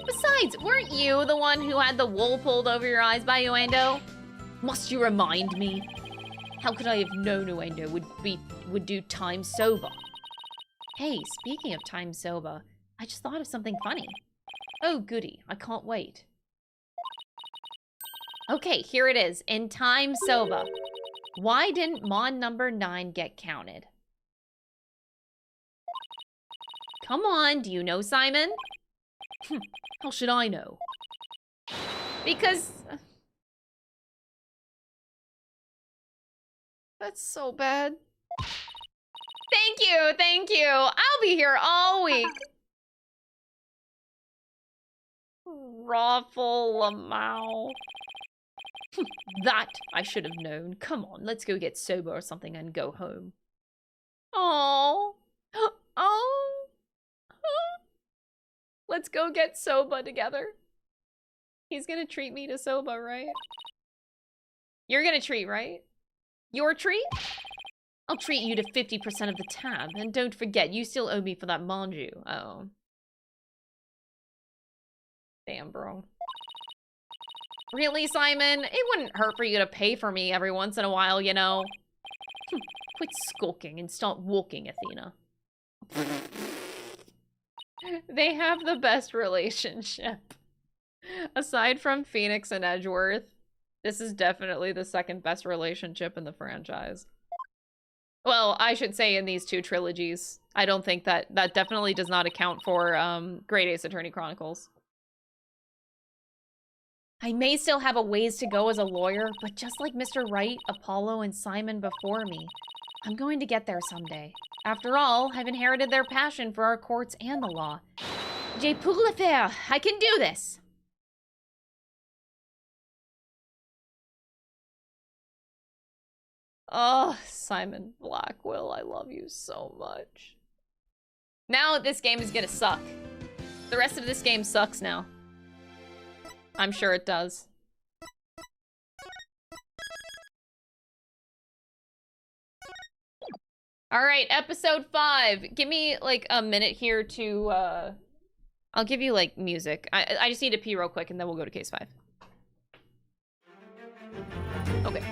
Besides, weren't you the one who had the wool pulled over your eyes by Uendo? Must you remind me? How could I have known Uendo would do time sober? Hey, speaking of time sober, I just thought of something funny. Oh, goody. I can't wait. Okay, here it is. In time soba. Why didn't Mon number 9 get counted? Come on, do you know, Simon? How should I know? Because... That's so bad. Thank you, thank you. I'll be here all week. Raffle-a-mow. That I should have known. Come on, let's go get soba or something and go home. Oh, oh. Let's go get soba together. He's gonna treat me to soba, right? You're gonna treat, right? Your treat? I'll treat you to 50% of the tab, and don't forget, you still owe me for that manju. Oh. Damn, bro. Really, Simon? It wouldn't hurt for you to pay for me every once in a while, you know? Quit skulking and start walking, Athena. They have the best relationship. Aside from Phoenix and Edgeworth, this is definitely the second best relationship in the franchise. Well, I should say in these two trilogies. I don't think that definitely does not account for Great Ace Attorney Chronicles. I may still have a ways to go as a lawyer, but just like Mr. Wright, Apollo, and Simon before me, I'm going to get there someday. After all, I've inherited their passion for our courts and the law. Je peux le faire. I can do this. Oh, Simon Blackwell, I love you so much. Now this game is gonna suck. The rest of this game sucks now. I'm sure it does. Alright, episode 5. Give me, like, a minute here to, I'll give you, like, music. I just need to pee real quick, and then we'll go to case 5. Okay.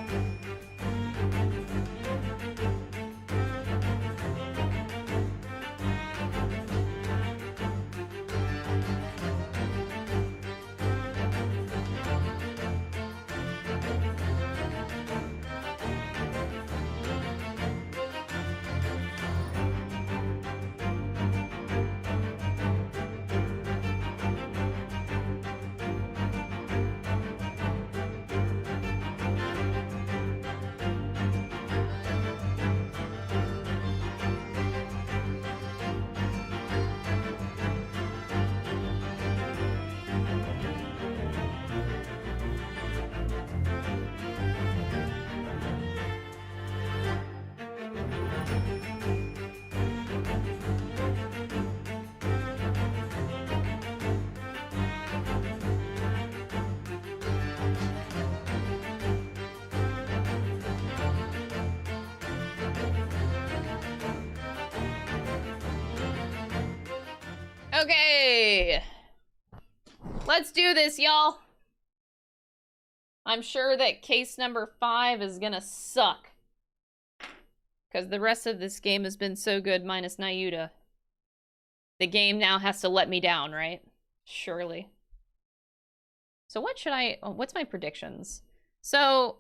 Okay. Let's do this, y'all. I'm sure that case number 5 is gonna suck. Because the rest of this game has been so good, minus Nayuta. The game now has to let me down, right? Surely. So what should what's my predictions? So,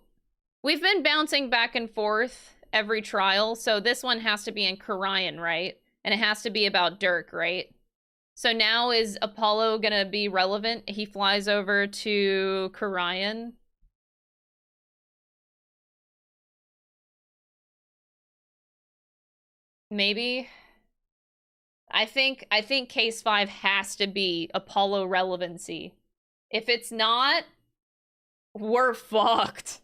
we've been bouncing back and forth every trial, so this one has to be in Kura'in, right? And it has to be about Durk, right? So now is Apollo gonna be relevant? He flies over to Kura'in. Maybe. I think case 5 has to be Apollo relevancy. If it's not, we're fucked.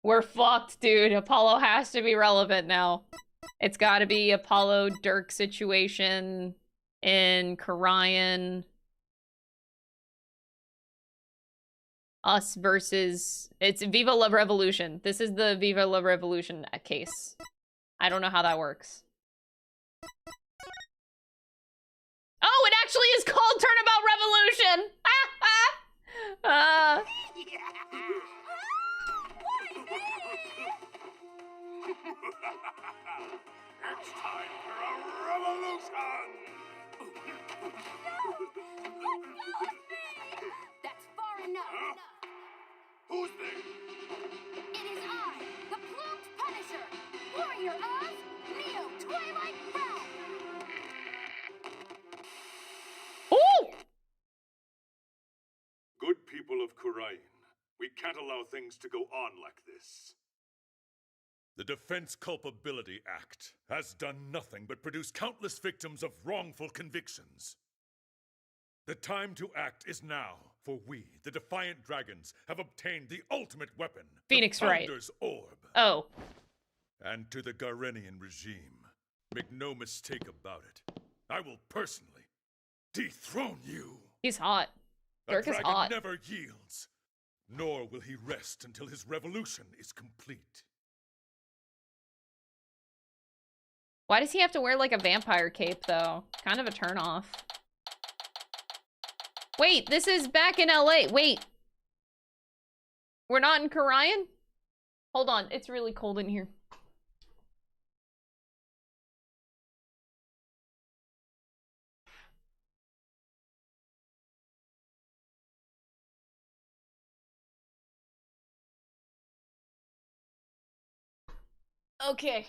We're fucked, dude. Apollo has to be relevant now. It's gotta be Apollo Durk situation in Kura'in. Us versus... It's Viva La Revolution. This is the Viva La Revolution case. I don't know how that works. Oh, it actually is called Turnabout Revolution! It's time for a revolution! That's far enough. Huh? Who's there? It is I, the Plumed Punisher, warrior of Neo Twilight Realm. Ooh! Good people of Kura'in, we can't allow things to go on like this. The Defense Culpability Act has done nothing but produce countless victims of wrongful convictions. The time to act is now, for we, the Defiant Dragons, have obtained the ultimate weapon, Phoenix the Wright. Founder's Orb. Oh. And to the Garenian regime, make no mistake about it, I will personally dethrone you. He's hot. A Durk is dragon hot. never yields, nor will he rest until his revolution is complete. Why does he have to wear like a vampire cape though? Kind of a turnoff. Wait, this is back in LA. Wait. We're not in Kura'in? Hold on, it's really cold in here. Okay.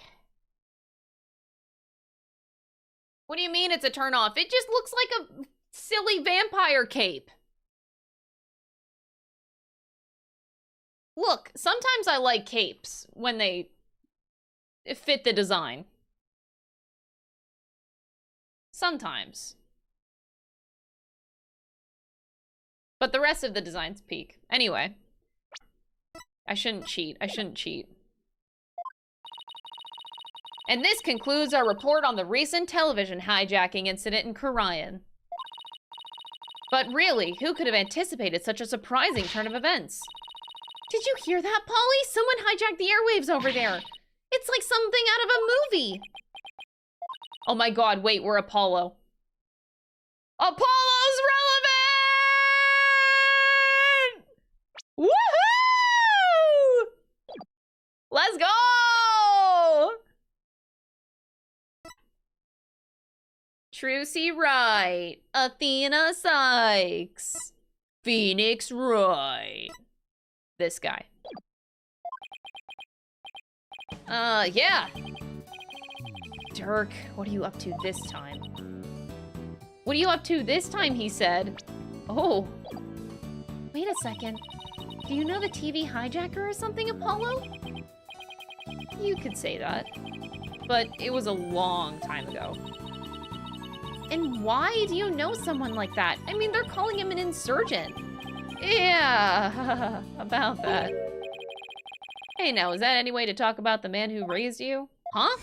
What do you mean it's a turnoff? It just looks like a silly vampire cape. Look, sometimes I like capes when they fit the design. Sometimes. But the rest of the design's peak. Anyway. I shouldn't cheat. I shouldn't cheat. And this concludes our report on the recent television hijacking incident in Kura'in. But really, who could have anticipated such a surprising turn of events? Did you hear that, Polly? Someone hijacked the airwaves over there. It's like something out of a movie. Oh my god, wait, we're Apollo. Apollo's relevant! Woohoo! Let's go! Trucy Wright, Athena Sykes, Phoenix Wright. This guy. Yeah. Durk, what are you up to this time? What are you up to this time, he said. Oh. Wait a second. Do you know the TV hijacker or something, Apollo? You could say that. But it was a long time ago. And why do you know someone like that? I mean, they're calling him an insurgent. Yeah, about that. Hey, now, is that any way to talk about the man who raised you? Huh?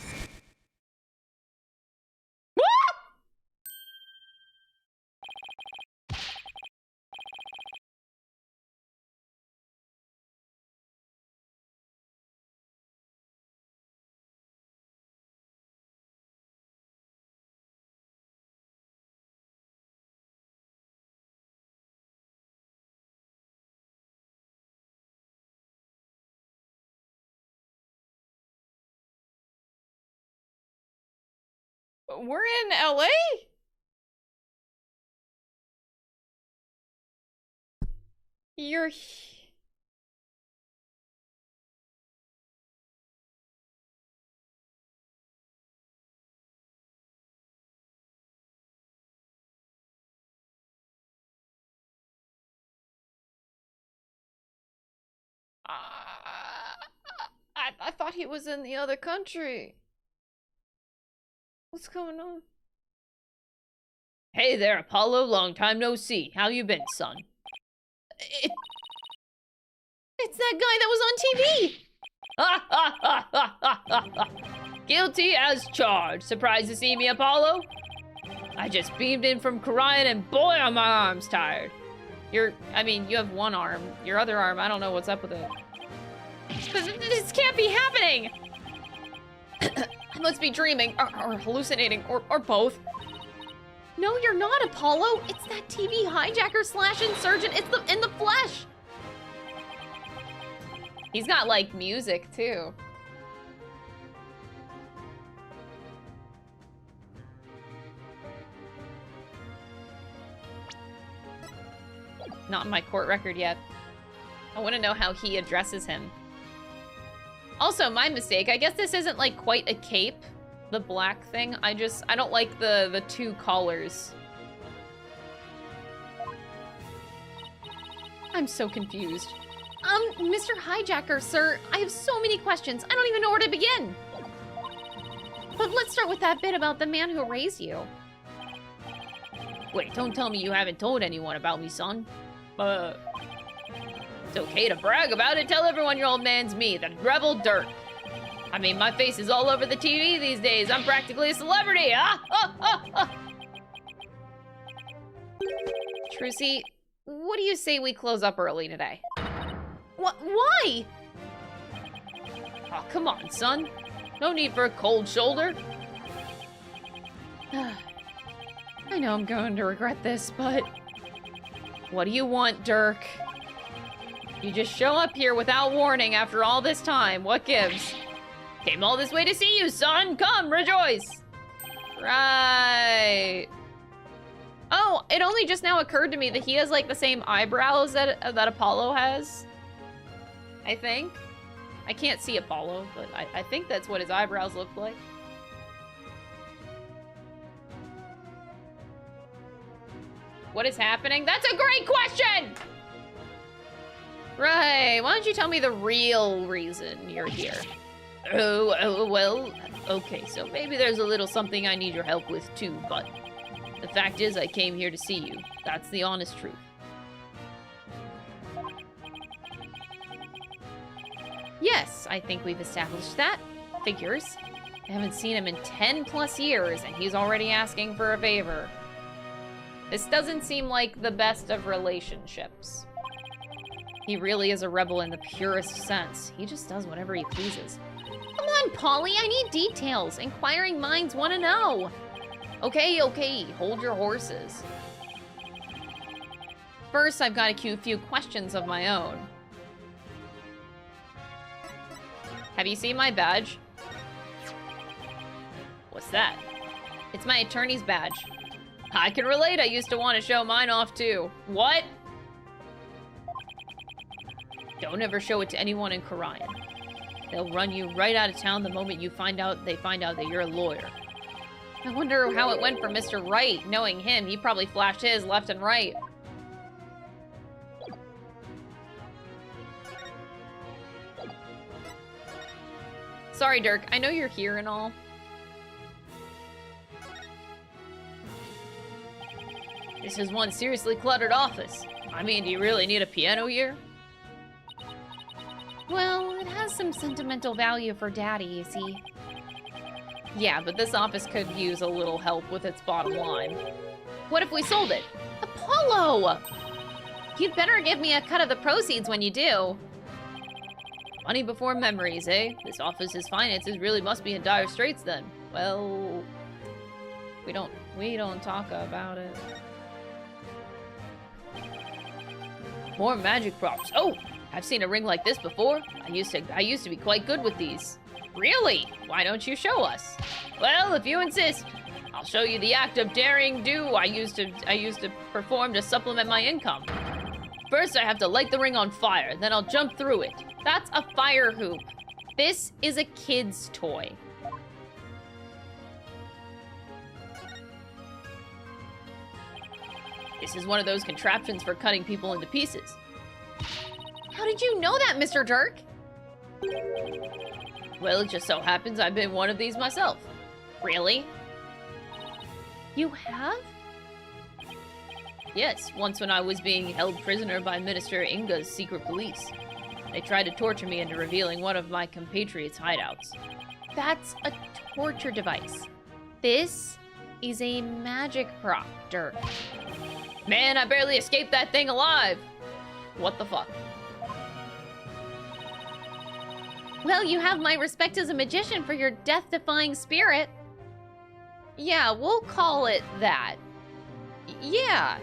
We're in LA? You're... I thought he was in the other country. What's going on? Hey there, Apollo. Long time no see. How you been, son? It's that guy that was on TV! Guilty as charged. Surprised to see me, Apollo? I just beamed in from Kura'in and boy, are my arms tired. You have one arm. Your other arm, I don't know what's up with it. This can't be happening! I must be dreaming, or hallucinating, or both. No, you're not, Apollo. It's that TV hijacker slash insurgent. It's in the flesh. He's got, like, music, too. Not in my court record yet. I want to know how he addresses him. Also, my mistake. I guess this isn't, like, quite a cape. The black thing. I don't like the two collars. I'm so confused. Mr. Hijacker, sir, I have so many questions. I don't even know where to begin. But let's start with that bit about the man who raised you. Wait, don't tell me you haven't told anyone about me, son. It's okay to brag about it. Tell everyone your old man's me, the rebel Durk. I mean, my face is all over the TV these days. I'm practically a celebrity, huh? Trucy, what do you say we close up early today? What? Why? Oh, come on, son. No need for a cold shoulder. I know I'm going to regret this, but... What do you want, Durk? You just show up here without warning after all this time. What gives? Came all this way to see you, son. Come, rejoice. Right. Oh, it only just now occurred to me that he has, like, the same eyebrows that Apollo has. I think. I can't see Apollo, but I think that's what his eyebrows look like. What is happening? That's a great question! Right, why don't you tell me the real reason you're here? Well, okay, so maybe there's a little something I need your help with too, but the fact is I came here to see you. That's the honest truth. Yes, I think we've established that. Figures. I haven't seen him in 10+ years, and he's already asking for a favor. This doesn't seem like the best of relationships. He really is a rebel in the purest sense. He just does whatever he pleases. Come on, Polly, I need details. Inquiring minds want to know. Okay, hold your horses. First, I've got a few questions of my own. Have you seen my badge? What's that? It's my attorney's badge. I can relate, I used to want to show mine off too. What? Don't ever show it to anyone in Kura'in. They'll run you right out of town the moment they find out that you're a lawyer. I wonder how it went for Mr. Wright. Knowing him, he probably flashed his left and right. Sorry, Durk. I know you're here and all. This is one seriously cluttered office. I mean, do you really need a piano here? Well, it has some sentimental value for Daddy, you see. Yeah, but this office could use a little help with its bottom line. What if we sold it? Apollo! You'd better give me a cut of the proceeds when you do. Money before memories, eh? This office's finances really must be in dire straits then. Well, we don't talk about it. More magic props. Oh, I've seen a ring like this before. I used to be quite good with these. Really? Why don't you show us? Well, if you insist. I'll show you the act of daring do I used to perform to supplement my income. First, I have to light the ring on fire, then I'll jump through it. That's a fire hoop. This is a kid's toy. This is one of those contraptions for cutting people into pieces. How did you know that, Mr. Durk? Well, it just so happens I've been one of these myself. Really? You have? Yes, once when I was being held prisoner by Minister Inga's secret police. They tried to torture me into revealing one of my compatriots' hideouts. That's a torture device. This is a magic prop, Durk. Man, I barely escaped that thing alive. What the fuck? Well, you have my respect as a magician for your death-defying spirit. Yeah, we'll call it that. Yeah.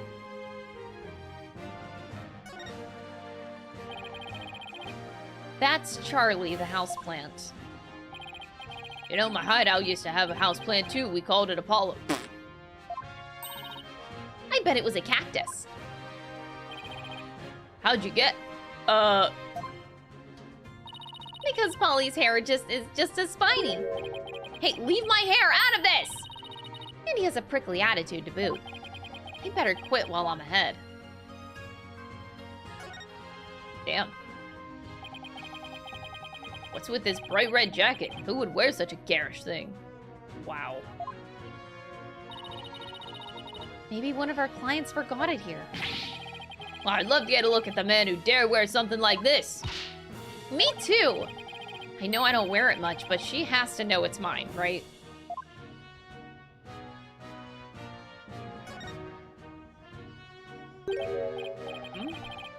That's Charlie, the houseplant. You know, my hideout used to have a houseplant too. We called it Apollo. I bet it was a cactus. How'd you get? Because Polly's hair is just as spiny. Hey, leave my hair out of this! And he has a prickly attitude to boot. He better quit while I'm ahead. Damn. What's with this bright red jacket? Who would wear such a garish thing? Wow. Maybe one of our clients forgot it here. Well, I'd love to get a look at the man who dare wear something like this. Me too. I know I don't wear it much, but she has to know it's mine, right?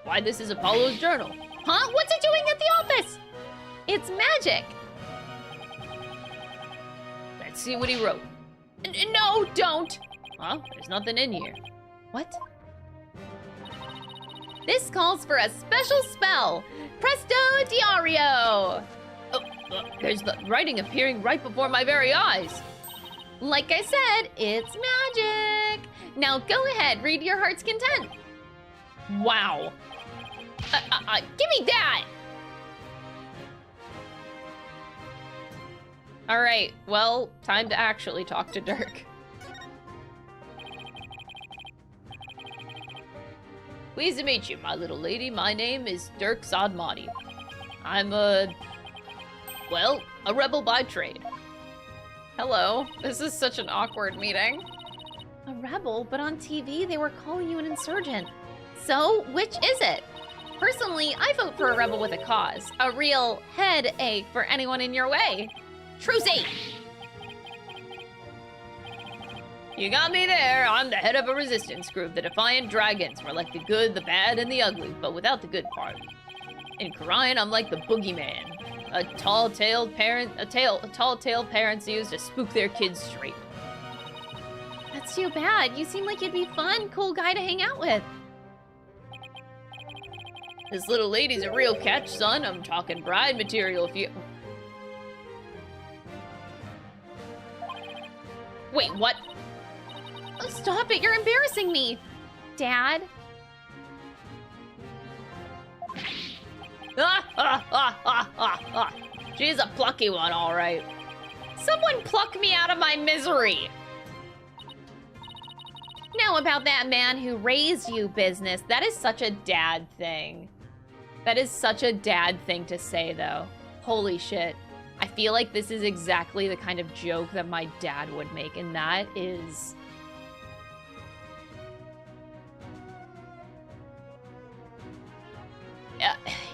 Why, this is Apollo's journal. Huh? What's it doing at the office? It's magic. Let's see what he wrote. No, don't. Huh? There's nothing in here. What? This calls for a special spell. Presto Diario! Oh, there's the writing appearing right before my very eyes. Like I said, it's magic. Now go ahead, read your heart's content. Wow. Give me that! Alright, well, time to actually talk to Durk. Pleased to meet you, my little lady. My name is Durk Sadmati. I'm a rebel by trade. Hello. This is such an awkward meeting. A rebel? But on TV they were calling you an insurgent. So, which is it? Personally, I vote for a rebel with a cause. A real headache for anyone in your way. Trucy! You got me there. I'm the head of a resistance group, the Defiant Dragons. We're like the good, the bad, and the ugly, but without the good part. In Kura'in, I'm like the boogeyman. A tall-tale parents use to spook their kids straight. That's too bad. You seem like you'd be fun, cool guy to hang out with. This little lady's a real catch, son. I'm talking bride material if you... Wait, what? Oh, stop it, you're embarrassing me. Dad? She's a plucky one, all right. Someone pluck me out of my misery. Now about that man who raised you business. That is such a dad thing. That is such a dad thing to say, though. Holy shit. I feel like this is exactly the kind of joke that my dad would make, and that is...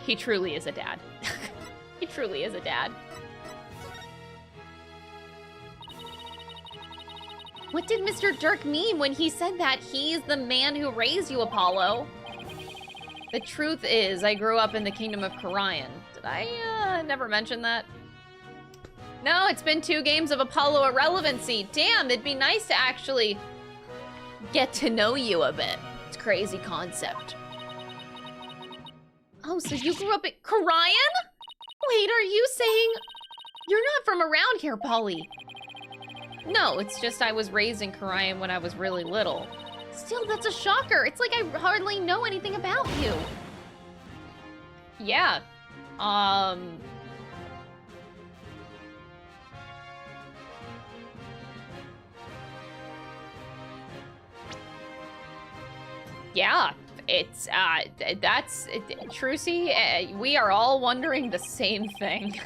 he truly is a dad. He truly is a dad. What did Mr. Durk mean when he said that he's the man who raised you, Apollo? The truth is, I grew up in the kingdom of Kura'in. Did I never mention that? No, it's been 2 games of Apollo irrelevancy. Damn, it'd be nice to actually get to know you a bit. It's a crazy concept. Oh, so you grew up at Kura'in? Wait, are you saying... You're not from around here, Polly. No, it's just I was raised in Kura'in when I was really little. Still, that's a shocker. It's like I hardly know anything about you. Yeah. Yeah, it's, Trucy, we are all wondering the same thing.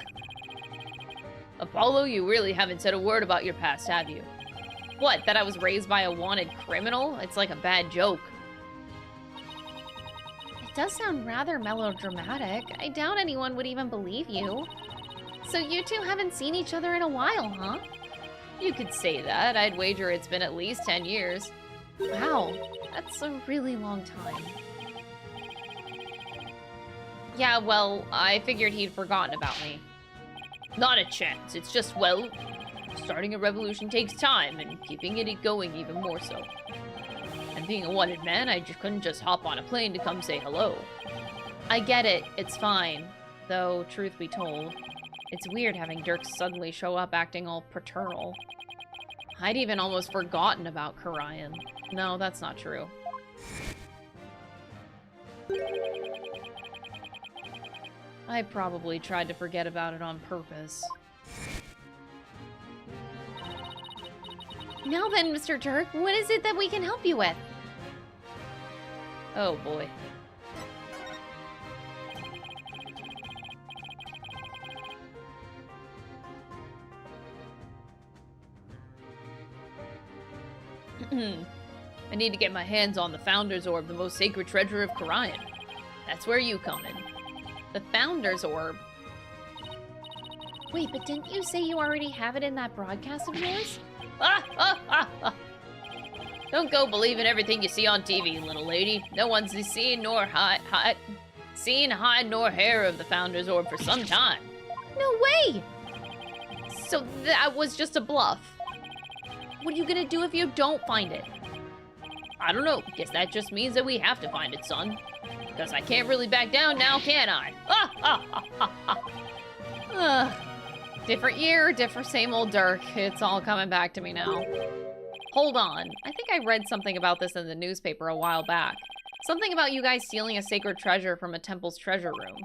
Apollo, you really haven't said a word about your past, have you? What, that I was raised by a wanted criminal? It's like a bad joke. It does sound rather melodramatic. I doubt anyone would even believe you. So you two haven't seen each other in a while, huh? You could say that. I'd wager it's been at least 10 years. Wow, that's a really long time. Yeah, well, I figured he'd forgotten about me. Not a chance. It's just, well, starting a revolution takes time, and keeping it going even more so. And being a wanted man, I just couldn't just hop on a plane to come say hello. I get it. It's fine. Though, truth be told, it's weird having Durk suddenly show up acting all paternal. I'd even almost forgotten about Kura'in. No, that's not true. I probably tried to forget about it on purpose. Now then, Mr. Durk, what is it that we can help you with? Oh boy. I need to get my hands on the Founder's Orb, the most sacred treasure of Kura'in. That's where you come in. The Founder's Orb? Wait, but didn't you say you already have it in that broadcast of yours? Don't go believing everything you see on TV, little lady. No one's seen hide nor hair of the Founder's Orb for some time. No way! So that was just a bluff. What are you gonna do if you don't find it? I don't know. Guess that just means that we have to find it, son. Because I can't really back down now, can I? Different year, different same old Durk. It's all coming back to me now. Hold on. I think I read something about this in the newspaper a while back. Something about you guys stealing a sacred treasure from a temple's treasure room.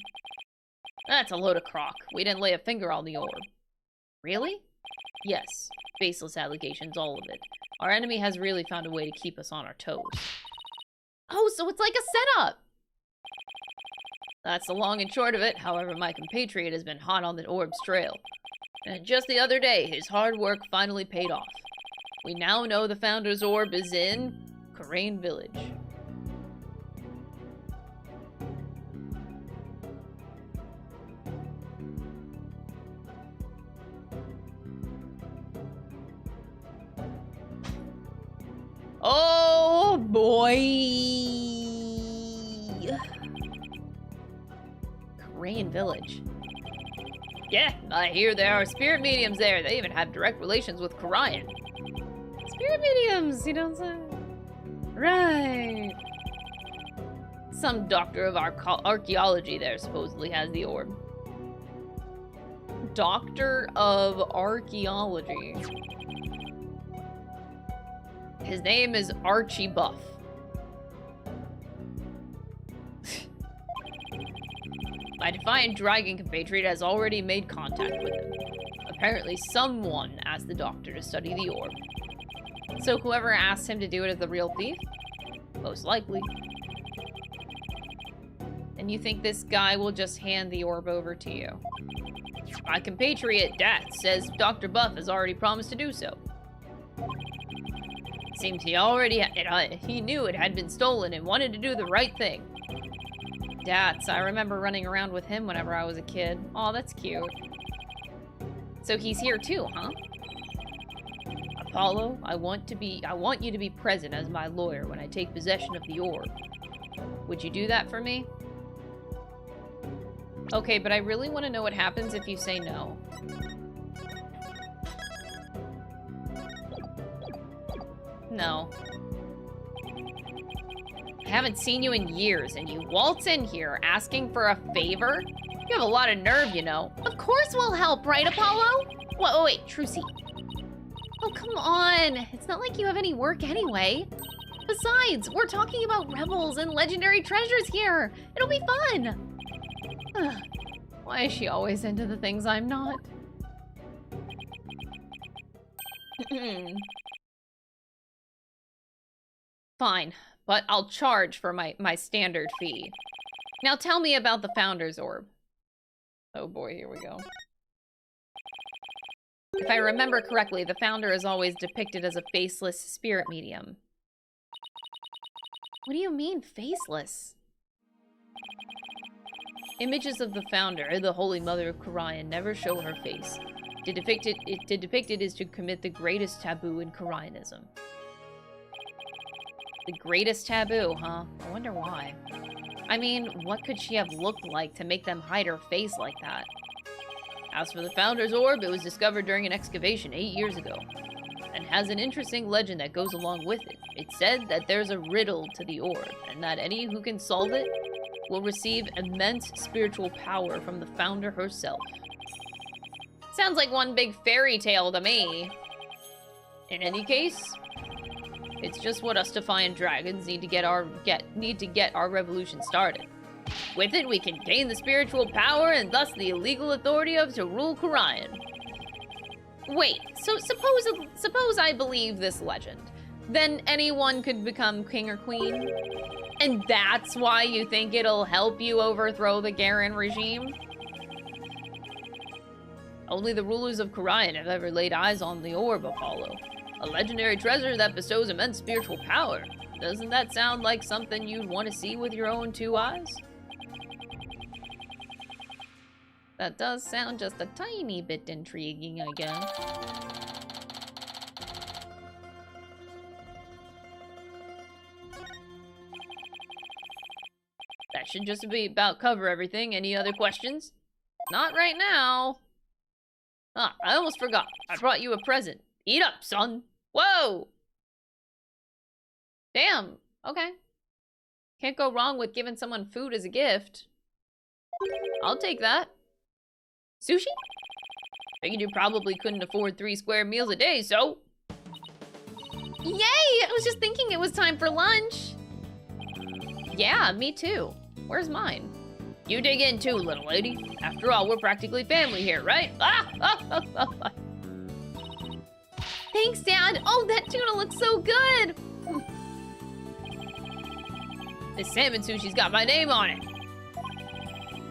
That's a load of crock. We didn't lay a finger on the orb. Really? Yes. Baseless allegations, all of it. Our enemy has really found a way to keep us on our toes. Oh, so it's like a setup! That's the long and short of it. However, my compatriot has been hot on the orb's trail. And just the other day, his hard work finally paid off. We now know the Founder's Orb is in Kura'in Village. Oh boy! Kura'in Village. Yeah, I hear there are spirit mediums there. They even have direct relations with Kura'in. Spirit mediums, you don't say? Right. Some doctor of archaeology there supposedly has the orb. Doctor of archaeology. His name is Archie Buff. My defiant dragon compatriot has already made contact with him. Apparently someone asked the doctor to study the orb. So whoever asked him to do it is the real thief? Most likely. And you think this guy will just hand the orb over to you? My compatriot, Dat, says Dr. Buff has already promised to do so. Seems he already he knew it had been stolen and wanted to do the right thing. Dats, I remember running around with him whenever I was a kid. Aw, that's cute. So he's here too, huh? Apollo, I want you to be present as my lawyer when I take possession of the orb. Would you do that for me? Okay, but I really want to know what happens if you say no. No. I haven't seen you in years, and you waltz in here asking for a favor? You have a lot of nerve, you know. Of course we'll help, right, Apollo? Wait, Trucy. Oh, come Come on! It's not like you have any work anyway. Besides, we're talking about rebels and legendary treasures here. It'll be fun. Ugh. Why is she always into the things I'm not? Fine, but I'll charge for my standard fee. Now tell me about the Founder's Orb. Oh boy, here we go. If I remember correctly, the Founder is always depicted as a faceless spirit medium. What do you mean, faceless? Images of the Founder, the Holy Mother of Kura'in, never show her face. To depict it is to commit the greatest taboo in Kurainism. The greatest taboo, huh? I wonder why. I mean, what could she have looked like to make them hide her face like that? As for the Founder's Orb, it was discovered during an excavation 8 years ago, and has an interesting legend that goes along with it. It's said that there's a riddle to the orb, and that any who can solve it will receive immense spiritual power from the Founder herself. Sounds like one big fairy tale to me. In any case, it's just what us defiant dragons need to get our revolution started. With it, we can gain the spiritual power and thus the illegal authority to rule Kura'in. Wait, so suppose I believe this legend. Then anyone could become king or queen? And that's why you think it'll help you overthrow the Garen regime? Only the rulers of Kura'in have ever laid eyes on the Orb, Apollo. A legendary treasure that bestows immense spiritual power. Doesn't that sound like something you'd want to see with your own 2 eyes? That does sound just a tiny bit intriguing, I guess. That should just be about cover everything. Any other questions? Not right now. Ah, I almost forgot. I brought you a present. Eat up, son. Whoa! Damn. Okay. Can't go wrong with giving someone food as a gift. I'll take that. Sushi? Figured you probably couldn't afford 3 square meals a day, so... Yay! I was just thinking it was time for lunch. Yeah, me too. Where's mine? You dig in too, little lady. After all, we're practically family here, right? Thanks, Dad. Oh, that tuna looks so good. This salmon sushi's got my name on it.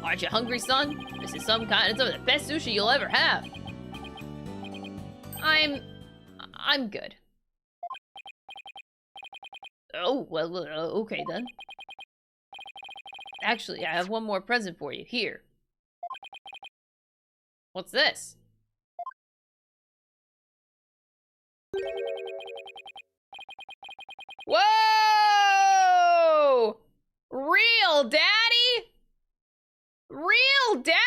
Aren't you hungry, son? This is some of the best sushi you'll ever have. I'm good. Oh, well, okay then. Actually, I have one more present for you. Here. What's this? Whoa! Real daddy? Real daddy?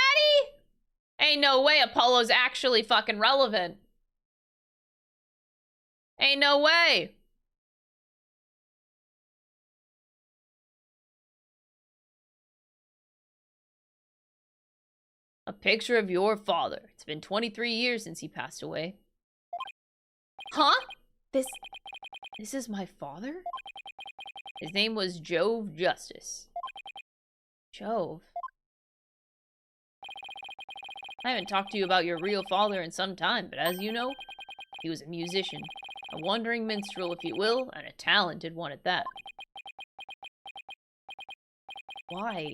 Ain't no way Apollo's actually fucking relevant. Ain't no way. A picture of your father. It's been 23 years since he passed away. Huh? This is my father? His name was Jove Justice. Jove? I haven't talked to you about your real father in some time, but as you know, he was a musician. A wandering minstrel, if you will, and a talented one at that. Why?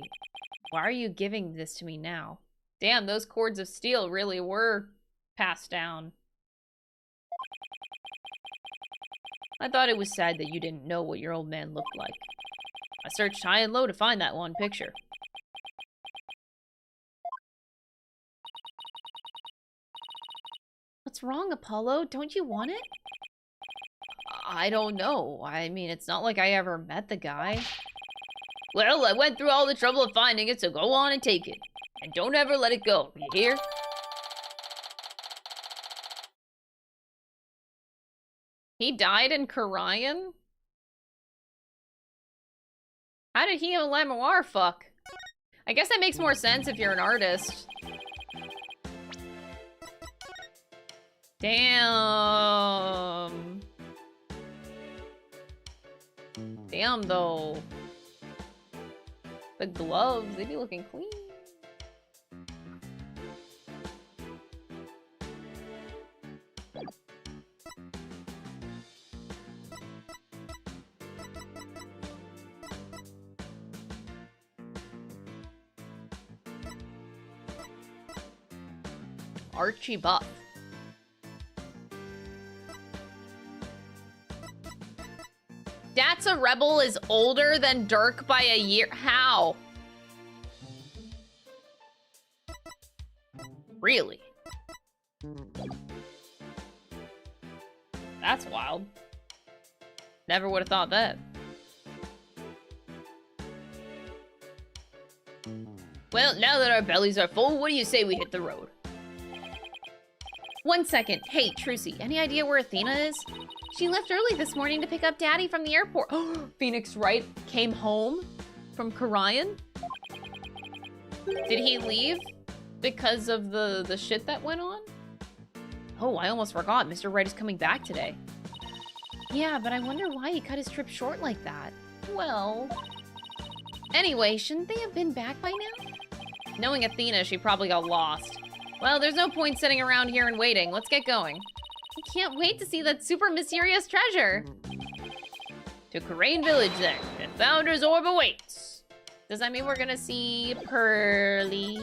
Why are you giving this to me now? Damn, those cords of steel really were passed down. I thought it was sad that you didn't know what your old man looked like. I searched high and low to find that one picture. What's wrong, Apollo? Don't you want it? I don't know. I mean, it's not like I ever met the guy. Well, I went through all the trouble of finding it, so go on and take it. And don't ever let it go, you hear? He died in Kura'in? How did he and Lamoir fuck? I guess that makes more sense if you're an artist. Damn. Damn, though. The gloves, they be looking clean. Archie Buff. That's a Rebel is older than Durk by a year. How? Really? That's wild. Never would have thought that. Well, now that our bellies are full, what do you say we hit the road? 1 second. Hey, Trucy, any idea where Athena is? She left early this morning to pick up Daddy from the airport. Phoenix Wright came home from Kura'in? Did he leave because of the shit that went on? Oh, I almost forgot. Mr. Wright is coming back today. Yeah, but I wonder why he cut his trip short like that. Well... Anyway, shouldn't they have been back by now? Knowing Athena, she probably got lost. Well, there's no point sitting around here and waiting. Let's get going. I can't wait to see that super mysterious treasure. To Kura'in Village, then. And Founder's Orb awaits. Does that mean we're gonna see Pearly?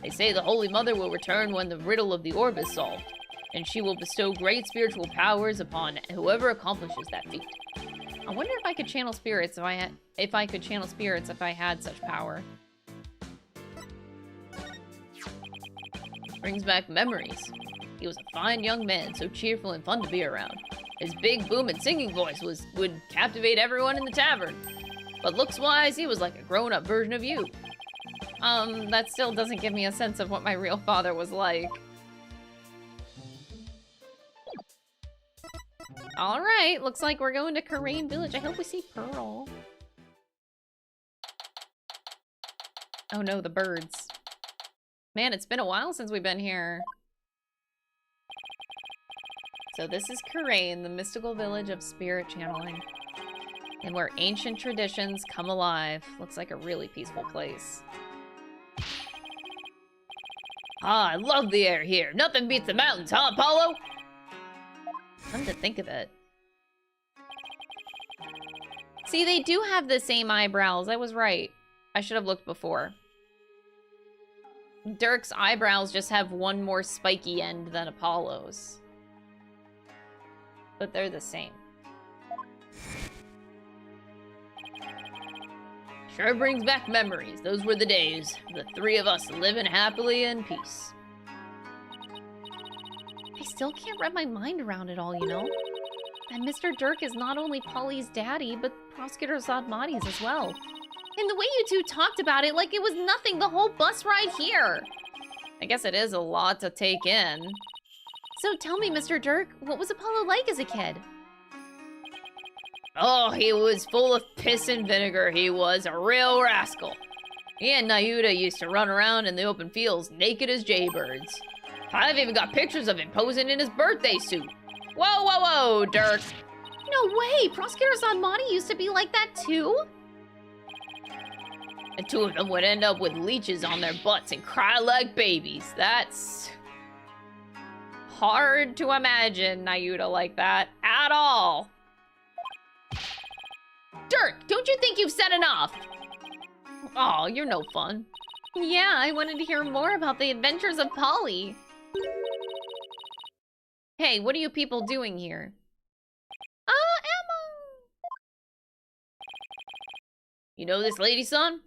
They say the Holy Mother will return when the riddle of the orb is solved, and she will bestow great spiritual powers upon whoever accomplishes that feat. I wonder if I could channel spirits if I could channel spirits if I had such power. Brings back memories. He was a fine young man, so cheerful and fun to be around. His big booming singing voice would captivate everyone in the tavern. But looks-wise, he was like a grown-up version of you. That still doesn't give me a sense of what my real father was like. Alright, looks like we're going to Kura'in Village. I hope we see Pearl. Oh no, the birds. Man, it's been a while since we've been here. So this is Kura'in, the mystical village of spirit channeling. And where ancient traditions come alive. Looks like a really peaceful place. Ah, I love the air here. Nothing beats the mountains, huh, Apollo? Come to think of it. See, they do have the same eyebrows. I was right. I should have looked before. Durk's eyebrows just have one more spiky end than Apollo's. But they're the same. Sure brings back memories. Those were the days. The three of us living happily in peace. I still can't wrap my mind around it all, you know? That Mr. Durk is not only Polly's daddy, but Prosecutor Zadmati's as well. And the way you two talked about it like it was nothing the whole bus ride here. I guess it is a lot to take in. So tell me, Mr. Durk, what was Apollo like as a kid? Oh, he was full of piss and vinegar, he was. A real rascal. He and Nayuta used to run around in the open fields naked as jaybirds. I've even got pictures of him posing in his birthday suit. Whoa, whoa, whoa, Durk. No way! Prosecutor Zadmati used to be like that too? The two of them would end up with leeches on their butts and cry like babies. That's hard to imagine Nayuta like that at all. Durk, don't you think you've said enough? Aw, you're no fun. Yeah, I wanted to hear more about the adventures of Polly. Hey, what are you people doing here? Emma! You know this lady, son?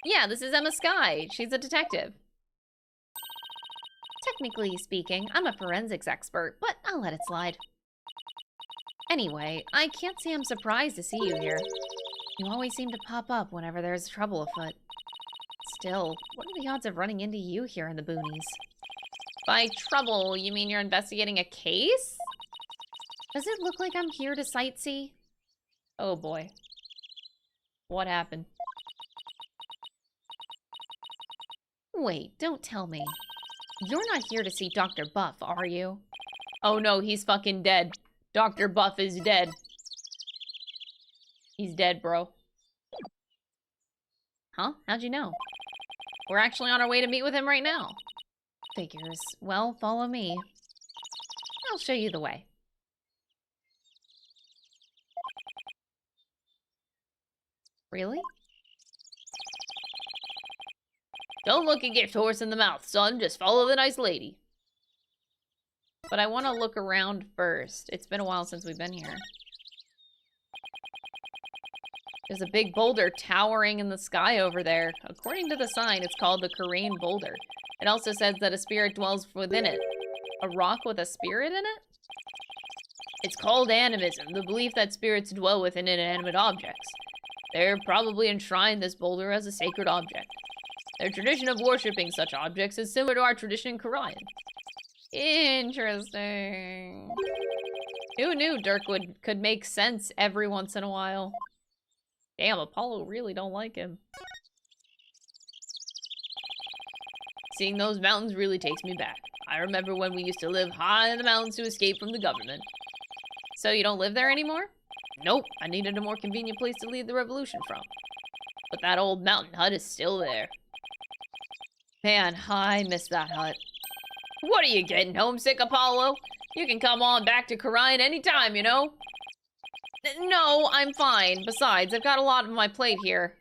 Yeah, this is Emma Skye. She's a detective. Technically speaking, I'm a forensics expert, but I'll let it slide. Anyway, I can't say I'm surprised to see you here. You always seem to pop up whenever there's trouble afoot. Still, what are the odds of running into you here in the boonies? By trouble, you mean you're investigating a case? Does it look like I'm here to sightsee? Oh boy. What happened? Wait, don't tell me. You're not here to see Dr. Buff, are you? Oh no, he's fucking dead. Dr. Buff is dead. He's dead, bro. Huh? How'd you know? We're actually on our way to meet with him right now. Figures. Well, follow me. I'll show you the way. Really? Don't look a gift horse in the mouth, son. Just follow the nice lady. But I want to look around first. It's been a while since we've been here. There's a big boulder towering in the sky over there. According to the sign, it's called the Kura'in boulder. It also says that a spirit dwells within it. A rock with a spirit in it? It's called animism, the belief that spirits dwell within inanimate objects. They're probably enshrined this boulder as a sacred object. Their tradition of worshipping such objects is similar to our tradition in Kura'in. Interesting. Who knew Durk could make sense every once in a while? Damn, Apollo really don't like him. Seeing those mountains really takes me back. I remember when we used to live high in the mountains to escape from the government. So you don't live there anymore? Nope, I needed a more convenient place to lead the revolution from. But that old mountain hut is still there. Man, I miss that hut. What are you getting homesick, Apollo? You can come on back to Kura'in anytime, you know? No, I'm fine. Besides, I've got a lot on my plate here.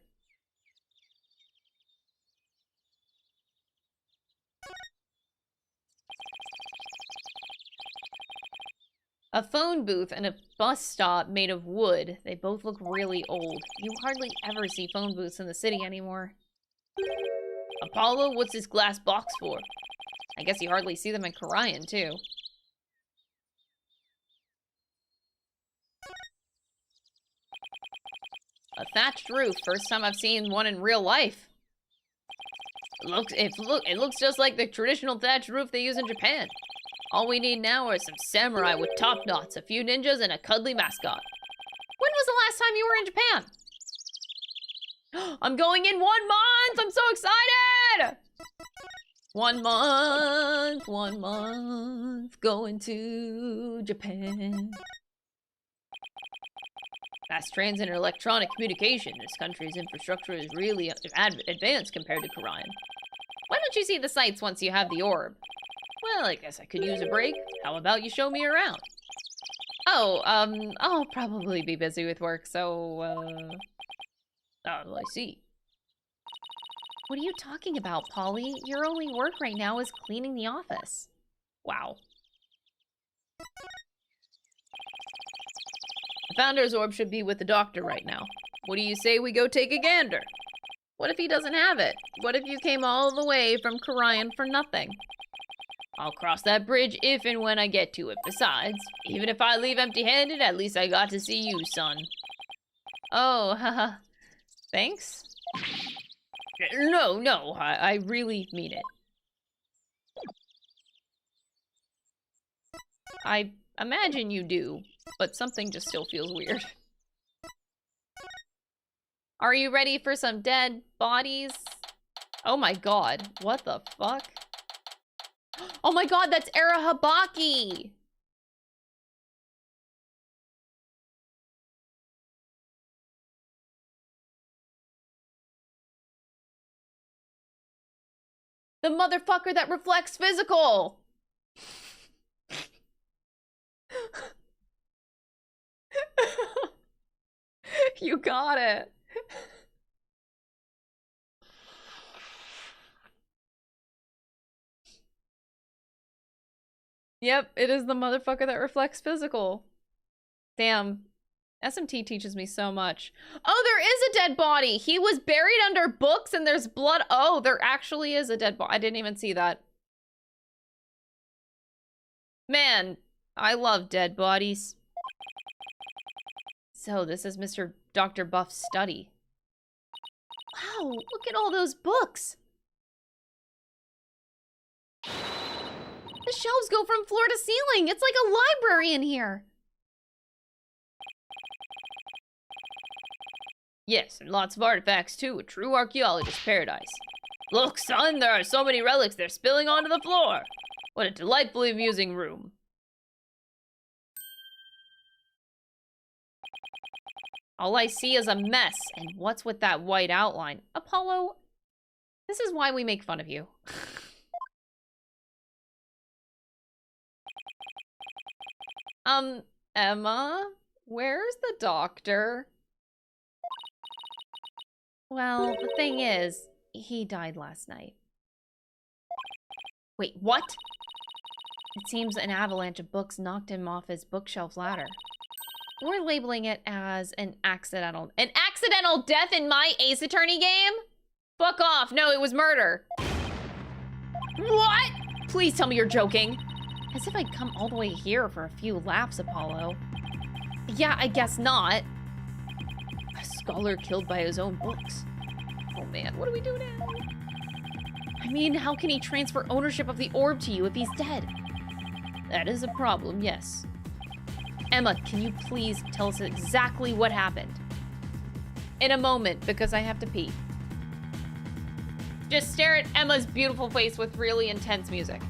A phone booth and a bus stop made of wood. They both look really old. You hardly ever see phone booths in the city anymore. Apollo, what's this glass box for? I guess you hardly see them in Kura'in, too. A thatched roof. First time I've seen one in real life. It looks just like the traditional thatched roof they use in Japan. All we need now are some samurai with top knots, a few ninjas, and a cuddly mascot. When was the last time you were in Japan? I'm going in 1 month! I'm so excited! 1 month, going to Japan. Fast transit and electronic communication. This country's infrastructure is really advanced compared to Kura'in. Why don't you see the sights once you have the orb? Well, I guess I could use a break. How about you show me around? Oh, I'll probably be busy with work, so, oh, I see. What are you talking about, Polly? Your only work right now is cleaning the office. Wow. The Founder's Orb should be with the doctor right now. What do you say we go take a gander? What if he doesn't have it? What if you came all the way from Kura'in for nothing? I'll cross that bridge if and when I get to it. Besides, even if I leave empty-handed, at least I got to see you, son. Oh, haha. Thanks? No, I really mean it. I imagine you do, but something just still feels weird. Are you ready for some dead bodies? Oh my god, what the fuck? Oh my god, that's Era Habaki! The motherfucker that reflects physical! You got it. Yep, it is the motherfucker that reflects physical. Damn. SMT teaches me so much. Oh, there is a dead body! He was buried under books and there's blood. Oh, there actually is a dead body. I didn't even see that. Man, I love dead bodies. So, this is Mr. Dr. Buff's study. Wow, look at all those books! The shelves go from floor to ceiling! It's like a library in here! Yes, and lots of artifacts too, a true archaeologist's paradise. Look, son, there are so many relics, they're spilling onto the floor. What a delightfully amusing room. All I see is a mess, and what's with that white outline? Apollo, this is why we make fun of you. Emma, where's the doctor? Well, the thing is, he died last night. Wait, what? It seems an avalanche of books knocked him off his bookshelf ladder. We're labeling it as an accidental death in my Ace Attorney game? Fuck off. No, it was murder. What? Please tell me you're joking. As if I'd come all the way here for a few laughs, Apollo. Yeah, I guess not. A scholar killed by his own books. Oh man, what do we do now? I mean, how can he transfer ownership of the orb to you if he's dead? That is a problem, yes. Emma, can you please tell us exactly what happened? In a moment, because I have to pee. Just stare at Emma's beautiful face with really intense music.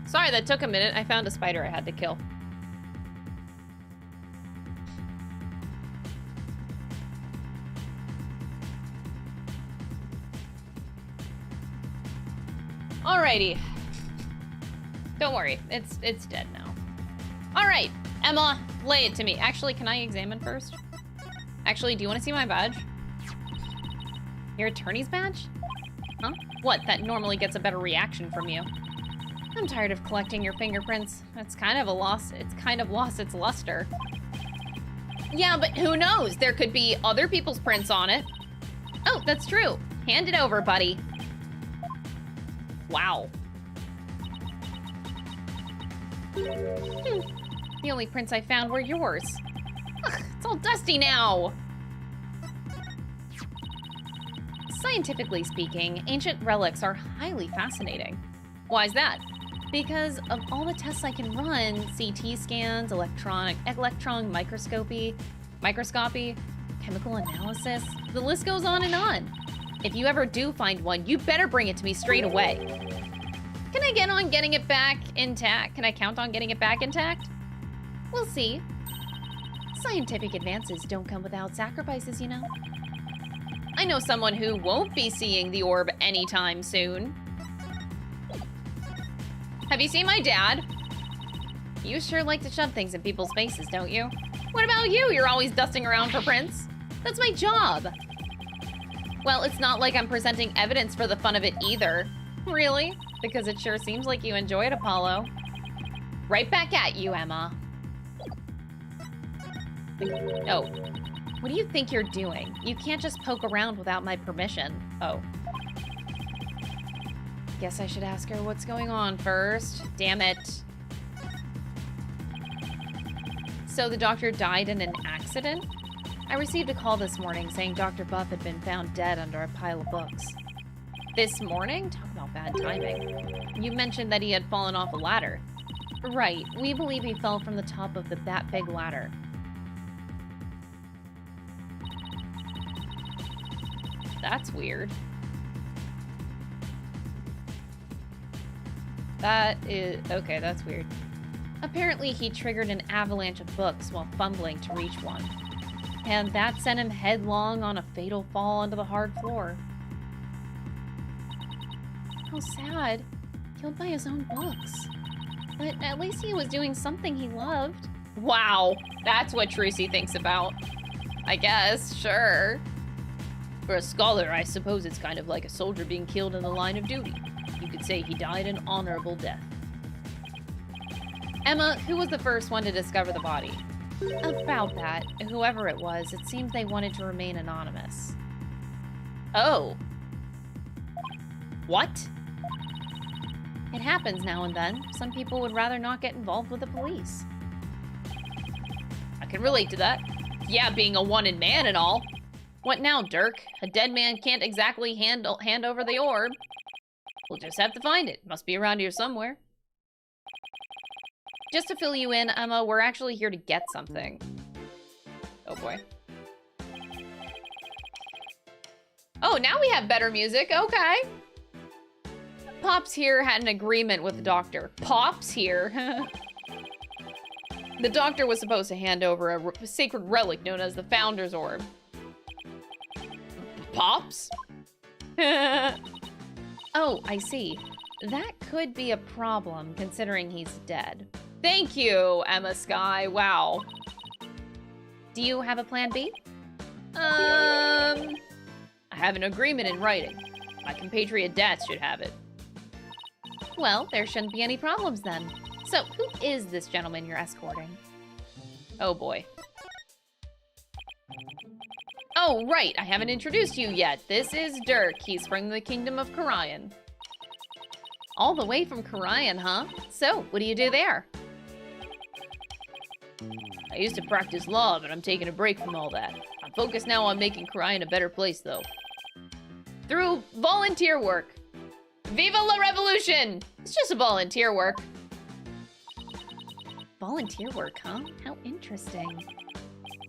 Sorry, that took a minute. I found a spider I had to kill. Alrighty. Don't worry, it's dead now. Alright, Emma, lay it to me. Actually, can I examine first? Actually, do you want to see my badge? Your attorney's badge? Huh? What, that normally gets a better reaction from you. I'm tired of collecting your fingerprints. It's kind of lost its luster. Yeah, but who knows? There could be other people's prints on it. Oh, that's true. Hand it over, buddy. Wow. The only prints I found were yours. Ugh, it's all dusty now. Scientifically speaking, ancient relics are highly fascinating. Why is that? Because of all the tests I can run, CT scans, electron microscopy, chemical analysis, the list goes on and on. If you ever do find one, you better bring it to me straight away. Can I get on getting it back intact? Can I count on getting it back intact? We'll see. Scientific advances don't come without sacrifices, you know. I know someone who won't be seeing the orb anytime soon. Have you seen my dad? You sure like to shove things in people's faces, don't you? What about you? You're always dusting around for prints. That's my job. Well, it's not like I'm presenting evidence for the fun of it either. Really? Because it sure seems like you enjoy it, Apollo. Right back at you, Emma. Oh. What do you think you're doing? You can't just poke around without my permission. Oh. Guess I should ask her what's going on first. Damn it. So the doctor died in an accident? I received a call this morning saying Dr. Buff had been found dead under a pile of books. This morning? Talk about bad timing. You mentioned that he had fallen off a ladder. Right. We believe he fell from the top of that big ladder. That's weird. That is... okay, that's weird. Apparently he triggered an avalanche of books while fumbling to reach one. And that sent him headlong on a fatal fall onto the hard floor. How sad. Killed by his own books. But at least he was doing something he loved. Wow, that's what Trucy thinks about. I guess, sure. For a scholar, I suppose it's kind of like a soldier being killed in the line of duty. You could say he died an honorable death. Emma, who was the first one to discover the body? About that, whoever it was, it seems they wanted to remain anonymous. Oh. What? It happens now and then. Some people would rather not get involved with the police. I can relate to that. Yeah, being a wanted man and all. What now, Durk? A dead man can't exactly hand over the orb. We'll just have to find it. Must be around here somewhere. Just to fill you in, Emma, we're actually here to get something. Oh boy. Oh, now we have better music. Okay. Pops here had an agreement with the doctor. Pops here. The doctor was supposed to hand over a sacred relic known as the Founder's Orb. Pops? Oh, I see. That could be a problem, considering he's dead. Thank you, Emma Sky. Wow. Do you have a plan B? I have an agreement in writing. My compatriot Dats should have it. Well, there shouldn't be any problems then. So, who is this gentleman you're escorting? Oh boy. Oh, right, I haven't introduced you yet. This is Durk. He's from the kingdom of Kura'in. All the way from Kura'in, huh? So, what do you do there? I used to practice law, but I'm taking a break from all that. I'm focused now on making Kura'in a better place, though. Through volunteer work. Viva la revolution! It's just a volunteer work. Volunteer work, huh? How interesting.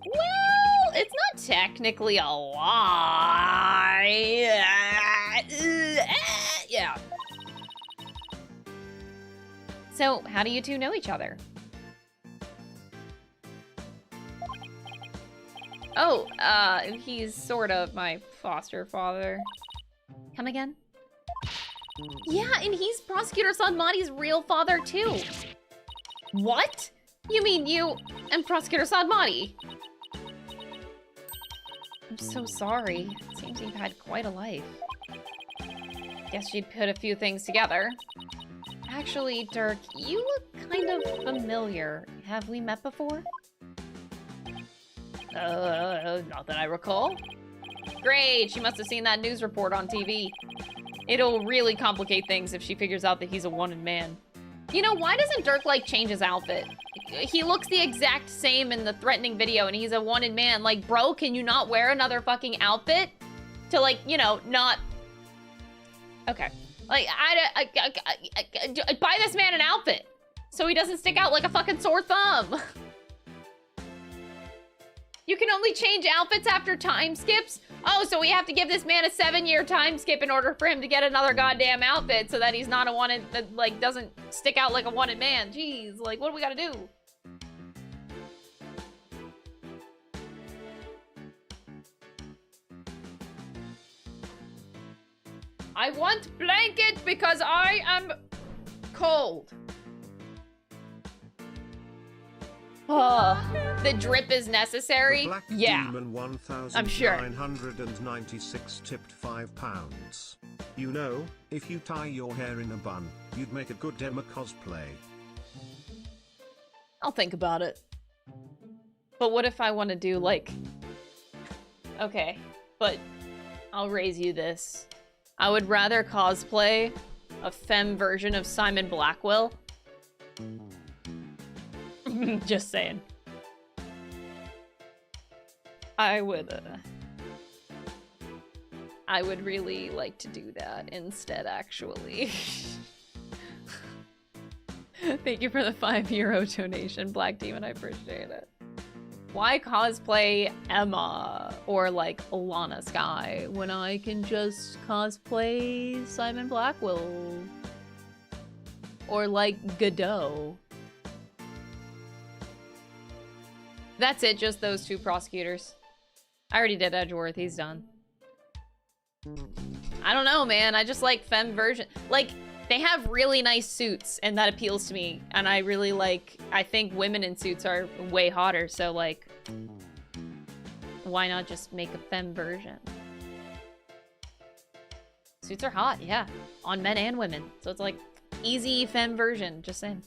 Well, it's not technically a lie. Yeah. So, how do you two know each other? Oh, he's sort of my foster father. Come again? Yeah, and he's Prosecutor Sadmati's real father, too. What? You mean you and Prosecutor Sadmati? I'm so sorry. It seems you've had quite a life. Guess you'd put a few things together. Actually, Durk, you look kind of familiar. Have we met before? Not that I recall. Great, she must have seen that news report on TV. It'll really complicate things if she figures out that he's a wanted man. You know, why doesn't Durk, like, change his outfit? He looks the exact same in the threatening video, and he's a wanted man. Like, bro, can you not wear another fucking outfit? To, like, you know, not... Okay. Like, buy this man an outfit, so he doesn't stick out like a fucking sore thumb. You can only change outfits after time skips? Oh, so we have to give this man a 7-year time skip in order for him to get another goddamn outfit so that he's not a wanted, that, like, doesn't stick out like a wanted man. Jeez, like, what do we gotta do? I want blanket because I am cold. Oh, the drip is necessary? The Black Yeah, Demon I'm sure. 1996 tipped £5. You know, if you tie your hair in a bun, you'd make a good Emma cosplay. I'll think about it. But what if I want to do, like... Okay, but I'll raise you this. I would rather cosplay a femme version of Simon Blackwell. Just saying. I would really like to do that instead, actually. Thank you for the €5 donation, Black Demon. I appreciate it. Why cosplay Emma or like Alana Sky when I can just cosplay Simon Blackwell? Or like Godot? That's it, just those two prosecutors. I already did Edgeworth, he's done. I don't know, man. I just like femme version. Like, they have really nice suits, and that appeals to me. And I really like, I think women in suits are way hotter, so like, why not just make a femme version? Suits are hot, yeah. On men and women. So it's like, easy femme version, just saying.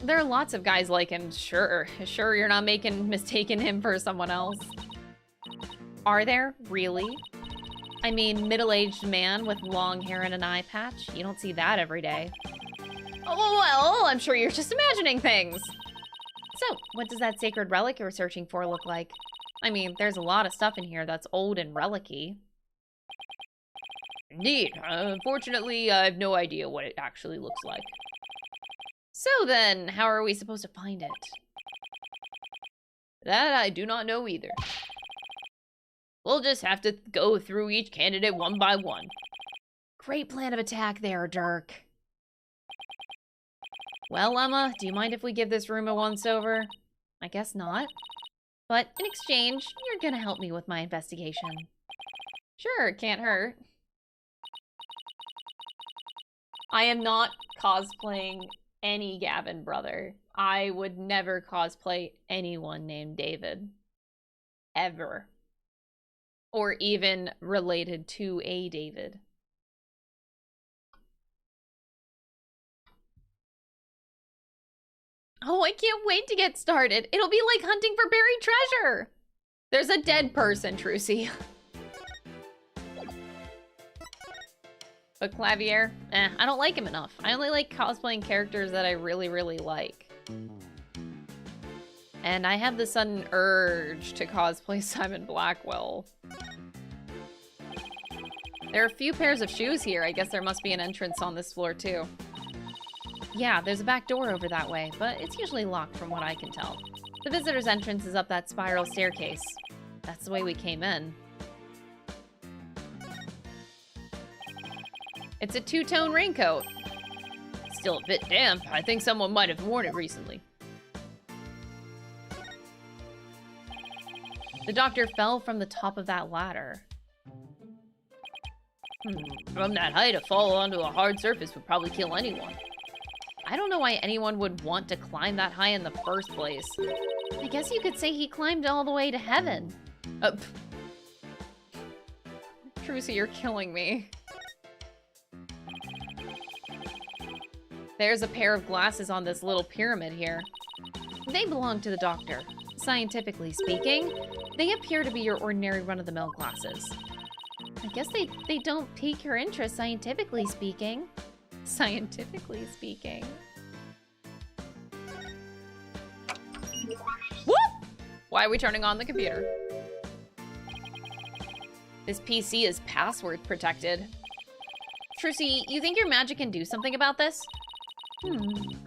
There are lots of guys like him, sure. Sure, you're not mistaking him for someone else. Are there? Really? I mean, middle-aged man with long hair and an eye patch? You don't see that every day. Oh, well, I'm sure you're just imagining things. So, what does that sacred relic you're searching for look like? I mean, there's a lot of stuff in here that's old and relic-y. Indeed. Unfortunately, I have no idea what it actually looks like. So then, how are we supposed to find it? That I do not know either. We'll just have to go through each candidate one by one. Great plan of attack there, Durk. Well, Emma, do you mind if we give this room a once-over? I guess not. But in exchange, you're gonna help me with my investigation. Sure, it can't hurt. I am not cosplaying any Gavin brother. I would never cosplay anyone named David. Ever. Or even related to a David. Oh, I can't wait to get started. It'll be like hunting for buried treasure. There's a dead person, Trucy. But Clavier, I don't like him enough. I only like cosplaying characters that I really, really like. And I have the sudden urge to cosplay Simon Blackwell. There are a few pairs of shoes here. I guess there must be an entrance on this floor too. Yeah, there's a back door over that way, but it's usually locked from what I can tell. The visitor's entrance is up that spiral staircase. That's the way we came in. It's a two-tone raincoat. Still a bit damp. I think someone might have worn it recently. The doctor fell from the top of that ladder. From that height, a fall onto a hard surface would probably kill anyone. I don't know why anyone would want to climb that high in the first place. I guess you could say he climbed all the way to heaven. Trucy, you're killing me. There's a pair of glasses on this little pyramid here. They belong to the doctor. Scientifically speaking, they appear to be your ordinary run-of-the-mill glasses. I guess they don't pique your interest, scientifically speaking. Scientifically speaking. Whoop! Why are we turning on the computer? This PC is password protected. Trucy, you think your magic can do something about this?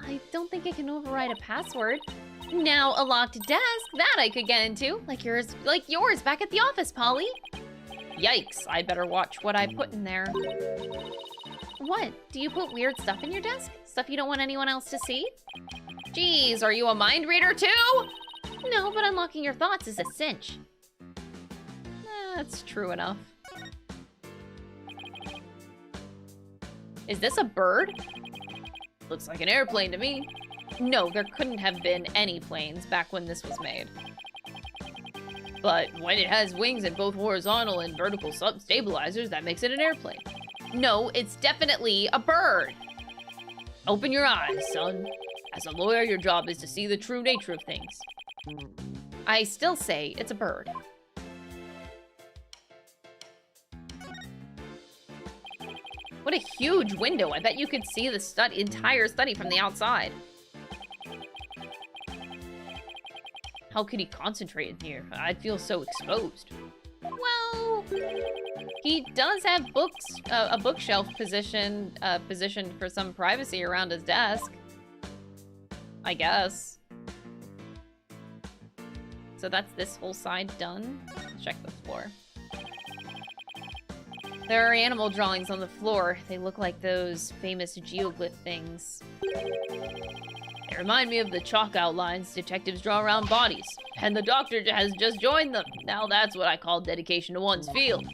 I don't think it can override a password. Now, a locked desk, that I could get into. Like yours back at the office, Polly. Yikes, I better watch what I put in there. What? Do you put weird stuff in your desk? Stuff you don't want anyone else to see? Geez, are you a mind reader too? No, but unlocking your thoughts is a cinch. That's true enough. Is this a bird? Looks like an airplane to me. No, there couldn't have been any planes back when this was made. But when it has wings and both horizontal and vertical stabilizers, that makes it an airplane. No, it's definitely a bird. Open your eyes, son. As a lawyer, your job is to see the true nature of things. I still say it's a bird. What a huge window. I bet you could see the entire study from the outside. How could he concentrate in here? I'd feel so exposed. Well, he does have books, a bookshelf positioned for some privacy around his desk. I guess. So that's this whole side done. Let's check the floor. There are animal drawings on the floor. They look like those famous geoglyph things. They remind me of the chalk outlines detectives draw around bodies. And the doctor has just joined them. Now that's what I call dedication to one's field.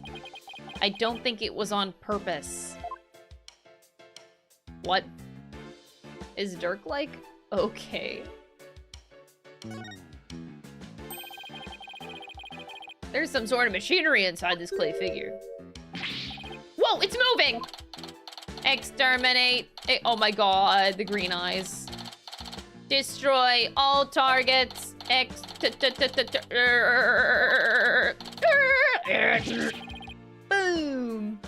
I don't think it was on purpose. What? Is Durk like? Okay. There's some sort of machinery inside this clay figure. Whoa, it's moving! Exterminate. Oh my god, the green eyes. Destroy all targets. Boom.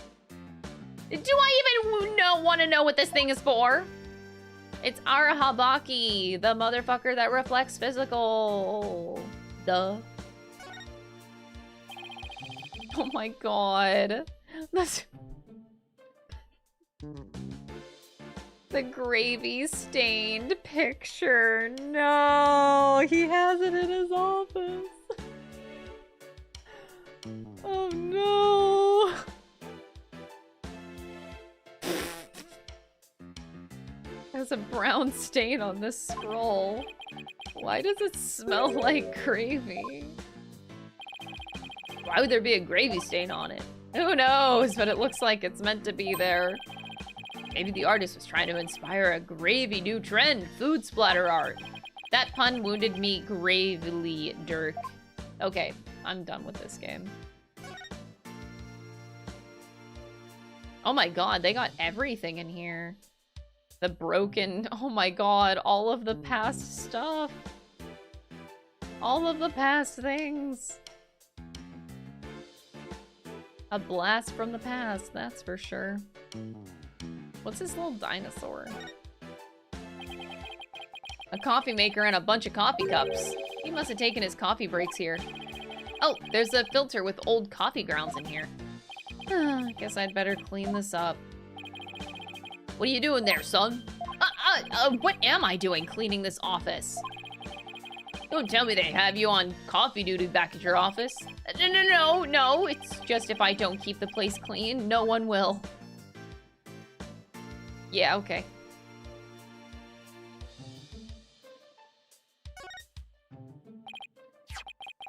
Do I even want to know what this thing is for? It's Arahabaki, the motherfucker that reflects physical. Duh. Oh my god. That's... The gravy-stained picture. No, he has it in his office. Oh no. There's a brown stain on this scroll. Why does it smell like gravy? Why would there be a gravy stain on it? Who knows, but it looks like it's meant to be there. Maybe the artist was trying to inspire a gravy new trend, food splatter art. That pun wounded me gravely, Durk. Okay, I'm done with this game. Oh my god, they got everything in here. The broken, oh my god, all of the past stuff. All of the past things. A blast from the past, that's for sure. What's this little dinosaur? A coffee maker and a bunch of coffee cups. He must have taken his coffee breaks here. Oh, there's a filter with old coffee grounds in here. Guess I'd better clean this up. What are you doing there, son? What am I doing cleaning this office? Don't tell me they have you on coffee duty back at your office. No, it's just if I don't keep the place clean, no one will. Yeah, okay.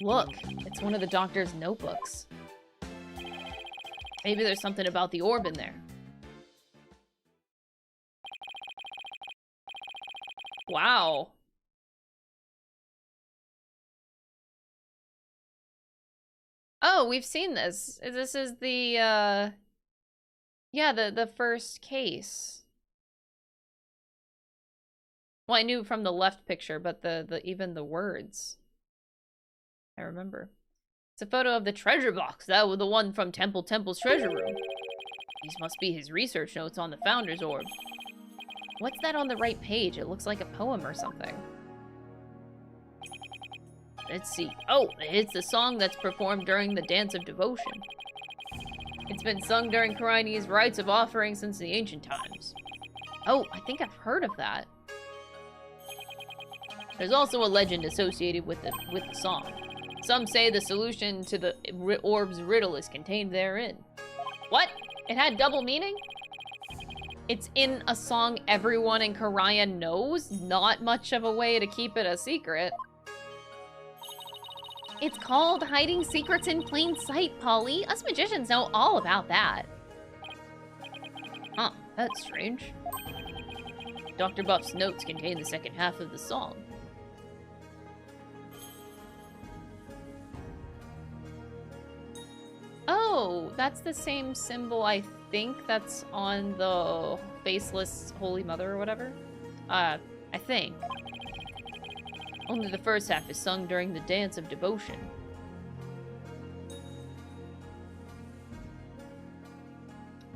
Look, it's one of the doctor's notebooks. Maybe there's something about the orb in there. Wow. Oh, we've seen this. This is the, yeah, the first case. Well, I knew from the left picture, but even the words. I remember. It's a photo of the treasure box. That was the one from Temple's treasure room. These must be his research notes on the Founder's Orb. What's that on the right page? It looks like a poem or something. Let's see. Oh, it's the song that's performed during the Dance of Devotion. It's been sung during Kura'in's rites of offering since the ancient times. Oh, I think I've heard of that. There's also a legend associated with the song. Some say the solution to the orb's riddle is contained therein. What? It had double meaning? It's in a song everyone in Kura'in knows? Not much of a way to keep it a secret. It's called hiding secrets in plain sight, Polly. Us magicians know all about that. Huh, that's strange. Dr. Buff's notes contain the second half of the song. Oh, that's the same symbol, I think, that's on the faceless Holy Mother or whatever. I think. Only the first half is sung during the Dance of Devotion.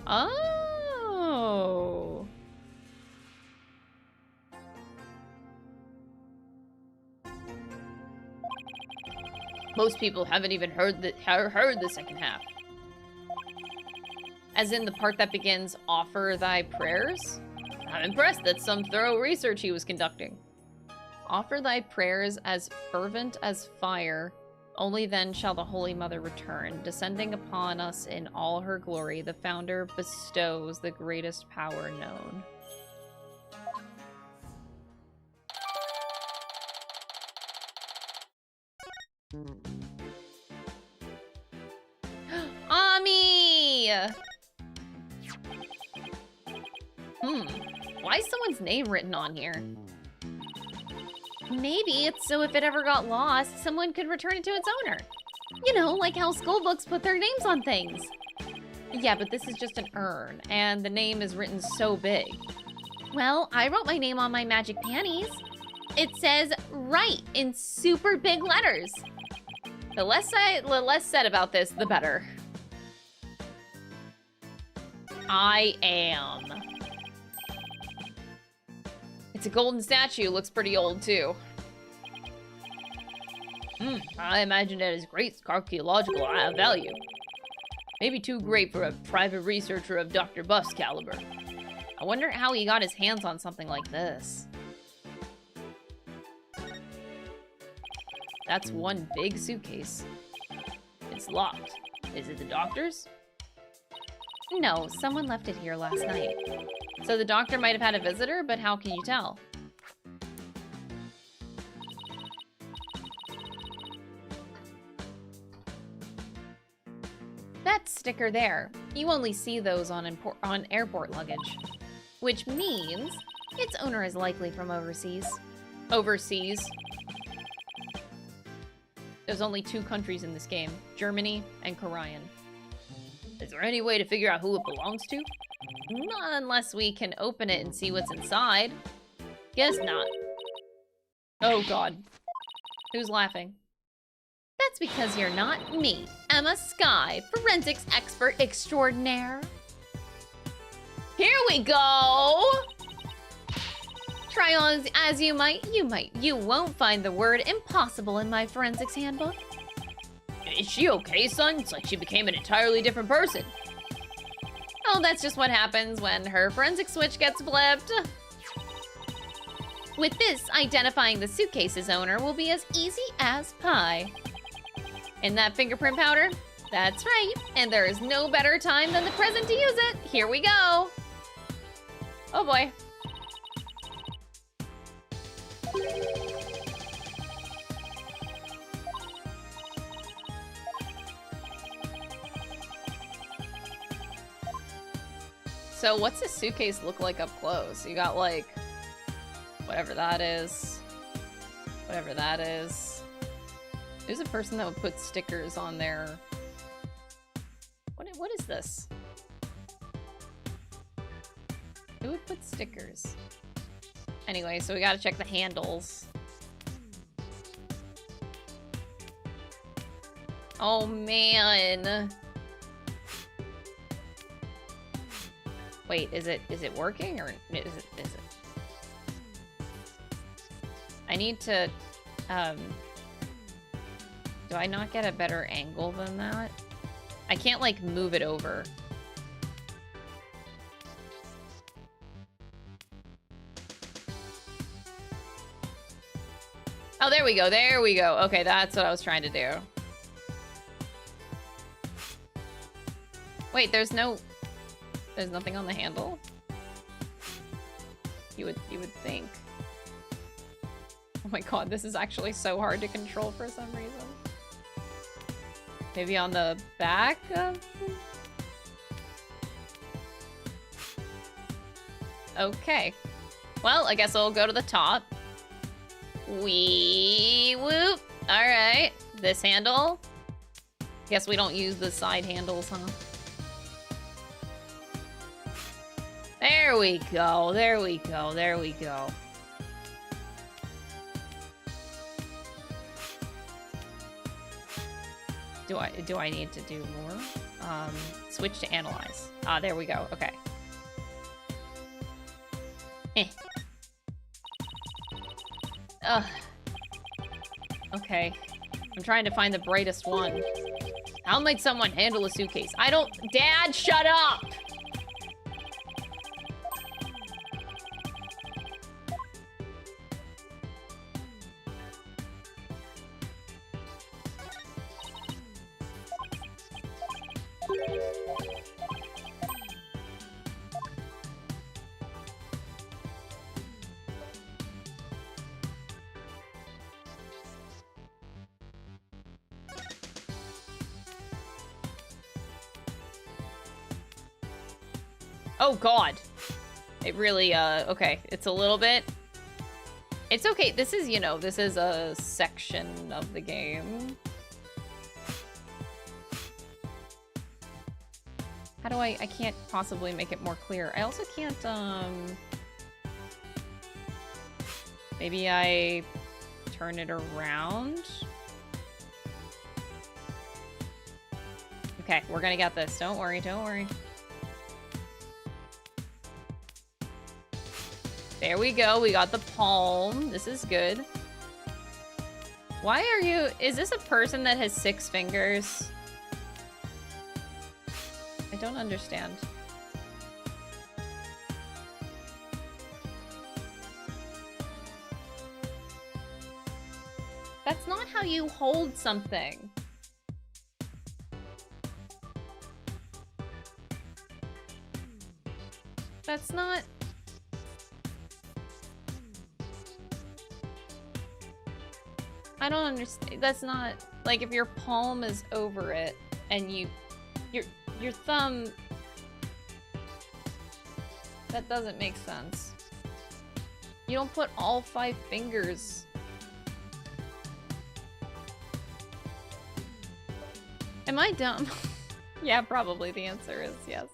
Oh. Most people haven't even heard the second half. As in the part that begins, offer thy prayers? I'm impressed that's some thorough research he was conducting. Offer thy prayers as fervent as fire. Only then shall the Holy Mother return. Descending upon us in all her glory, the Founder bestows the greatest power known. Ami! Why is someone's name written on here? Maybe it's so if it ever got lost, someone could return it to its owner. You know, like how school books put their names on things. Yeah, but this is just an urn, and the name is written so big. Well, I wrote my name on my magic panties. It says, right, in super big letters. The less said about this, the better. I am. It's a golden statue, looks pretty old too. I imagine it has great archaeological value. Maybe too great for a private researcher of Dr. Buff's caliber. I wonder how he got his hands on something like this. That's one big suitcase. It's locked. Is it the doctor's? No, someone left it here last night. So the doctor might have had a visitor, but how can you tell? That sticker there, you only see those on airport luggage. Which means its owner is likely from overseas. Overseas. There's only 2 countries in this game, Germany and Kura'in. Is there any way to figure out who it belongs to? Not unless we can open it and see what's inside. Guess not. Oh god. Who's laughing? That's because you're not me, Emma Skye, forensics expert extraordinaire. Here we go! Try on as you might, you won't find the word impossible in my forensics handbook. Is she okay, son? It's like she became an entirely different person. Oh, that's just what happens when her forensic switch gets flipped. With this, identifying the suitcase's owner will be as easy as pie. And that fingerprint powder? That's right. And there is no better time than the present to use it. Here we go. Oh boy. So what's this suitcase look like up close? You got like, whatever that is. Whatever that is. Who's a person that would put stickers on their... What is this? Who would put stickers? Anyway, so we gotta check the handles. Oh man. Wait, is it working or is it? I need to, do I not get a better angle than that? I can't, like, move it over. Oh, there we go, there we go. Okay, that's what I was trying to do. Wait, there's nothing on the handle? You would think. Oh my god, this is actually so hard to control for some reason. Maybe on the back of... Okay. Well, I guess I'll go to the top. Wee whoop. Alright. This handle. Guess we don't use the side handles, huh? There we go. There we go. There we go. Do I need to do more? Switch to analyze. Ah, there we go. Okay. Ugh. Okay. I'm trying to find the brightest one. How might someone handle a suitcase? I don't... Dad, shut up! Oh god. It really, okay. It's a little bit... It's okay. This is, you know, this is a section of the game. How do I can't possibly make it more clear. I also can't, maybe I turn it around? Okay, we're gonna get this. Don't worry, don't worry. There we go. We got the palm. This is good. Why are you... Is this a person that has 6 fingers? I don't understand. That's not how you hold something. That's not... I don't understand. That's not... Like, if your palm is over it, and your thumb... That doesn't make sense. You don't put all 5 fingers... Am I dumb? Yeah, probably the answer is yes.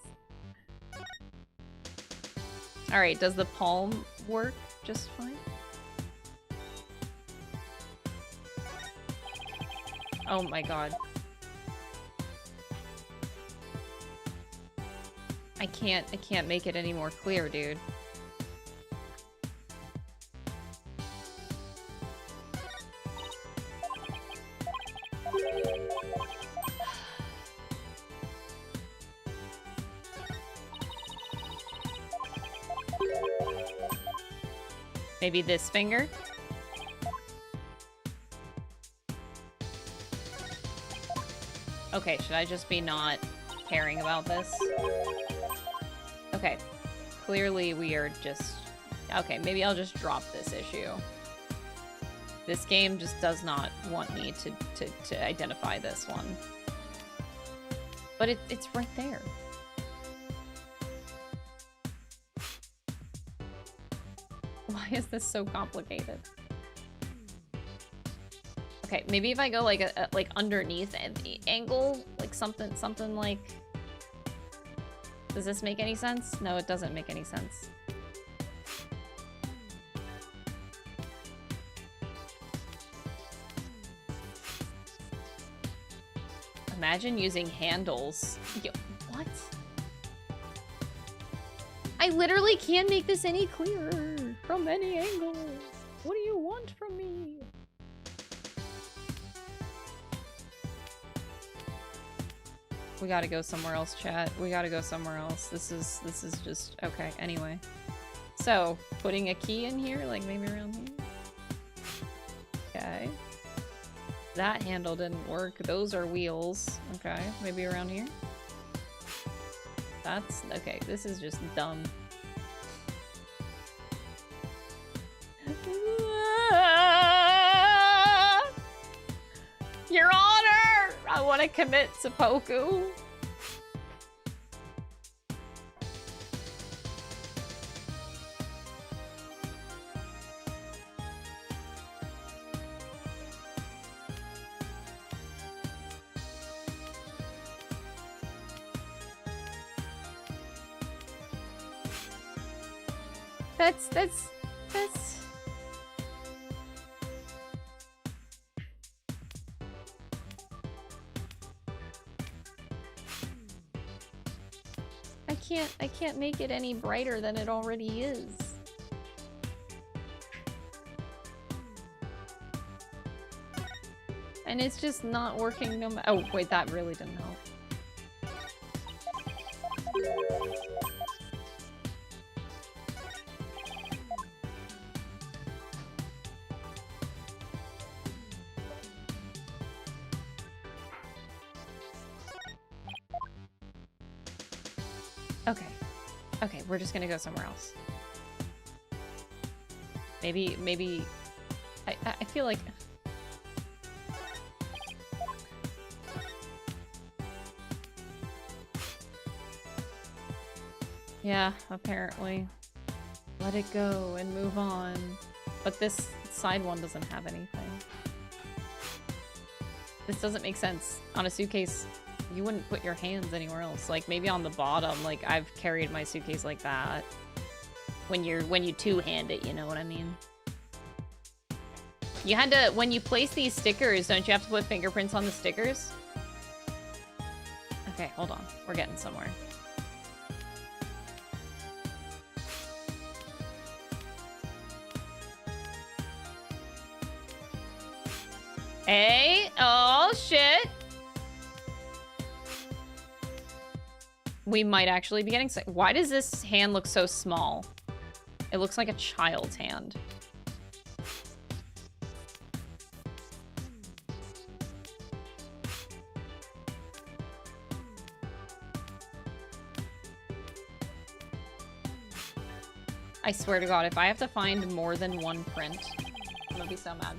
Alright, does the palm work just fine? Oh my god. I can't make it any more clear, dude. Maybe this finger? Okay, should I just be not caring about this? Okay, clearly we are just... Okay, maybe I'll just drop this issue. This game just does not want me to identify this one. But it's right there. Why is this so complicated? Okay, maybe if I go like a like underneath the angle, like something like... Does this make any sense? No, it doesn't make any sense. Imagine using handles. Yo, what? I literally can't make this any clearer from any angle. What do you want from me? We gotta go somewhere else, chat. We gotta go somewhere else. This is just okay. Anyway, so putting a key in here, like maybe around here. Okay. That handle didn't work. Those are wheels. Okay, maybe around here. That's okay. This is just dumb. Your Honor! I want to commit seppuku. That's... I can't make it any brighter than it already is. And it's just not working no matter— oh, wait, that really didn't help. Okay, we're just gonna go somewhere else. Maybe... I feel like... yeah, apparently. Let it go and move on. But this side one doesn't have anything. This doesn't make sense. On a suitcase, you wouldn't put your hands anywhere else. Like, maybe on the bottom, like, I've carried my suitcase like that. When you two-hand it, you know what I mean? You had to— when you place these stickers, don't you have to put fingerprints on the stickers? Okay, hold on. We're getting somewhere. Hey! Oh, shit! We might actually be getting sick. Why does this hand look so small? It looks like a child's hand. I swear to God, if I have to find more than one print, I'm gonna be so mad.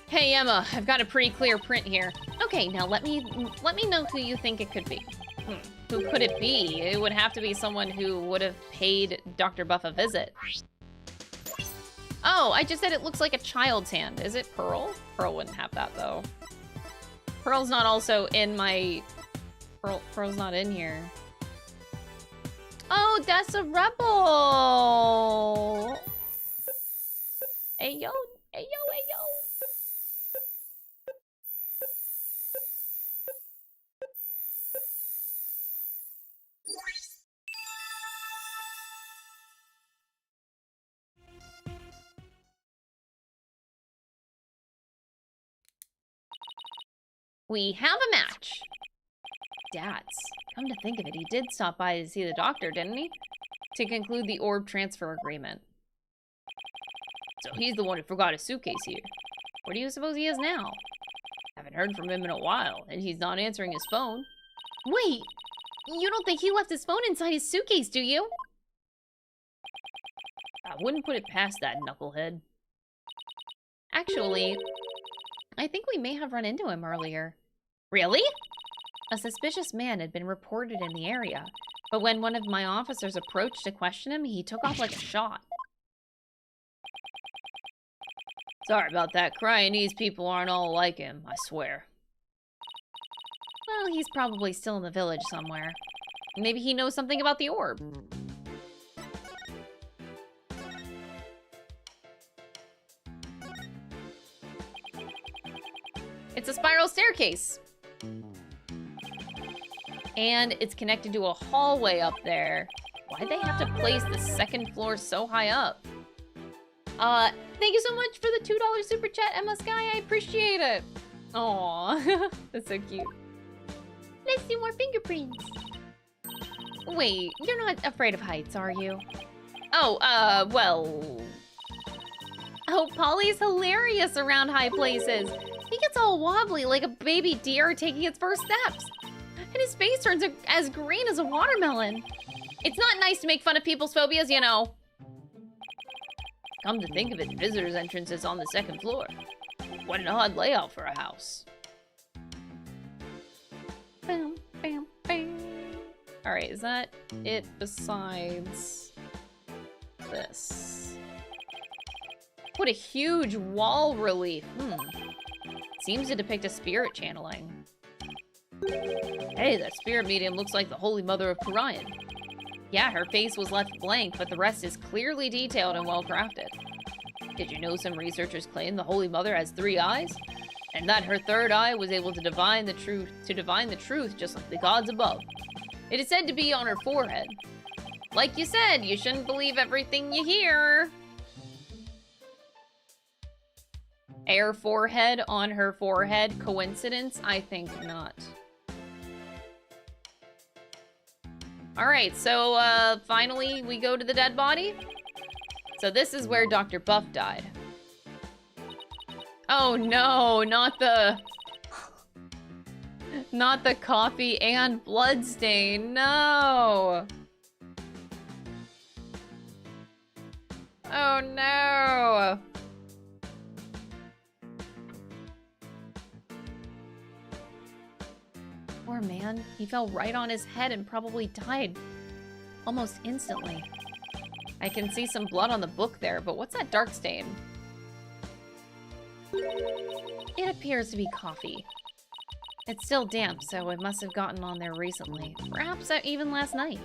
Hey Emma, I've got a pretty clear print here. Okay, now let me know who you think it could be. Who could it be? It would have to be someone who would have paid Dr. Buff a visit. Oh, I just said it looks like a child's hand. Is it Pearl? Pearl wouldn't have that though. Pearl's not also in my... Pearl's not in here. Oh, that's a rebel! Hey yo, hey yo, hey yo! We have a match. Dats. Come to think of it, he did stop by to see the doctor, didn't he? To conclude the orb transfer agreement. So he's the one who forgot his suitcase here. Where do you suppose he is now? Haven't heard from him in a while, and he's not answering his phone. Wait! You don't think he left his phone inside his suitcase, do you? I wouldn't put it past that knucklehead. Actually, I think we may have run into him earlier. Really? A suspicious man had been reported in the area, but when one of my officers approached to question him, he took off like a shot. Sorry about that. Kura'inese people aren't all like him, I swear. Well, he's probably still in the village somewhere. Maybe he knows something about the orb. It's a spiral staircase. And it's connected to a hallway up there. Why'd they have to place the second floor so high up? Thank you so much for the $2 super chat, Emma Sky. I appreciate it. Aw, that's so cute. Let's see more fingerprints. Wait, you're not afraid of heights, are you? Oh, well... Oh, Polly's hilarious around high places. He gets all wobbly like a baby deer taking its first steps. And his face turns as green as a watermelon. It's not nice to make fun of people's phobias, you know. Come to think of it, the visitor's entrance is on the second floor. What an odd layout for a house. Bam, bam, bam. Alright, is that it besides this? What a huge wall relief. Seems to depict a spirit channeling. Hey, that spirit medium looks like the Holy Mother of Kura'in. Yeah, her face was left blank, but the rest is clearly detailed and well crafted. Did you know some researchers claim the Holy Mother has 3 eyes? And that her third eye was able to divine the truth just like the gods above. It is said to be on her forehead. Like you said, you shouldn't believe everything you hear. Air forehead on her forehead. Coincidence? I think not. Alright, so finally we go to the dead body. So this is where Dr. Buff died. Oh no, not the coffee and blood stain. No. Oh no. Poor man, he fell right on his head and probably died almost instantly. I can see some blood on the book there, but what's that dark stain? It appears to be coffee. It's still damp, so it must have gotten on there recently. Perhaps even last night.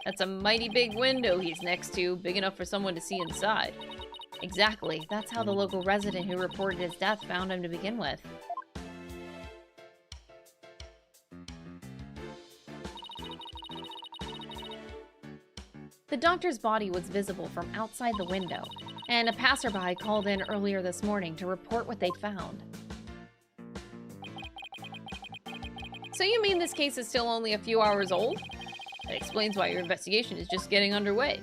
That's a mighty big window he's next to, big enough for someone to see inside. Exactly, that's how the local resident who reported his death found him to begin with. The doctor's body was visible from outside the window, and a passerby called in earlier this morning to report what they'd found. So you mean this case is still only a few hours old? That explains why your investigation is just getting underway.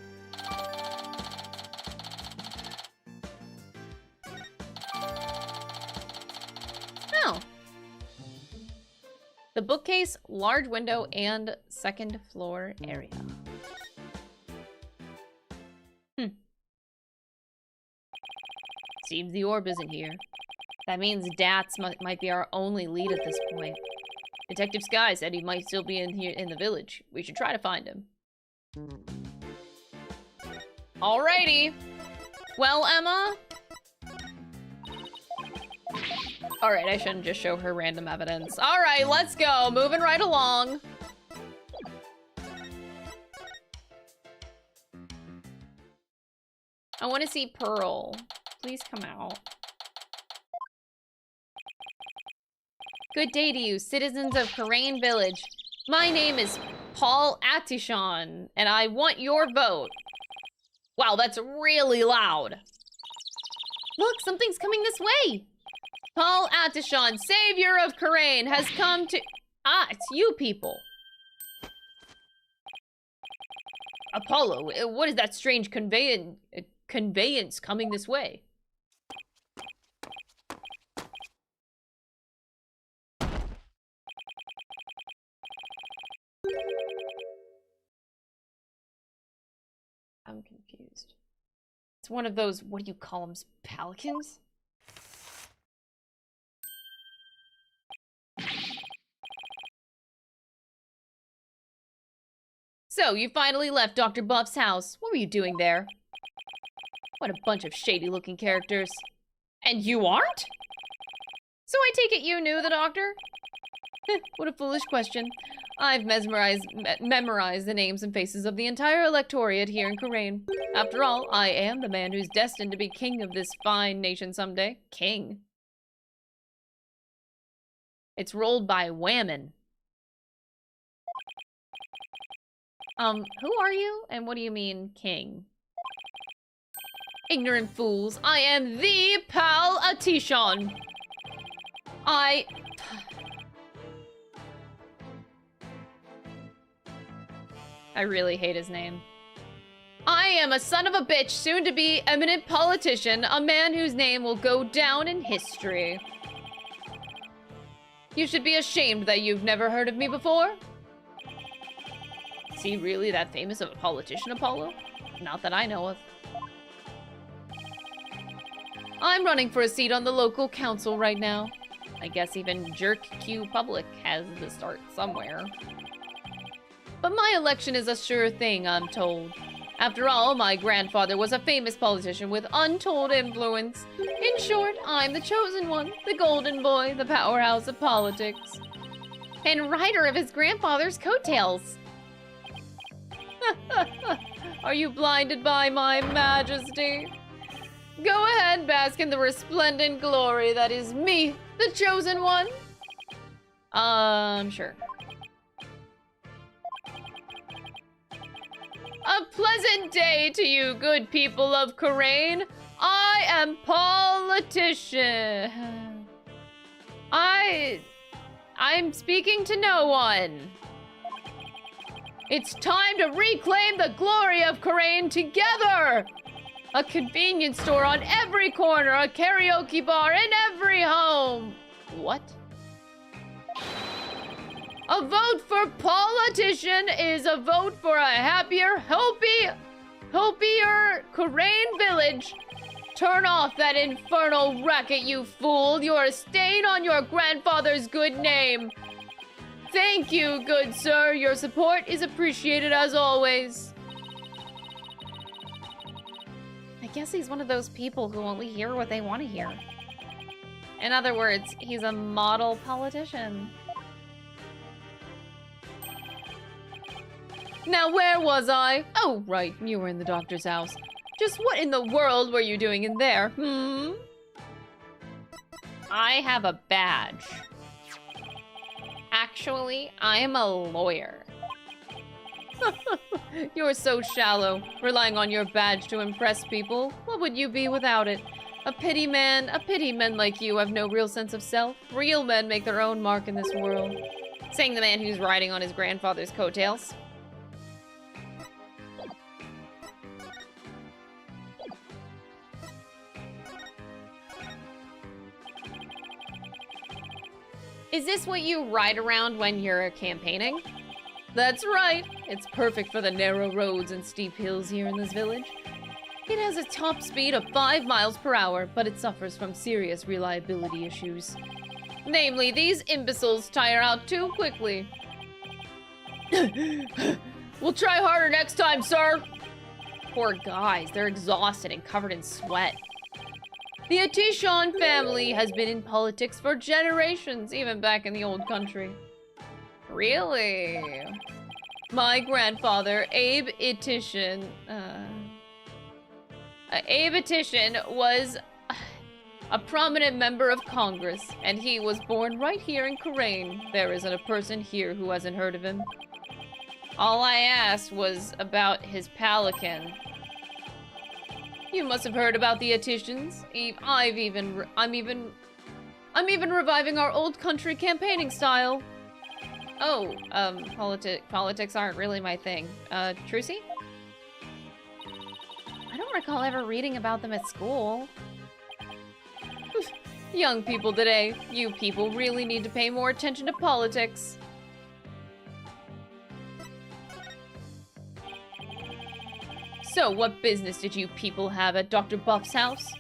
Oh. The bookcase, large window, and second floor area. Seems the orb isn't here. That means Dats might be our only lead at this point. Detective Sky said he might still be in here in the village. We should try to find him. Alrighty. Well, Emma. Alright, I shouldn't just show her random evidence. Alright, let's go. Moving right along. I want to see Pearl. Please come out. Good day to you, citizens of Kura'in Village. My name is Paul Atishon, and I want your vote. Wow, that's really loud. Look, something's coming this way. Paul Atishon, savior of Kura'in, has come to... Ah, it's you people. Apollo, what is that strange conveyance coming this way? I'm confused. It's one of those, what do you call them, pelicans? So, you finally left Dr. Buff's house. What were you doing there? What a bunch of shady-looking characters. And you aren't? So I take it you knew the doctor? What a foolish question. I've memorized the names and faces of the entire electorate here in Kura'in. After all, I am the man who's destined to be king of this fine nation someday. King. It's rolled by Whammon. Who are you? And what do you mean, king? Ignorant fools, I am the Pal-Atishon. I really hate his name. I am a son of a bitch, soon to be eminent politician, a man whose name will go down in history. You should be ashamed that you've never heard of me before. Is he really that famous of a politician, Apollo? Not that I know of. I'm running for a seat on the local council right now. I guess even Jerk Q Public has to start somewhere. But my election is a sure thing, I'm told. After all, my grandfather was a famous politician with untold influence. In short, I'm the chosen one, the golden boy, the powerhouse of politics. And rider of his grandfather's coattails. Are you blinded by my majesty? Go ahead, bask in the resplendent glory that is me, the chosen one. Sure. A pleasant day to you, good people of Kura'in. I am politician. I'm speaking to no one. It's time to reclaim the glory of Kura'in together. A convenience store on every corner, a karaoke bar in every home. What? A vote for politician is a vote for a happier, healthier Kura'in village. Turn off that infernal racket, you fool. You're a stain on your grandfather's good name. Thank you, good sir. Your support is appreciated as always. I guess he's one of those people who only hear what they want to hear. In other words, he's a model politician. Now, where was I? Oh, right, you were in the doctor's house. Just what in the world were you doing in there, I have a badge. Actually, I am a lawyer. You're so shallow, relying on your badge to impress people. What would you be without it? A pity man like you have no real sense of self. Real men make their own mark in this world. Saying the man who's riding on his grandfather's coattails. Is this what you ride around when you're campaigning? That's right. It's perfect for the narrow roads and steep hills here in this village. It has a top speed of 5 miles per hour, but it suffers from serious reliability issues. Namely, these imbeciles tire out too quickly. We'll try harder next time, sir. Poor guys, they're exhausted and covered in sweat. The Atishon family has been in politics for generations, even back in the old country. Really? My grandfather, Abe Itishan, was a prominent member of Congress, and he was born right here in Kura'in. There isn't a person here who hasn't heard of him. All I asked was about his pelican. You must have heard about the Atishans. I'm even reviving our old country campaigning style. Oh, politics aren't really my thing. Trucy? I don't recall ever reading about them at school. Young people today, you people really need to pay more attention to politics. So, what business did you people have at Dr. Buff's house?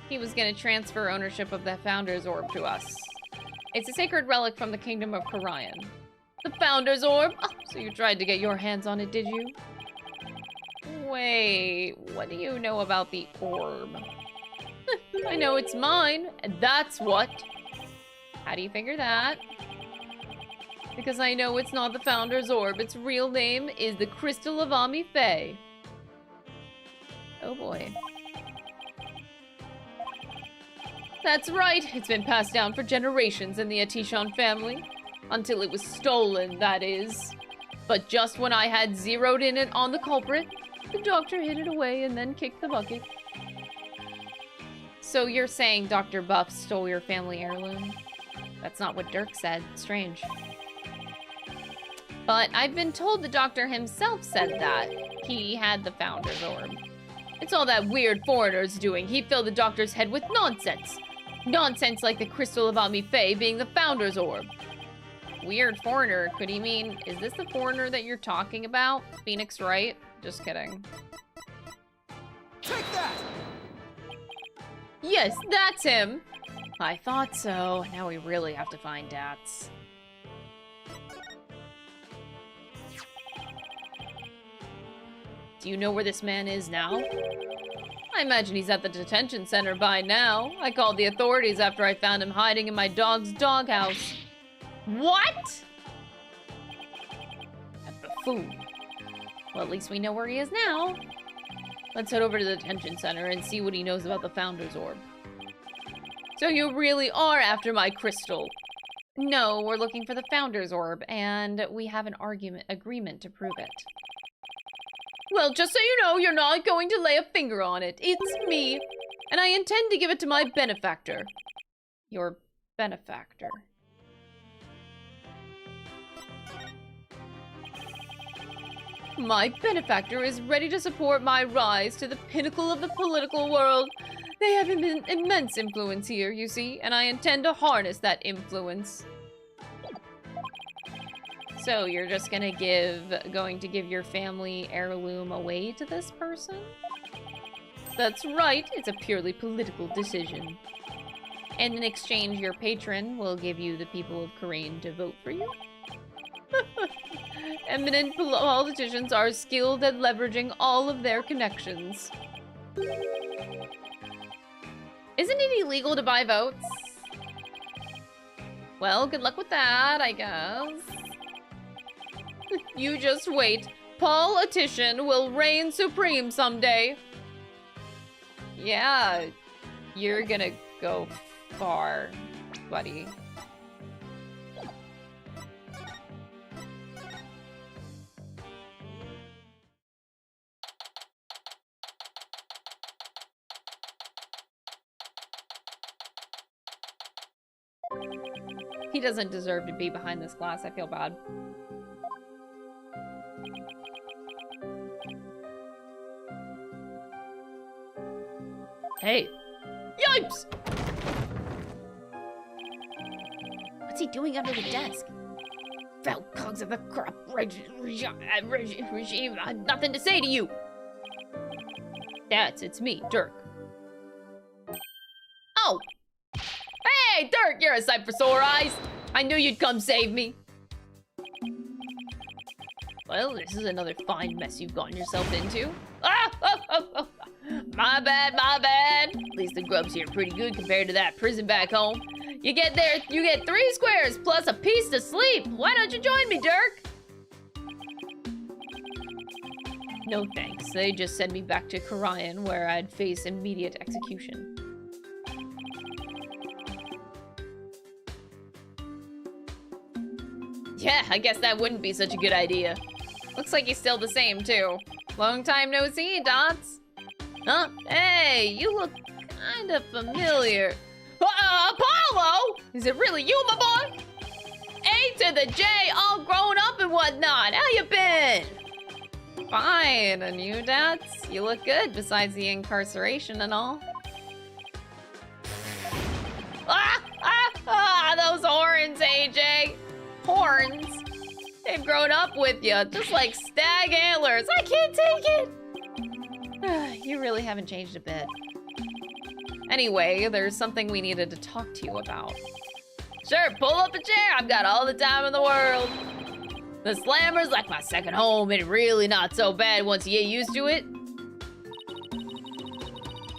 He was gonna transfer ownership of the Founder's Orb to us. It's a sacred relic from the kingdom of Kura'in. The Founder's Orb? Oh, so you tried to get your hands on it, did you? Wait, what do you know about the orb? I know it's mine, and that's what. How do you figure that? Because I know it's not the Founder's Orb. Its real name is the Crystal of Ami Faye. Oh boy. That's right. It's been passed down for generations in the Atishon family. Until it was stolen, that is. But just when I had zeroed in it on the culprit, the doctor hid it away and then kicked the bucket. So you're saying Dr. Buff stole your family heirloom? That's not what Durk said. Strange. But I've been told the doctor himself said that. He had the Founder's Orb. It's all that weird foreigner's doing. He filled the doctor's head with nonsense. Nonsense like the crystal of Ami-Fae being the Founder's Orb. Weird foreigner. Could he mean, is this the foreigner that you're talking about? Phoenix Wright? Just kidding. Take that! Yes, that's him. I thought so. Now we really have to find Dats. Do you know where this man is now? I imagine he's at the detention center by now. I called the authorities after I found him hiding in my dog's doghouse. What? A buffoon. Well, at least we know where he is now. Let's head over to the detention center and see what he knows about the Founder's Orb. So you really are after my crystal? No, we're looking for the Founder's Orb, and we have an agreement to prove it. Well, just so you know, you're not going to lay a finger on it. It's me, and I intend to give it to my benefactor. Your benefactor. My benefactor is ready to support my rise to the pinnacle of the political world. They have immense influence here, you see, and I intend to harness that influence. So you're just going to give your family heirloom away to this person? That's right, it's a purely political decision. And in exchange, your patron will give you the people of Kura'in to vote for you. Eminent politicians are skilled at leveraging all of their connections. Isn't it illegal to buy votes? Well, good luck with that, I guess. You just wait. Politician will reign supreme someday. Yeah, you're gonna go far, buddy. He doesn't deserve to be behind this glass. I feel bad. Hey. Yipes! What's he doing under the desk? Foul cogs of the crop regime. I have nothing to say to you. It's me, Durk. Oh! Hey, Durk, you're a sight for sore eyes. I knew you'd come save me. Well, this is another fine mess you've gotten yourself into. My bad, my bad. At least the grubs here are pretty good compared to that prison back home. You get 3 squares plus a piece to sleep. Why don't you join me, Durk? No thanks. They just send me back to Kura'in where I'd face immediate execution. Yeah, I guess that wouldn't be such a good idea. Looks like he's still the same, too. Long time no see, Dots. Huh? Hey, you look kind of familiar. Apollo? Is it really you, my boy? A to the J, all grown up and whatnot. How you been? Fine, and you, Dots? You look good, besides the incarceration and all. Those horns, AJ. Horns? They've grown up with you, just like stag antlers. I can't take it. You really haven't changed a bit. Anyway, there's something we needed to talk to you about. Sure, pull up a chair. I've got all the time in the world. The Slammer's like my second home, and really not so bad once you get used to it.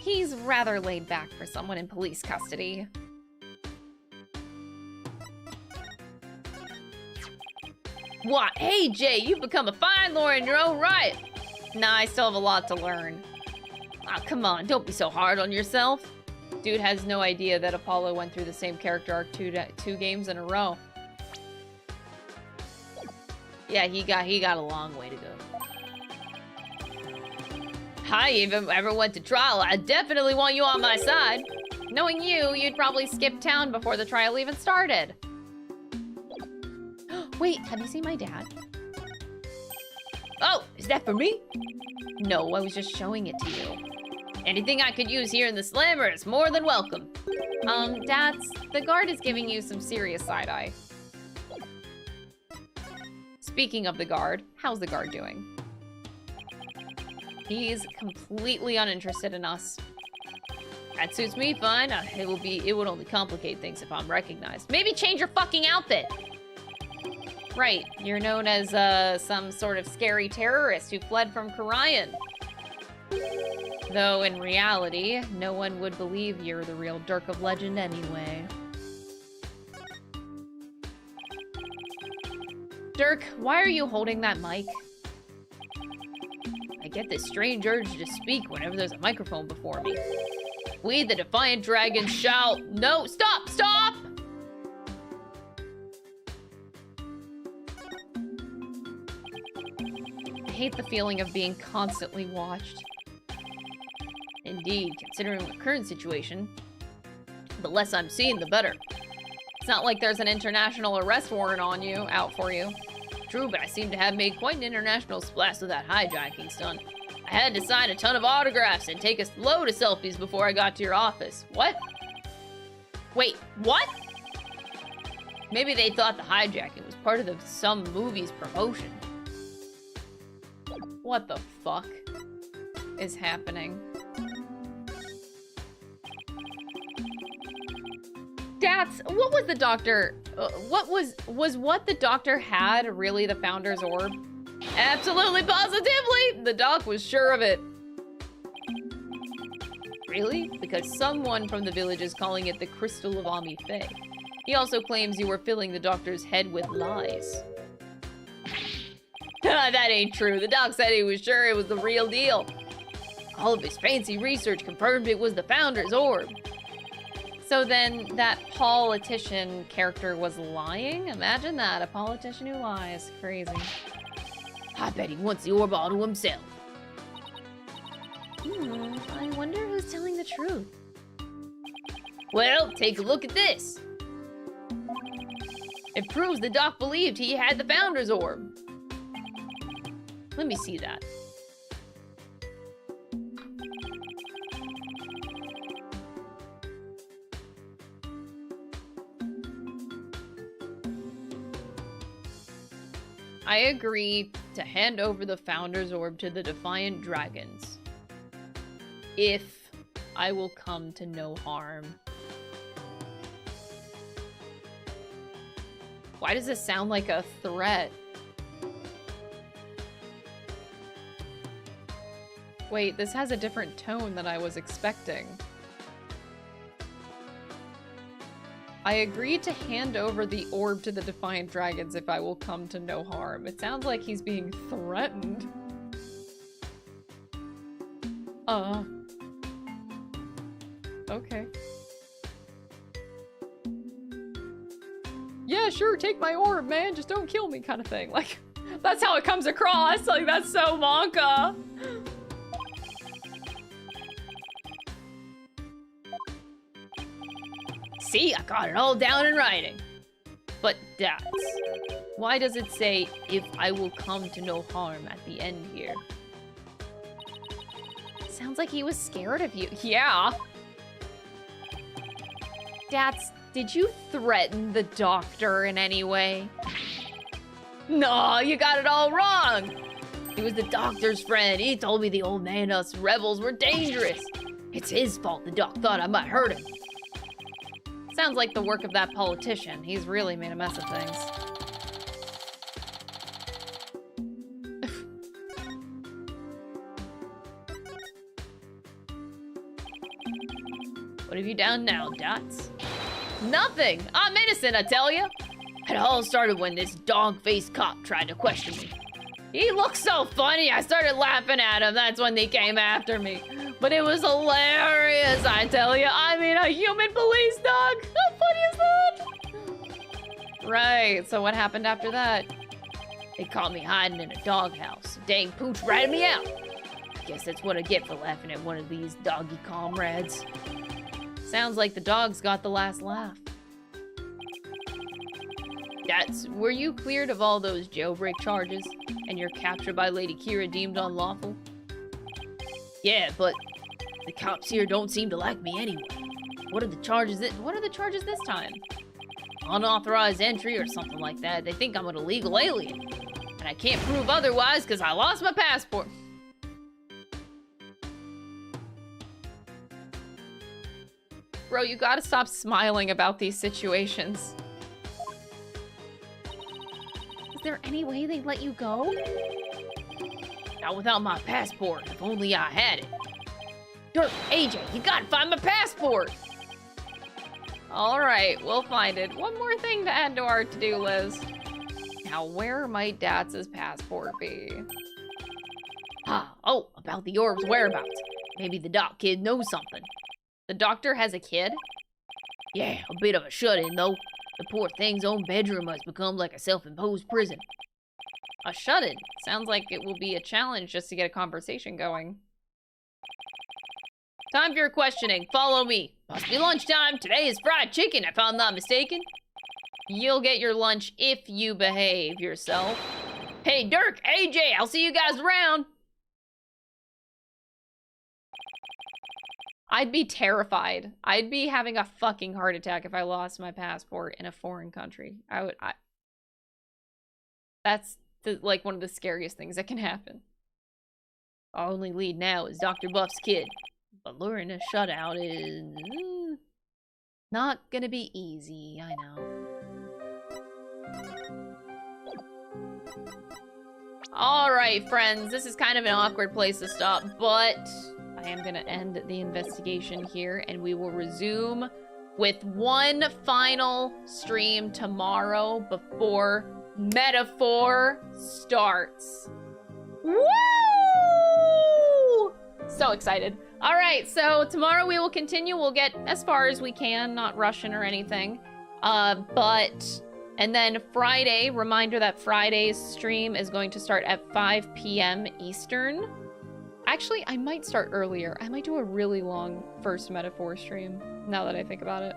He's rather laid back for someone in police custody. What? Hey, Jay, you've become a fine lawyer in your own right. Nah, I still have a lot to learn. Oh, come on, don't be so hard on yourself. Dude has no idea that Apollo went through the same character arc two games in a row. Yeah, he got a long way to go. Hi, if I ever went to trial, I definitely want you on my side. Knowing you, you'd probably skip town before the trial even started. Wait, have you seen my dad? Oh, is that for me? No, I was just showing it to you. Anything I could use here in the slammer is more than welcome. Dads, the guard is giving you some serious side-eye. Speaking of the guard, how's the guard doing? He's completely uninterested in us. That suits me fine. It would only complicate things if I'm recognized. Maybe change your fucking outfit! Right, you're known as some sort of scary terrorist who fled from Kura'in. Though in reality, no one would believe you're the real Durk of legend anyway. Durk, why are you holding that mic? I get this strange urge to speak whenever there's a microphone before me. We, the Defiant Dragons, shall... No, stop! Stop! I hate the feeling of being constantly watched. Indeed, considering the current situation, the less I'm seen, the better. It's not like there's an international arrest warrant on you, out for you. True, but I seem to have made quite an international splash with that hijacking stunt. I had to sign a ton of autographs and take a load of selfies before I got to your office. What? Wait, what? Maybe they thought the hijacking was part of some movie's promotion. What the fuck is happening? That's what was the doctor? Was what the doctor had really the Founder's Orb? Absolutely, positively! The doc was sure of it. Really? Because someone from the village is calling it the Crystal of Ami Faye. He also claims you were filling the doctor's head with lies. That ain't true. The doc said he was sure it was the real deal. All of his fancy research confirmed it was the Founder's Orb. So then that politician character was lying? Imagine that, a politician who lies. Crazy. I bet he wants the orb all to himself. I wonder who's telling the truth. Well, take a look at this. It proves the doc believed he had the Founder's Orb. Let me see that. I agree to hand over the Founder's Orb to the Defiant Dragons. If I will come to no harm. Why does this sound like a threat? Wait, this has a different tone than I was expecting. I agreed to hand over the orb to the Defiant Dragons if I will come to no harm. It sounds like he's being threatened. Okay. Yeah, sure, take my orb, man. Just don't kill me kind of thing. Like, that's how it comes across. Like, that's so Monka. See, I got it all down in writing. But Dads, why does it say, if I will come to no harm at the end here? Sounds like he was scared of you. Yeah. Dads, did you threaten the doctor in any way? No, you got it all wrong. He was the doctor's friend. He told me the old man and us rebels were dangerous. It's his fault the doc thought I might hurt him. Sounds like the work of that politician. He's really made a mess of things. What have you done now, Dots? Nothing! I'm innocent, I tell you! It all started when this dog-faced cop tried to question me. He looked so funny. I started laughing at him. That's when they came after me. But it was hilarious, I tell you. I mean, a human police dog. How funny is that? Right, so what happened after that? They caught me hiding in a doghouse. Dang pooch ratted me out. Guess that's what I get for laughing at one of these doggy comrades. Sounds like the dogs got the last laugh. Were you cleared of all those jailbreak charges and your capture by Lady Kira deemed unlawful? Yeah, but the cops here don't seem to like me anyway. What are the charges this time? Unauthorized entry or something like that. They think I'm an illegal alien. And I can't prove otherwise because I lost my passport. Bro, you gotta stop smiling about these situations. Is there any way they'd let you go? Not without my passport, if only I had it. Durk, AJ, you gotta find my passport! Alright, we'll find it. One more thing to add to our to-do list. Now, where might Datz's passport be? Oh, about the orb's whereabouts. Maybe the doc kid knows something. The doctor has a kid? Yeah, a bit of a shut-in, though. The poor thing's own bedroom has become like a self-imposed prison. A shut-in? Sounds like it will be a challenge just to get a conversation going. Time for your questioning. Follow me. Must be lunchtime. Today is fried chicken, if I'm not mistaken. You'll get your lunch if you behave yourself. Hey, Durk, AJ, I'll see you guys around. I'd be terrified. I'd be having a fucking heart attack if I lost my passport in a foreign country. That's like one of the scariest things that can happen. Our only lead now is Dr. Buff's kid. But luring a shutout is not gonna be easy, I know. Alright, friends, this is kind of an awkward place to stop, but I am gonna end the investigation here, and we will resume with one final stream tomorrow before Metaphor starts. Woo! So excited. All right, so tomorrow we will continue. We'll get as far as we can, not rushing or anything. And then Friday, reminder that Friday's stream is going to start at 5 p.m. Eastern. Actually, I might start earlier. I might do a really long first Metaphor stream, now that I think about it.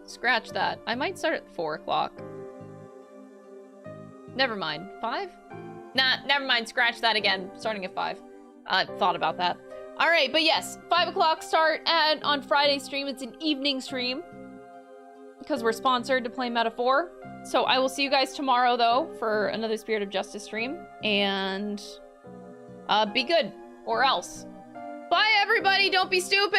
Scratch that. I might start at 4 o'clock. Never mind. 5? Nah, never mind. Scratch that again. Starting at 5. I thought about that. All right, but yes, 5 o'clock start on Friday's stream. It's an evening stream because we're sponsored to play Metaphor. So I will see you guys tomorrow, though, for another Spirit of Justice stream. And be good, or else. Bye, everybody. Don't be stupid.